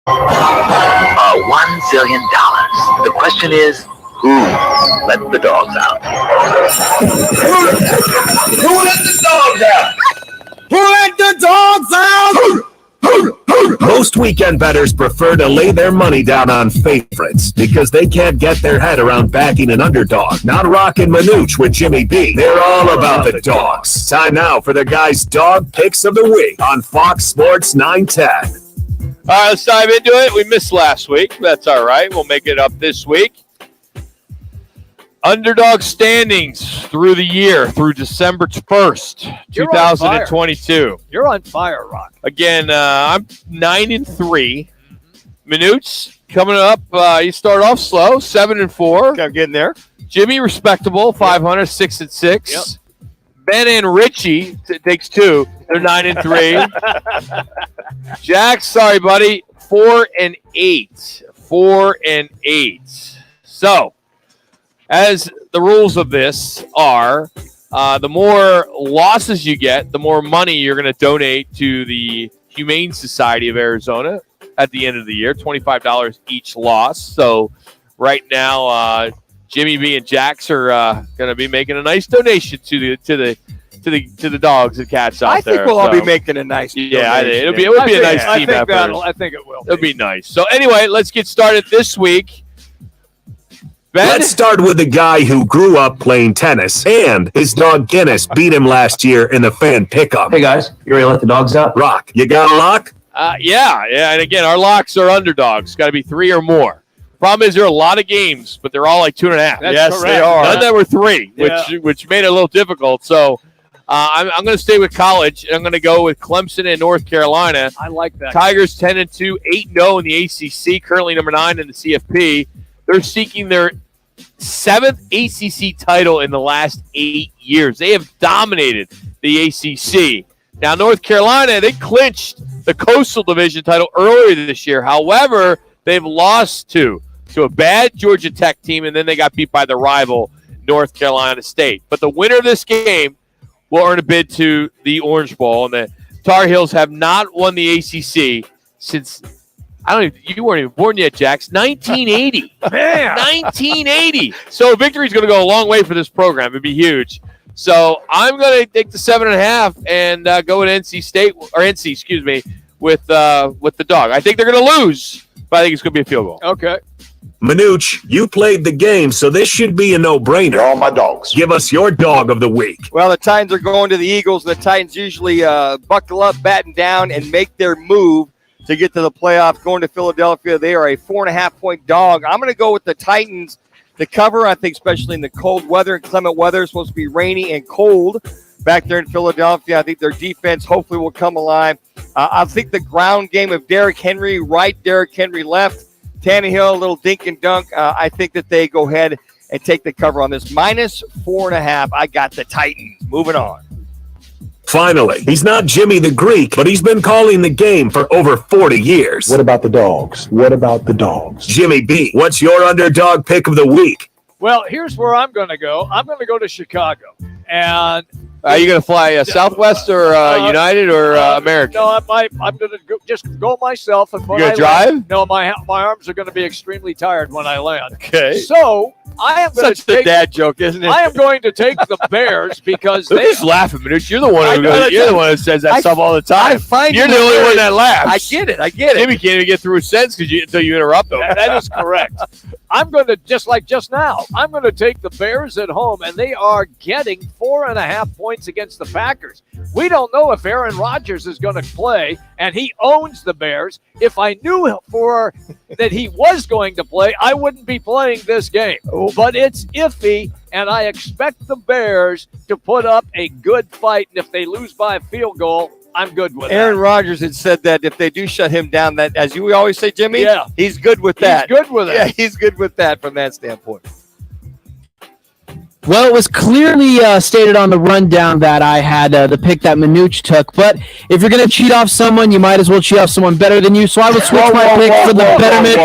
$1 zillion. The question is, who let the dogs out? Who let the dogs out? Who let the dogs out? Most weekend bettors prefer to lay their money down on favorites because they can't get their head around backing an underdog. Not Roc and Manuch with Jimmy B. They're all about the dogs. Time now for the guys' dog picks of the week on Fox Sports 910. All right, let's dive into it. We missed last week. That's all right. We'll make it up this week. Underdog standings through the year, through December 1st, 2022. You're on fire, Roc. Again, I'm 9-3. Manuch coming up. You start off slow, 7-4. I'm getting there. Jimmy, respectable, 500, 6-6. Yep. Ben and Richie takes 2. They're 9-3. Jack, sorry, buddy, 4-8. 4-8. So, as the rules of this are, the more losses you get, the more money you're going to donate to the Humane Society of Arizona at the end of the year. $25 each loss. So, right now, Jimmy B and Jax are going to be making a nice donation to the dogs and cats out there. I think we'll all be making a nice donation. It would be a nice team effort. I think it will. It'll be nice. So anyway, let's get started this week. Ben? Let's start with the guy who grew up playing tennis, and his dog Guinness beat him last year in the fan pickup. Hey, guys, you ready to let the dogs out? Roc, you got a lock? Yeah. And again, our locks are underdogs. Got to be 3 or more. Problem is, there are a lot of games, but they're all like 2.5. That's yes, correct. they are. None that were 3, Yeah. which made it a little difficult. So I'm going to stay with college, and I'm going to go with Clemson and North Carolina. I like that. Tigers 10-2, 8-0 in the ACC, currently number 9 in the CFP. They're seeking their 7th ACC title in the last 8 years. They have dominated the ACC. Now, North Carolina, they clinched the Coastal Division title earlier this year. However, they've lost to a bad Georgia Tech team, and then they got beat by the rival North Carolina State. But the winner of this game will earn a bid to the Orange Bowl, and the Tar Heels have not won the ACC since you weren't even born yet, Jax. 1980. Man. 1980. So victory is going to go a long way for this program. It'd be huge. So I'm going to take the 7.5 and go with NC, with the dog. I think they're going to lose, but I think it's going to be a field goal. Okay. Manuch, you played the game, so this should be a no-brainer. They're all my dogs. Give us your dog of the week. Well, the Titans are going to the Eagles. The Titans usually buckle up, batten down, and make their move to get to the playoffs. Going to Philadelphia, they are a 4.5-point dog. I'm going to go with the Titans to cover. I think especially in the cold weather and clement weather, it's supposed to be rainy and cold back there in Philadelphia. I think their defense hopefully will come alive. I think the ground game of Derrick Henry right, Derrick Henry left, Tannehill, a little dink and dunk. I think that they go ahead and take the cover on this. -4.5. I got the Titans. Moving on. Finally, he's not Jimmy the Greek, but he's been calling the game for over 40 years. What about the dogs? What about the dogs? Jimmy B, what's your underdog pick of the week? Well, here's where I'm going to go. I'm going to go to Chicago. And Are you going to fly Southwest or United or American? No, I'm going to just go myself. And you going to drive? No, my arms are going to be extremely tired when I land. Okay. So I am going Such the dad joke, isn't it? I am going to take the Bears because They're just laughing, Manuch. You're the one who says that stuff all the time. I find you're the only one that laughs. I get it. Jimmy can't even get through a sentence until you interrupt him. That is correct. I'm going to, just like just now, I'm going to take the Bears at home, and they are getting 4.5 points against the Packers. We don't know if Aaron Rodgers is going to play, and he owns the Bears. If I knew that he was going to play, I wouldn't be playing this game. But it's iffy, and I expect the Bears to put up a good fight, and if they lose by a field goal, I'm good with Aaron that. Rodgers had said that if they do shut him down, that, as you always say, Jimmy, Yeah. he's good with that. He's good with it. Yeah, he's good with that from that standpoint. Well, it was clearly stated on the rundown that I had the pick that Manuch took. But if you're going to cheat off someone, you might as well cheat off someone better than you. So I would switch my pick for the betterment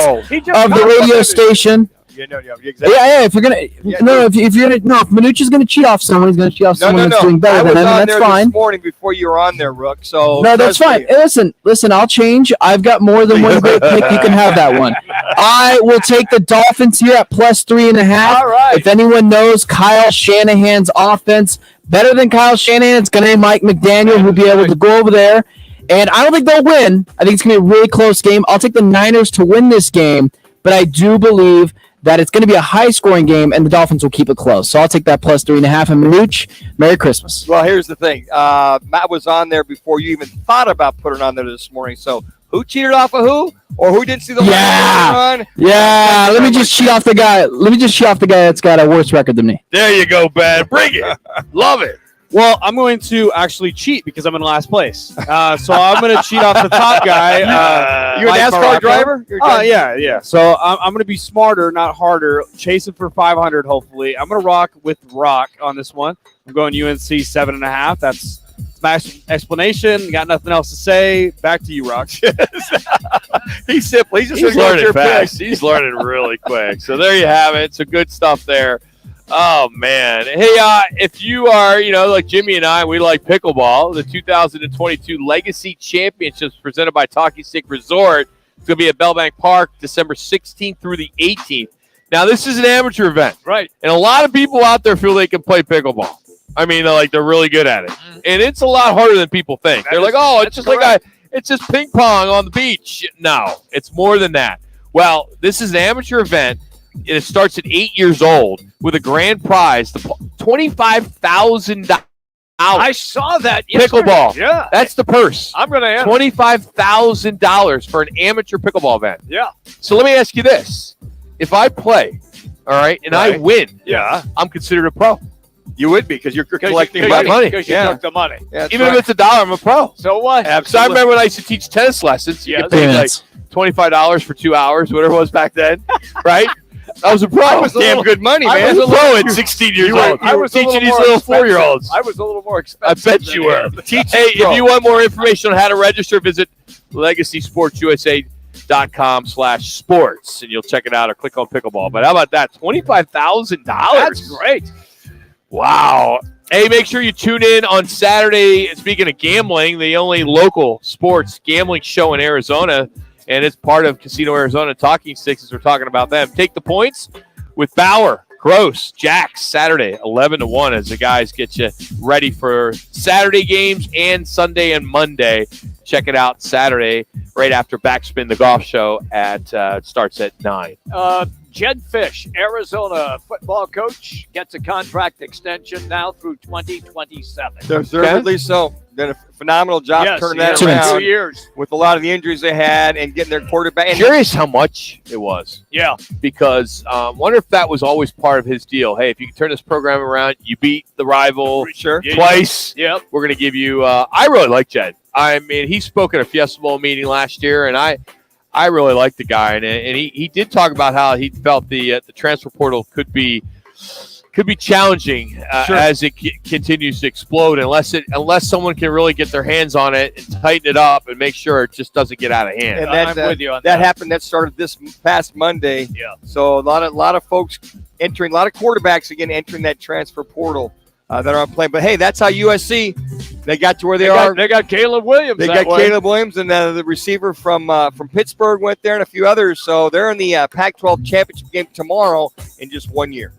of the radio station. Exactly. Yeah. If you're gonna, if Manuch is gonna cheat off someone, he's gonna cheat off someone that's doing better than him. I was on That's there fine. this morning before you were on there, Rook. So No, that's fine. Hey, listen. I'll change. I've got more than one great pick. You can have that one. I will take the Dolphins here at plus 3.5. All right. If anyone knows Kyle Shanahan's offense better than Kyle Shanahan, it's going to be Mike McDaniel who'll be able to go over there. And I don't think they'll win. I think it's going to be a really close game. I'll take the Niners to win this game, but I do believe that it's going to be a high-scoring game, and the Dolphins will keep it close. So I'll take that plus 3.5. And Manuch, Merry Christmas. Well, here's the thing. Matt was on there before you even thought about putting on there this morning. So who cheated off of who? Or who didn't see the run? Yeah. Let me just cheat off the guy. That's got a worse record than me. There you go, Ben. Bring it. Love it. Well, I'm going to actually cheat because I'm in last place. So I'm going to cheat off the top guy. You a NASCAR driver? Oh, yeah. So I'm going to be smarter, not harder, chasing for 500, hopefully. I'm going to rock with Rock on this one. I'm going UNC 7.5. That's my explanation. Got nothing else to say. Back to you, Rock. He's simple. He's learning fast. He's learning really quick. So there you have it. Some good stuff there. Oh, man. Hey, if you are, like Jimmy and I, we like pickleball. The 2022 Legacy Championships presented by Talking Stick Resort. It's going to be at Bellbank Park December 16th through the 18th. Now, this is an amateur event. Right. And a lot of people out there feel they can play pickleball. I mean, they're really good at it. And it's a lot harder than people think. They're like, it's just it's just ping pong on the beach. No, it's more than that. Well, this is an amateur event. It starts at 8 years old with a grand prize, $25,000. I saw that yesterday. Pickleball. Yeah. That's the purse. I'm going to enter. $25,000 for an amateur pickleball event. Yeah. So let me ask you this. If I play, all right, and I win, I'm considered a pro. You would be because you're collecting money. Because you took the money. Even if it's $1, I'm a pro. So what? So I remember when I used to teach tennis lessons. You could pay like $25 for 2 hours, whatever it was back then, right? I was a pro. That was damn good money, man. I was a pro at 16 years old. I was teaching these little 4-year-olds. I was a little more I expensive. bet you were. Hey, if you want more information on how to register, visit legacysportsusa.com/sports, and you'll check it out or click on pickleball. But how about that? $25,000. That's great. Wow. Hey, make sure you tune in on Saturday. Speaking of gambling, the only local sports gambling show in Arizona, and it's part of Casino Arizona Talking Sticks as we're talking about them. Take the points with Bauer, Gross, Jax, Saturday, 11-1 as the guys get you ready for Saturday games and Sunday and Monday. Check it out Saturday right after Backspin, the golf show starts at 9. Jed Fish, Arizona football coach, gets a contract extension now through 2027. Deservedly so. Did a phenomenal job turning that around 2 years. with a lot of the injuries they had and getting their quarterback. And Curious how much it was. Yeah. Because wonder if that was always part of his deal. Hey, if you can turn this program around, you beat the rival twice. Yep. We're going to give you I really like Jed. I mean, he spoke at a Fiesta Bowl meeting last year, and I really like the guy. And he did talk about how he felt the transfer portal could be challenging as it continues to explode unless someone can really get their hands on it and tighten it up and make sure it just doesn't get out of hand. And I'm with you on that happened. That started this past Monday. Yeah. So a lot of folks entering, a lot of quarterbacks again entering that transfer portal that aren't playing. But hey, that's how USC they got to where they are. They got Caleb Williams. They got Caleb Williams, and the receiver from Pittsburgh went there, and a few others. So they're in the Pac-12 championship game tomorrow in just 1 year.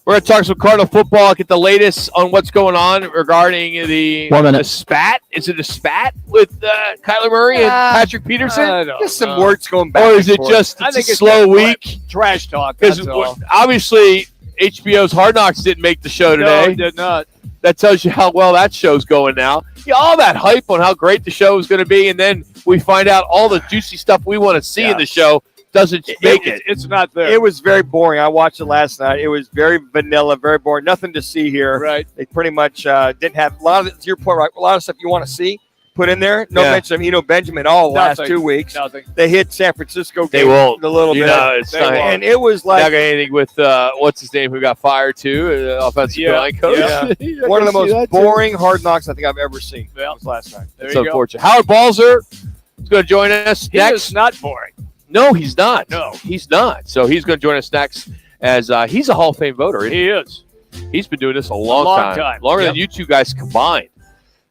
We're going to talk some Cardinal football, get the latest on what's going on regarding the spat. Is it a spat with Kyler Murray and Patrick Peterson? Just some words going back. Or is it just I think a it's slow week? Trash talk. Because obviously HBO's Hard Knocks didn't make the show today. No, it did not. That tells you how well that show's going now. Yeah, all that hype on how great the show is going to be, and then we find out all the juicy stuff we want to see in the show doesn't make it. It's not there. It was very boring. I watched it last night. It was very vanilla, very boring. Nothing to see here. Right. They pretty much didn't have a lot of, to your point, right? A lot of stuff you want to see put in there. No mention of Benjamin all last 2 weeks. Nothing. They hit San Francisco. They won't. A little bit. It's not, and it was like not got anything with what's his name who got fired too, offensive line coach. Yeah. One of the most boring Hard Knocks I think I've ever seen. That was last night. It's unfortunate. Howard Balzer is going to join us He next. is not boring. No, he's not. No. He's not. So he's going to join us next as he's a Hall of Fame voter. He is. He's been doing this a long time. Longer than you two guys combined.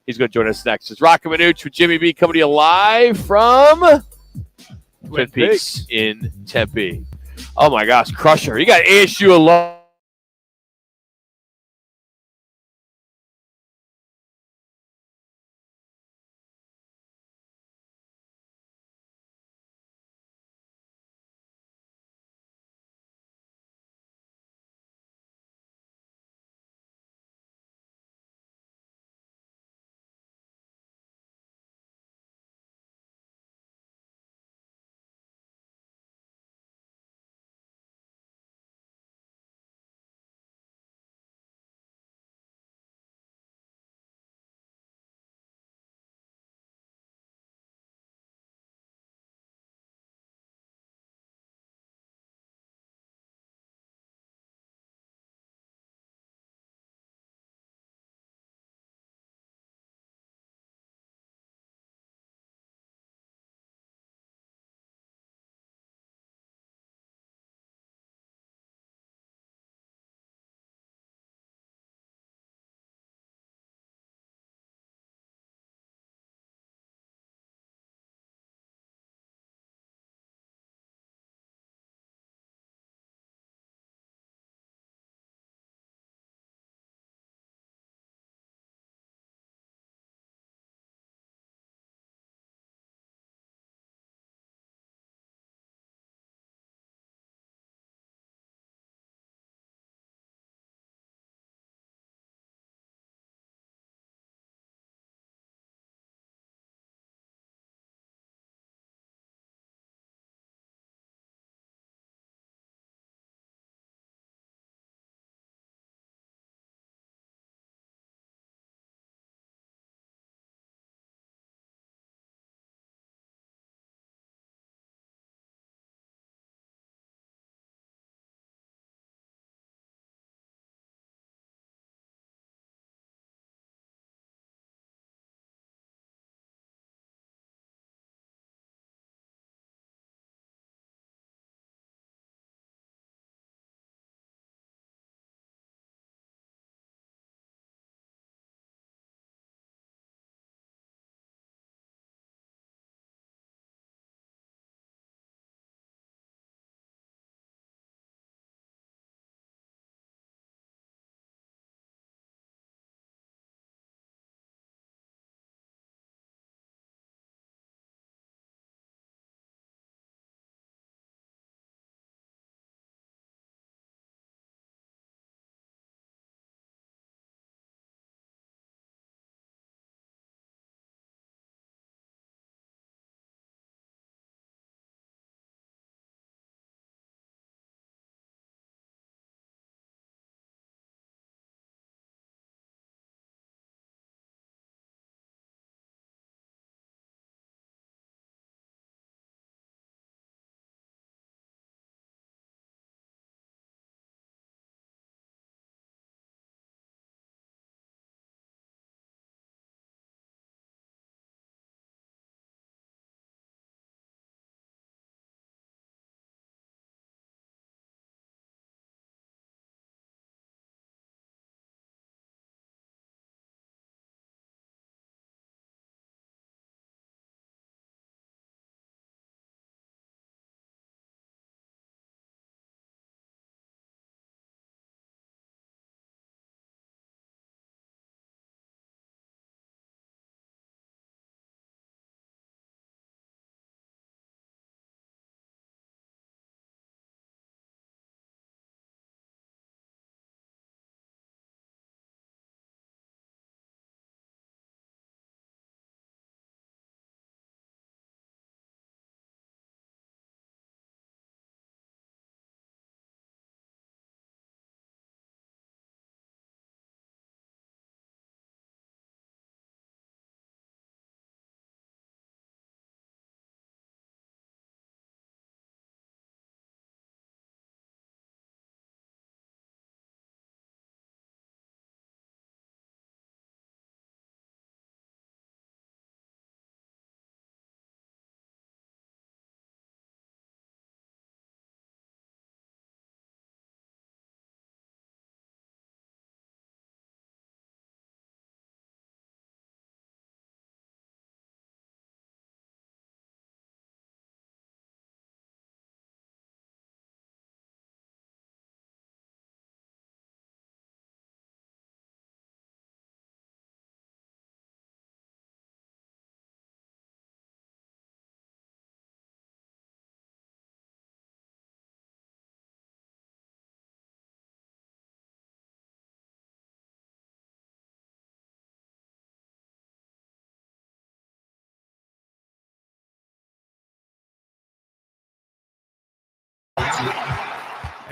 He's going to join us next. It's Roc and Manuch with Jimmy B coming to you live from Twin Peaks in Tempe. Oh, my gosh. Crusher. You got ASU alone.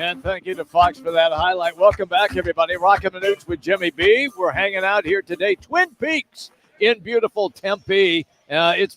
And thank you to Fox for that highlight. Welcome back, everybody. Roc and Manuch with Jimmy B. We're hanging out here today, Twin Peaks in beautiful Tempe.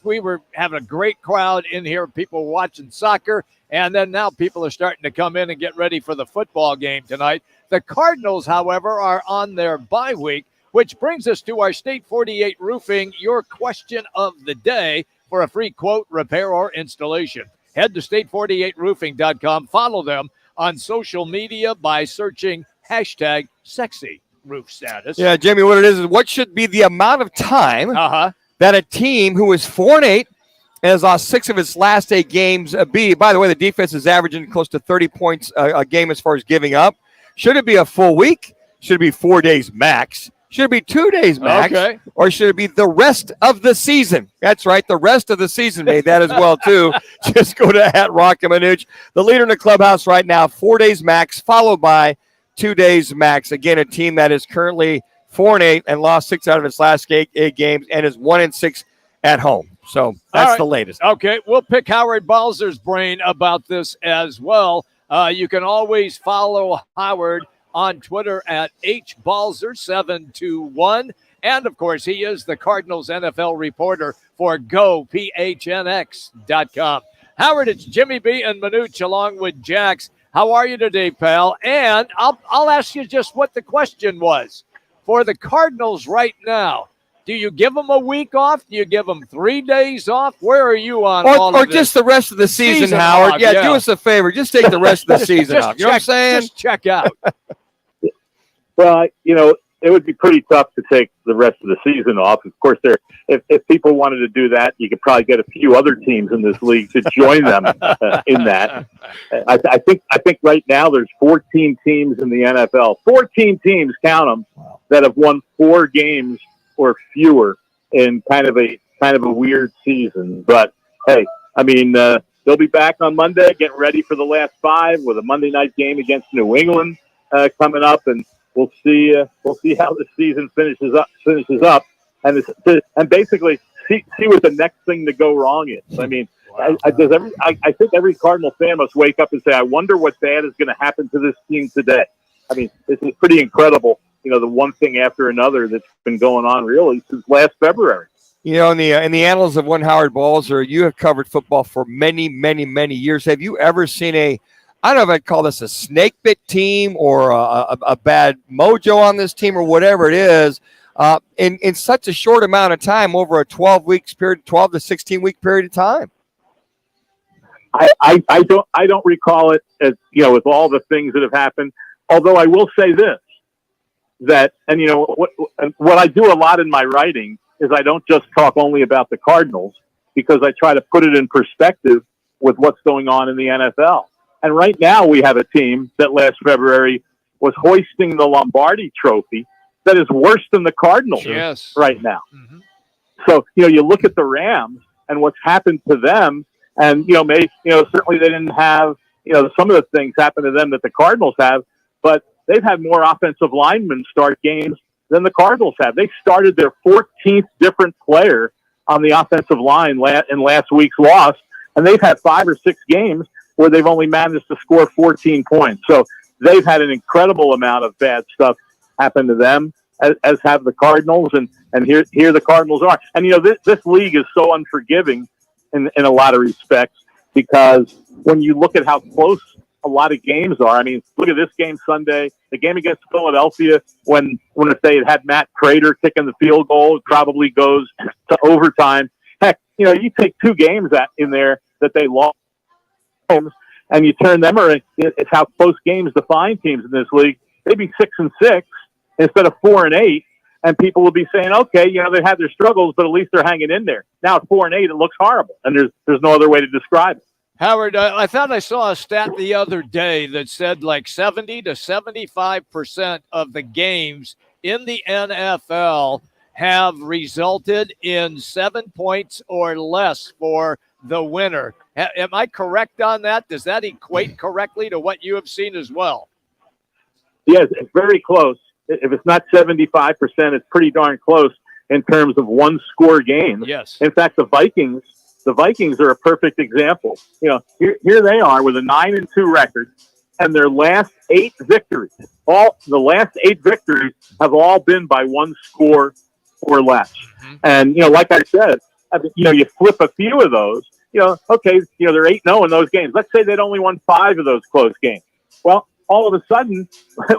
We were having a great crowd in here, people watching soccer, and then now people are starting to come in and get ready for the football game tonight. The Cardinals, however, are on their bye week, which brings us to our State 48 Roofing, your question of the day for a free quote, repair, or installation. Head to state48roofing.com. Follow them on social media by searching hashtag sexy roof status. Yeah, Jamie, what it is what should be the amount of time that a team who is 4-8 and has lost 6 of its last 8 games be? By the way, the defense is averaging close to 30 points a game as far as giving up. Should it be a full week? Should it be 4 days max? Should it be 2 days max? Okay. Or should it be the rest of the season? That's right, the rest of the season made that as well, too. Just go to @Roc and Manuch. The leader in the clubhouse right now, 4 days max, followed by 2 days max. Again, a team that is currently 4-8 and lost 6 out of its last 8 games and is 1-6 at home. So that's the latest. Okay, we'll pick Howard Balzer's brain about this as well. You can always follow Howard on Twitter at HBalzer721. And, of course, he is the Cardinals NFL reporter for GoPHNX.com. Howard, it's Jimmy B and Manuch along with Jax. How are you today, pal? And I'll ask you just what the question was. For the Cardinals right now, do you give them a week off? Do you give them 3 days off? Where are you on all of this? Or just the rest of the season, Howard. Off, yeah, do us a favor. Just take the rest of the season off. You know what I'm saying? Just check out. Well, it would be pretty tough to take the rest of the season off. Of course, if people wanted to do that, you could probably get a few other teams in this league to join them in that. I think right now there's 14 teams in the NFL. 14 teams, count them, that have won 4 games or fewer in kind of a weird season. But hey, I mean, they'll be back on Monday, getting ready for the last 5 with a Monday night game against New England coming up, and we'll see how the season finishes up, and basically see what the next thing to go wrong is. I mean, I think every Cardinal fan must wake up and say, I wonder what bad is going to happen to this team today. I mean, this is pretty incredible. The one thing after another that's been going on really since last February. In the annals of one Howard Balzer, you have covered football for many, many, many years. Have you ever seen I don't know if I'd call this a snake bit team or a bad mojo on this team or whatever it is, in such a short amount of time, over a 12 to 16-week period of time? I don't recall it as with all the things that have happened. Although I will say this, that what I do a lot in my writing is I don't just talk only about the Cardinals, because I try to put it in perspective with what's going on in the NFL. And right now we have a team that last February was hoisting the Lombardi Trophy that is worse than the Cardinals right now. Mm-hmm. So, you look at the Rams and what's happened to them, and, certainly they didn't have, some of the things happen to them that the Cardinals have, but they've had more offensive linemen start games than the Cardinals have. They started their 14th different player on the offensive line in last week's loss, and they've had 5 or 6 games where they've only managed to score 14 points. So they've had an incredible amount of bad stuff happen to them, as have the Cardinals, and here the Cardinals are. And, this league is so unforgiving in a lot of respects, because when you look at how close a lot of games are, I mean, look at this game Sunday, the game against Philadelphia, when if they had Matt Prater kicking the field goal, it probably goes to overtime. Heck, you take 2 games in there that they lost, and you turn them around. It's how close games define teams in this league. They'd be 6-6 instead of 4-8, and people will be saying, okay, they had their struggles, but at least they're hanging in there. Now at 4-8, it looks horrible, and there's no other way to describe it. Howard, I thought I saw a stat the other day that said like 70 to 75% of the games in the NFL have resulted in 7 points or less for the winner. Am I correct on that? Does that equate correctly to what you have seen as well? Yes, it's very close. If it's not 75%, it's pretty darn close in terms of one-score games. Yes. In fact, the Vikings are a perfect example. Here they are with a 9-2 record, and their last 8 victories, have all been by 1 score or less. And, like I said, you flip a few of those, okay, they're 8-0 in those games. Let's say they'd only won 5 of those close games. Well, all of a sudden,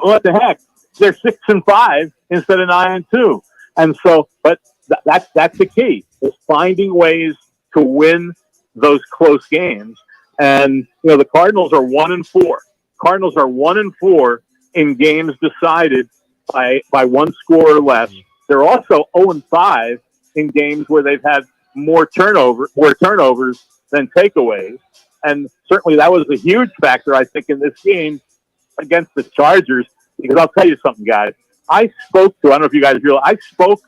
what the heck? They're 6-5 instead of 9-2. And so, but that's the key, is finding ways to win those close games. And, the Cardinals are 1-4. Cardinals are 1-4 in games decided by 1 score or less. They're also 0-5 in games where they've had more turnovers than takeaways. And certainly that was a huge factor, I think, in this game against the Chargers, because I'll tell you something, guys. I don't know if you guys realize, I spoke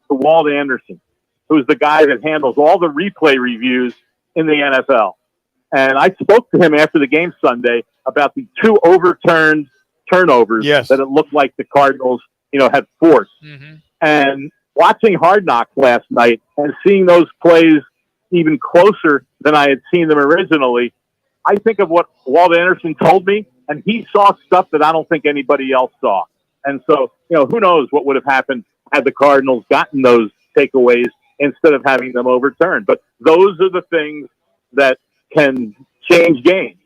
to Walt Anderson, who's the guy that handles all the replay reviews in the NFL. And I spoke to him after the game Sunday about the 2 overturned turnovers that it looked like the Cardinals, had forced. And watching Hard Knocks last night and seeing those plays even closer than I had seen them originally, I think of what Walt Anderson told me, and he saw stuff that I don't think anybody else saw. And so, who knows what would have happened had the Cardinals gotten those takeaways instead of having them overturned. But those are the things that can change games.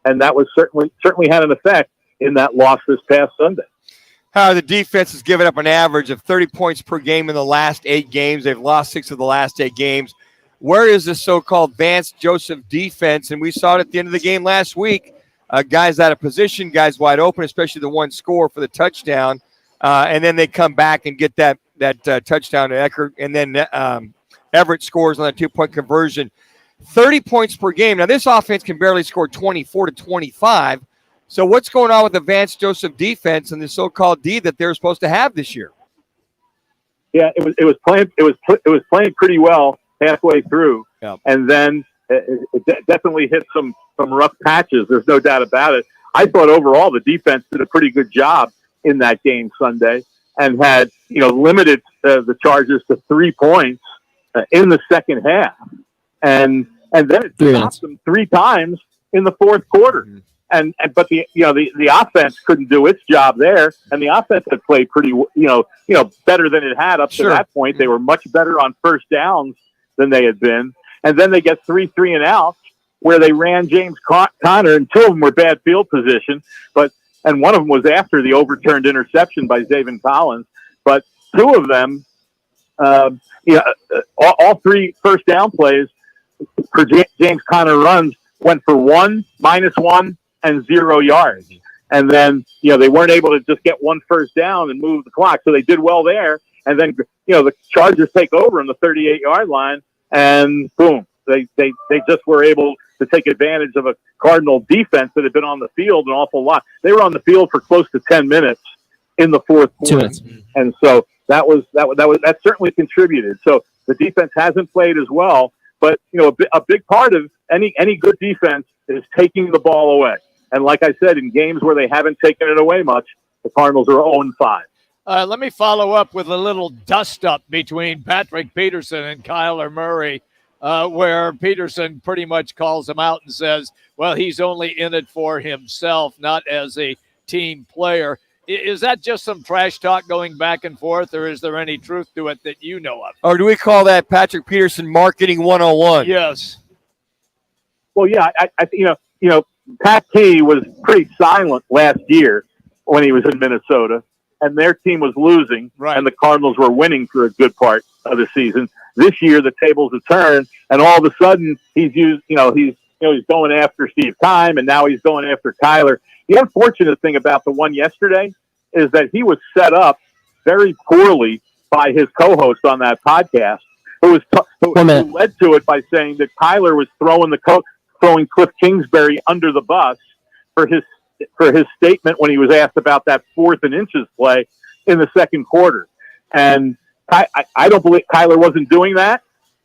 And that was certainly had an effect in that loss this past Sunday. The defense has given up an average of 30 points per game in the last 8 games. They've lost 6 of the last 8 games. Where is this so-called Vance Joseph defense? And we saw it at the end of the game last week. Guys out of position, guys wide open, especially the 1 score for the touchdown. And then they come back and get that touchdown to Eckert. And then Everett scores on a 2-point conversion. 30 points per game. Now, this offense can barely score 24 to 25. So what's going on with the Vance Joseph defense and the so-called D that they're supposed to have this year? Yeah, it was playing pretty well halfway through, and then it definitely hit some rough patches. There's no doubt about it. I thought overall the defense did a pretty good job in that game Sunday, and had limited the Chargers to 3 points in the second half, and then it stopped them 3 times in the fourth quarter. But the offense couldn't do its job there, and the offense had played pretty better than it had up to that point. They were much better on first downs than they had been, and then they get 3 and outs where they ran James Conner, and 2 of them were bad field position, and one of them was after the overturned interception by Zaven Collins. But 2 of them, all 3 first down plays for James Conner runs went for 1, -1, and 0 yards. And then, they weren't able to just get 1 first down and move the clock. So they did well there. And then, the Chargers take over on the 38-yard line, and boom, they just were able to take advantage of a Cardinal defense that had been on the field an awful lot. They were on the field for close to 10 minutes in the fourth quarter. And so that certainly contributed. So the defense hasn't played as well, but, a big part of any good defense is taking the ball away. And like I said, in games where they haven't taken it away much, the Cardinals are 0-5. Let me follow up with a little dust-up between Patrick Peterson and Kyler Murray, where Peterson pretty much calls him out and says, well, he's only in it for himself, not as a team player. Is that just some trash talk going back and forth, or is there any truth to it that you know of? Or do we call that Patrick Peterson marketing 101? Yes. Well, yeah, I Pat T was pretty silent last year when he was in Minnesota, and their team was losing, and the Cardinals were winning for a good part of the season. This year, the tables have turned, and all of a sudden, he's going after Steve Keim, and now he's going after Kyler. The unfortunate thing about the one yesterday is that he was set up very poorly by his co-host on that podcast, who led to it by saying that Kyler was throwing Cliff Kingsbury under the bus for his statement when he was asked about that 4th and inches play in the second quarter. And I don't believe Kyler wasn't doing that.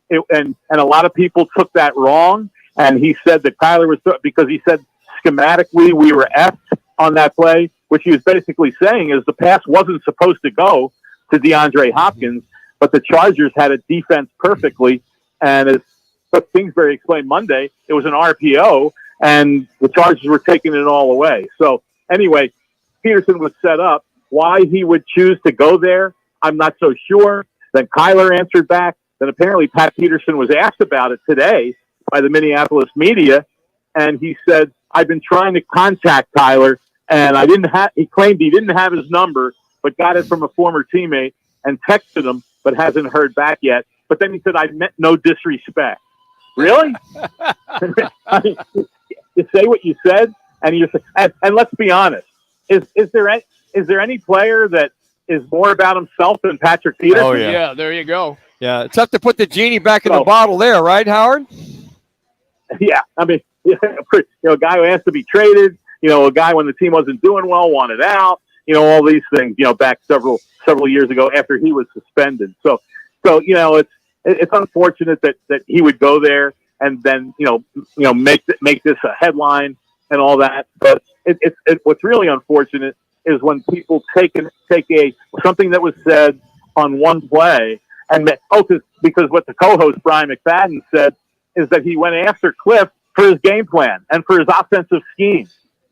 And a lot of people took that wrong. And he said that Kyler was, because he said schematically we were effed on that play, which he was basically saying is the pass wasn't supposed to go to DeAndre Hopkins, but the Chargers had a defense perfectly. And as Kingsbury explained Monday, it was an RPO, and the Chargers were taking it all away. So anyway, Peterson was set up. Why he would choose to go there, I'm not so sure. Then Kyler answered back. Then apparently Pat Peterson was asked about it today by the Minneapolis media, and he said, I've been trying to contact Kyler, and I didn't have. He claimed he didn't have his number, but got it from a former teammate and texted him, but hasn't heard back yet. But then he said, I meant no disrespect. Really? I mean, you say what you said, and let's be honest. Is there any player that is more about himself than Patrick Peterson? Oh, yeah. Yeah, there you go. Yeah, it's tough to put the genie back in the bottle there, right, Howard? Yeah, I mean, a guy who has to be traded, a guy when the team wasn't doing well wanted out, all these things, back several years ago after he was suspended. So it's unfortunate that he would go there and then make this a headline and all that. But what's really unfortunate is when people take something that was said on one play because what the co-host Brian McFadden said is that he went after Cliff for his game plan and for his offensive scheme,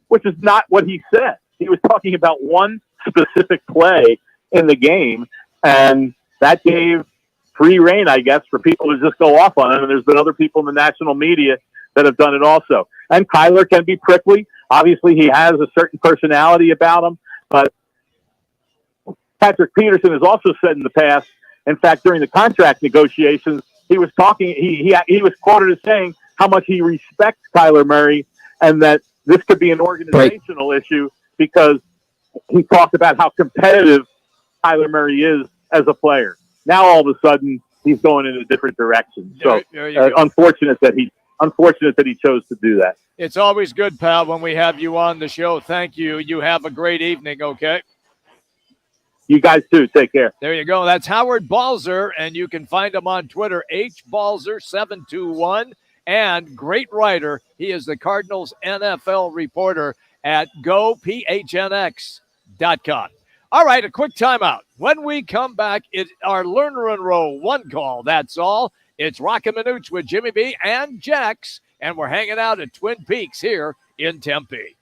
which is not what he said. He was talking about one specific play in the game, and that gave free reign, I guess, for people to just go off on him. And there's been other people in the national media that have done it also. And Kyler can be prickly. Obviously, he has a certain personality about him, but Patrick Peterson has also said in the past, in fact, during the contract negotiations, he was talking. He was quoted as saying how much he respects Kyler Murray, and that this could be an organizational issue because he talked about how competitive Kyler Murray is as a player. Now all of a sudden he's going in a different direction. So There you go. unfortunate that he chose to do that. It's always good, pal, when we have you on the show. Thank you. You have a great evening, okay? You guys too. Take care. There you go. That's Howard Balzer, and you can find him on Twitter, hbalzer721, and great writer. He is the Cardinals NFL reporter at gophnx.com. All right, a quick timeout. When we come back, it's our Learner and Row one call. That's all. It's Roc and Manuch with Jimmy B and Jax, and we're hanging out at Twin Peaks here in Tempe.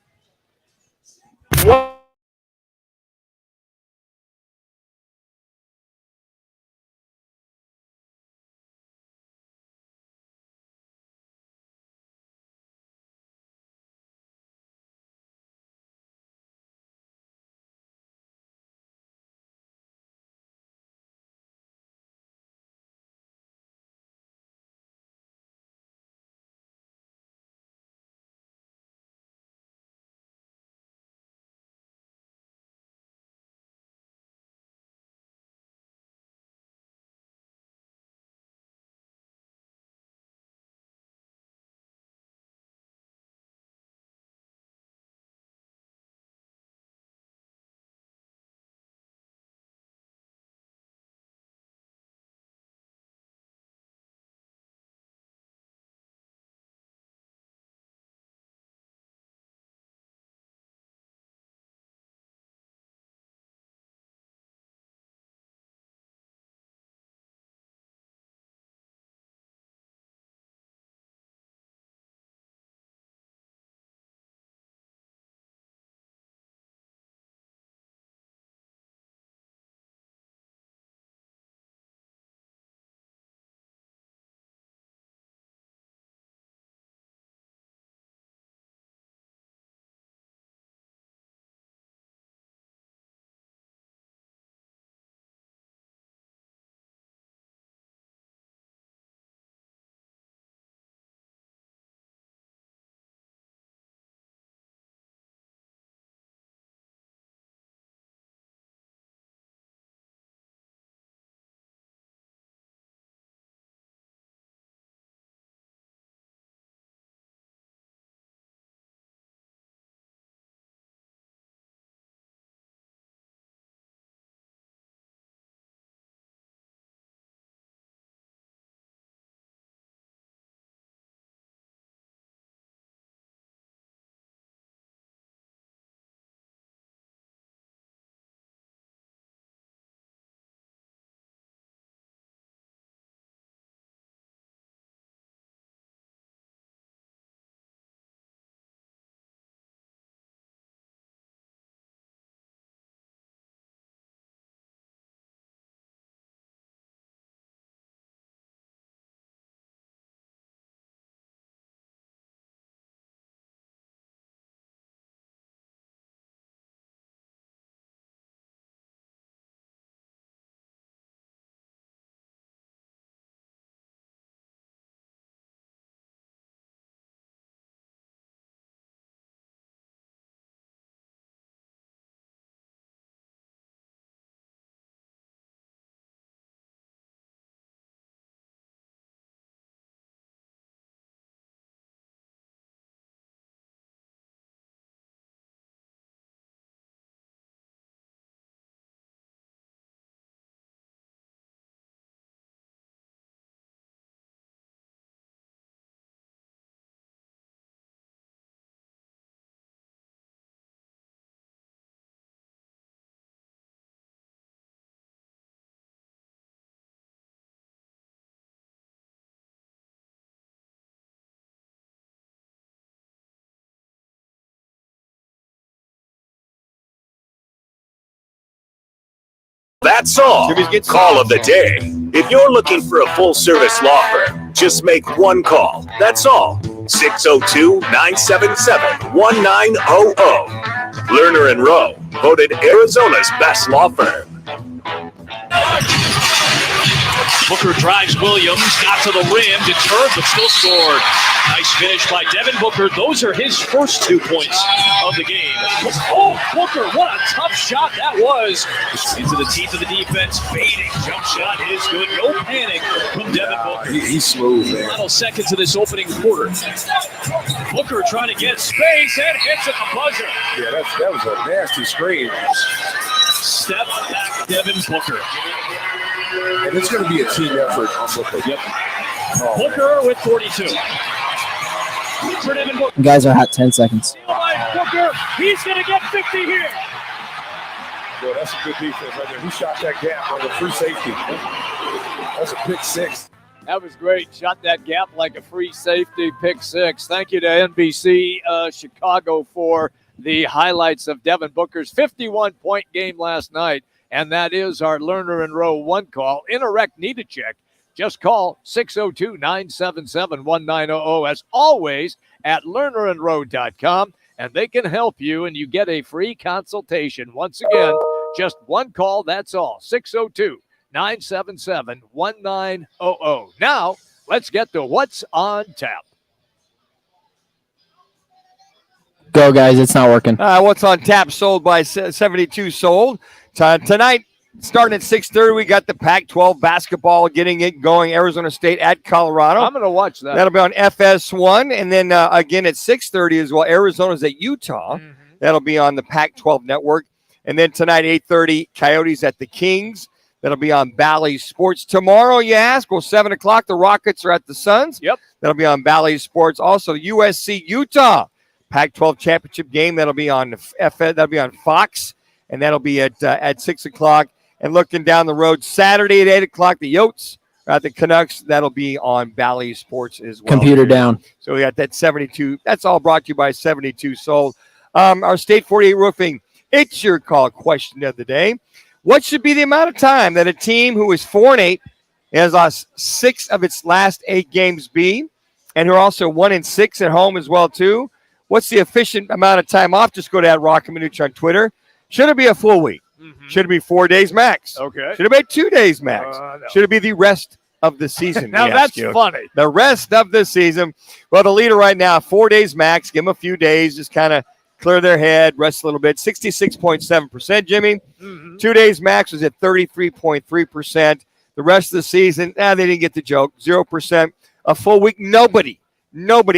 That's all. Call of the day. If you're looking for a full-service law firm, just make one call. That's all. 602-977-1900. Lerner and Rowe, voted Arizona's best law firm. Booker drives Williams, got to the rim, deterred, but still scored. Nice finish by Devin Booker. Those are his first 2 points of the game. Oh, Booker, what a tough shot that was. Into the teeth of the defense, fading. Jump shot is good. No panic from Devin Booker. He's smooth, man. Final seconds of this opening quarter. Booker trying to get space and hits at the buzzer. Yeah, that was a nasty screen. Step back, Devin Booker. And it's going to be a team effort on Booker. Yep. Booker with 42. For Devin Booker. You guys are hot 10 seconds. Booker, he's going to get 50 here. Boy, that's a good defense right there. He shot that gap on the free safety. That's a pick six. That was great. Shot that gap like a free safety, pick six. Thank you to NBC Chicago for the highlights of Devin Booker's 51-point game last night. And that is our Lerner and Rowe one call. Interact need a check. Just call 602-977-1900 as always at lernerandrowe.com, and they can help you, and you get a free consultation. Once again, just one call, that's all. 602-977-1900. Now, let's get to what's on tap. Go, guys. It's not working. What's on tap sold by 72 sold. Tonight, starting at 6:30, we got the Pac-12 basketball getting it going. Arizona State at Colorado. I'm going to watch that. That'll be on FS1. And then again at 6:30 as well, Arizona's at Utah. Mm-hmm. That'll be on the Pac-12 network. And then tonight, 8:30, Coyotes at the Kings. That'll be on Bally Sports. Tomorrow, you ask, well, 7 o'clock, the Rockets are at the Suns. Yep. That'll be on Bally Sports. Also, USC Utah Pac-12 championship game. That'll be on that'll be on Fox. And that'll be at 6 o'clock. And looking down the road, Saturday at 8 o'clock, the Yotes are at the Canucks. That'll be on Bally Sports as well. Computer down. So we got that 72. That's all brought to you by 72 Sold. Our State 48 Roofing, it's your call question of the day. What should be the amount of time that a team who is 4-8 has lost 6 of its last 8 games be, and who are also 1-6 at home as well, too? What's the efficient amount of time off? Just go to Roc and Manuch on Twitter. Should it be a full week? Mm-hmm. Should it be 4 days max? Okay. Should it be 2 days max? No. Should it be the rest of the season? Now that's funny. The rest of the season. Well, the leader right now, 4 days max. Give them a few days. Just kind of clear their head, rest a little bit. 66.7%, Jimmy. Mm-hmm. 2 days max was at 33.3%. The rest of the season, they didn't get the joke. 0%. A full week, nobody,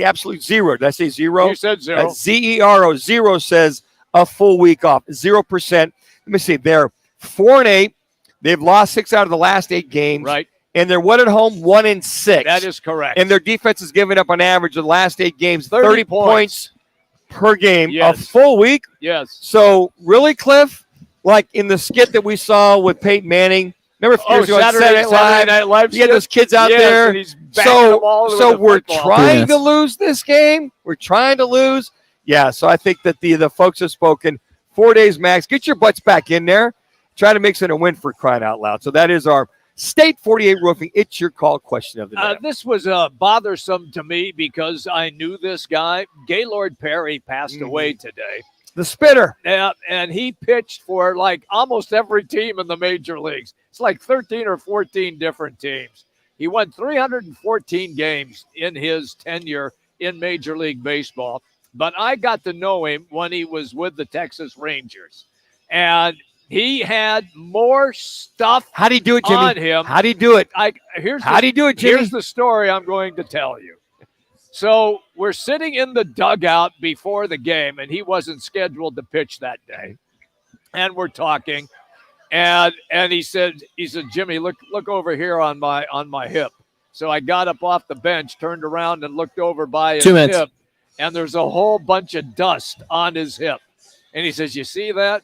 absolute zero. Did I say zero? You said zero. Z-E-R-O. Zero says a full week off. 0%. Let me see. They're 4-8. They've lost 6 out of the last 8 games. Right. And they're 1 at home, 1-6. That is correct. And their defense has given up on average of the last 8 games 30 points per game. Yes. A full week. Yes. So really, Cliff, like in the skit that we saw with Peyton Manning, remember years ago on Saturday Night Live? You had those kids out there. And he's them all so we're football. trying to lose this game. We're trying to lose. Yeah, so I think that the folks have spoken. 4 days max. Get your butts back in there. Try to make it a win for crying out loud. So that is our State 48 Roofing. It's your call question of the day. This was bothersome to me because I knew this guy. Gaylord Perry passed away today. The spitter. Yeah, and he pitched for like almost every team in the major leagues. It's like 13 or 14 different teams. He won 314 games in his tenure in Major League Baseball. But I got to know him when he was with the Texas Rangers. And he had more stuff How do you do it, Jimmy? on him. How do you do it? How do you do it, Jimmy? Here's the story I'm going to tell you. So we're sitting in the dugout before the game, and he wasn't scheduled to pitch that day. And we're talking, and he said, Jimmy, look over here on my hip. So I got up off the bench, turned around, and looked over by his 2 minutes. hip, and there's a whole bunch of dust on his hip. And he says, you see that?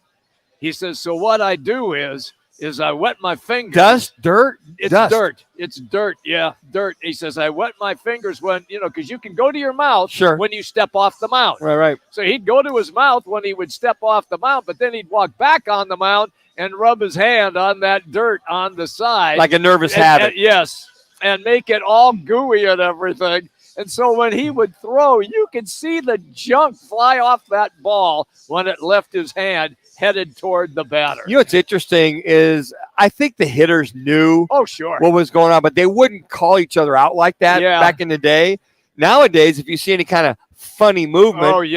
He says, so what I do is I wet my fingers. Dust? Dirt? It's Dust. dirt. It's dirt. Yeah, dirt. He says, I wet my fingers when, because you can go to your mouth when you step off the mound. Right. So he'd go to his mouth when he would step off the mound, but then he'd walk back on the mound and rub his hand on that dirt on the side. Like a nervous habit. Yes, and make it all gooey and everything. And so when he would throw, you could see the junk fly off that ball when it left his hand headed toward the batter. You know what's interesting is I think the hitters knew what was going on, but they wouldn't call each other out like that back in the day. Nowadays, if you see any kind of funny movement,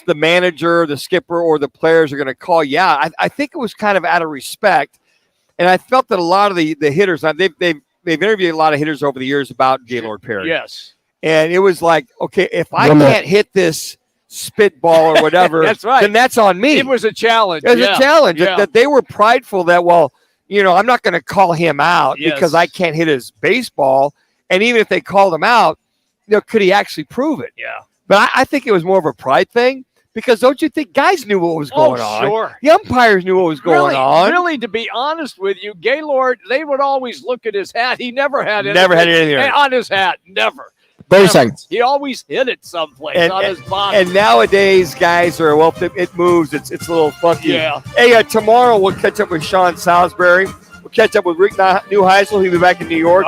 the manager, the skipper, or the players are going to call you out. I think it was kind of out of respect. And I felt that a lot of the hitters, they've interviewed a lot of hitters over the years about Gaylord Perry. Yes. And it was like, okay, if I can't hit this spitball or whatever, that's right. then that's on me. It was a challenge. It was a challenge that they were prideful that, I'm not going to call him out because I can't hit his baseball. And even if they called him out, could he actually prove it? Yeah. But I think it was more of a pride thing because don't you think guys knew what was going on? Sure. The umpires knew what was going on. Really, to be honest with you, Gaylord, they would always look at his hat. He never had anything. Never had anything on his hat. Never. 30 seconds. He always hit it someplace on his body. And nowadays, guys are, it moves. It's a little funky. Yeah. Hey, tomorrow we'll catch up with Sean Salisbury. We'll catch up with Rick Neuheisel. He'll be back in New York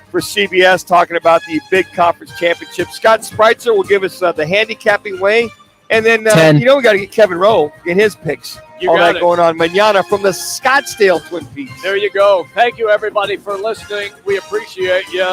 for CBS talking about the big conference championship. Scott Spreitzer will give us the handicapping way. And then, we got to get Kevin Rowe in his picks. All that going on mañana from the Scottsdale Twin Peaks. There you go. Thank you, everybody, for listening. We appreciate you.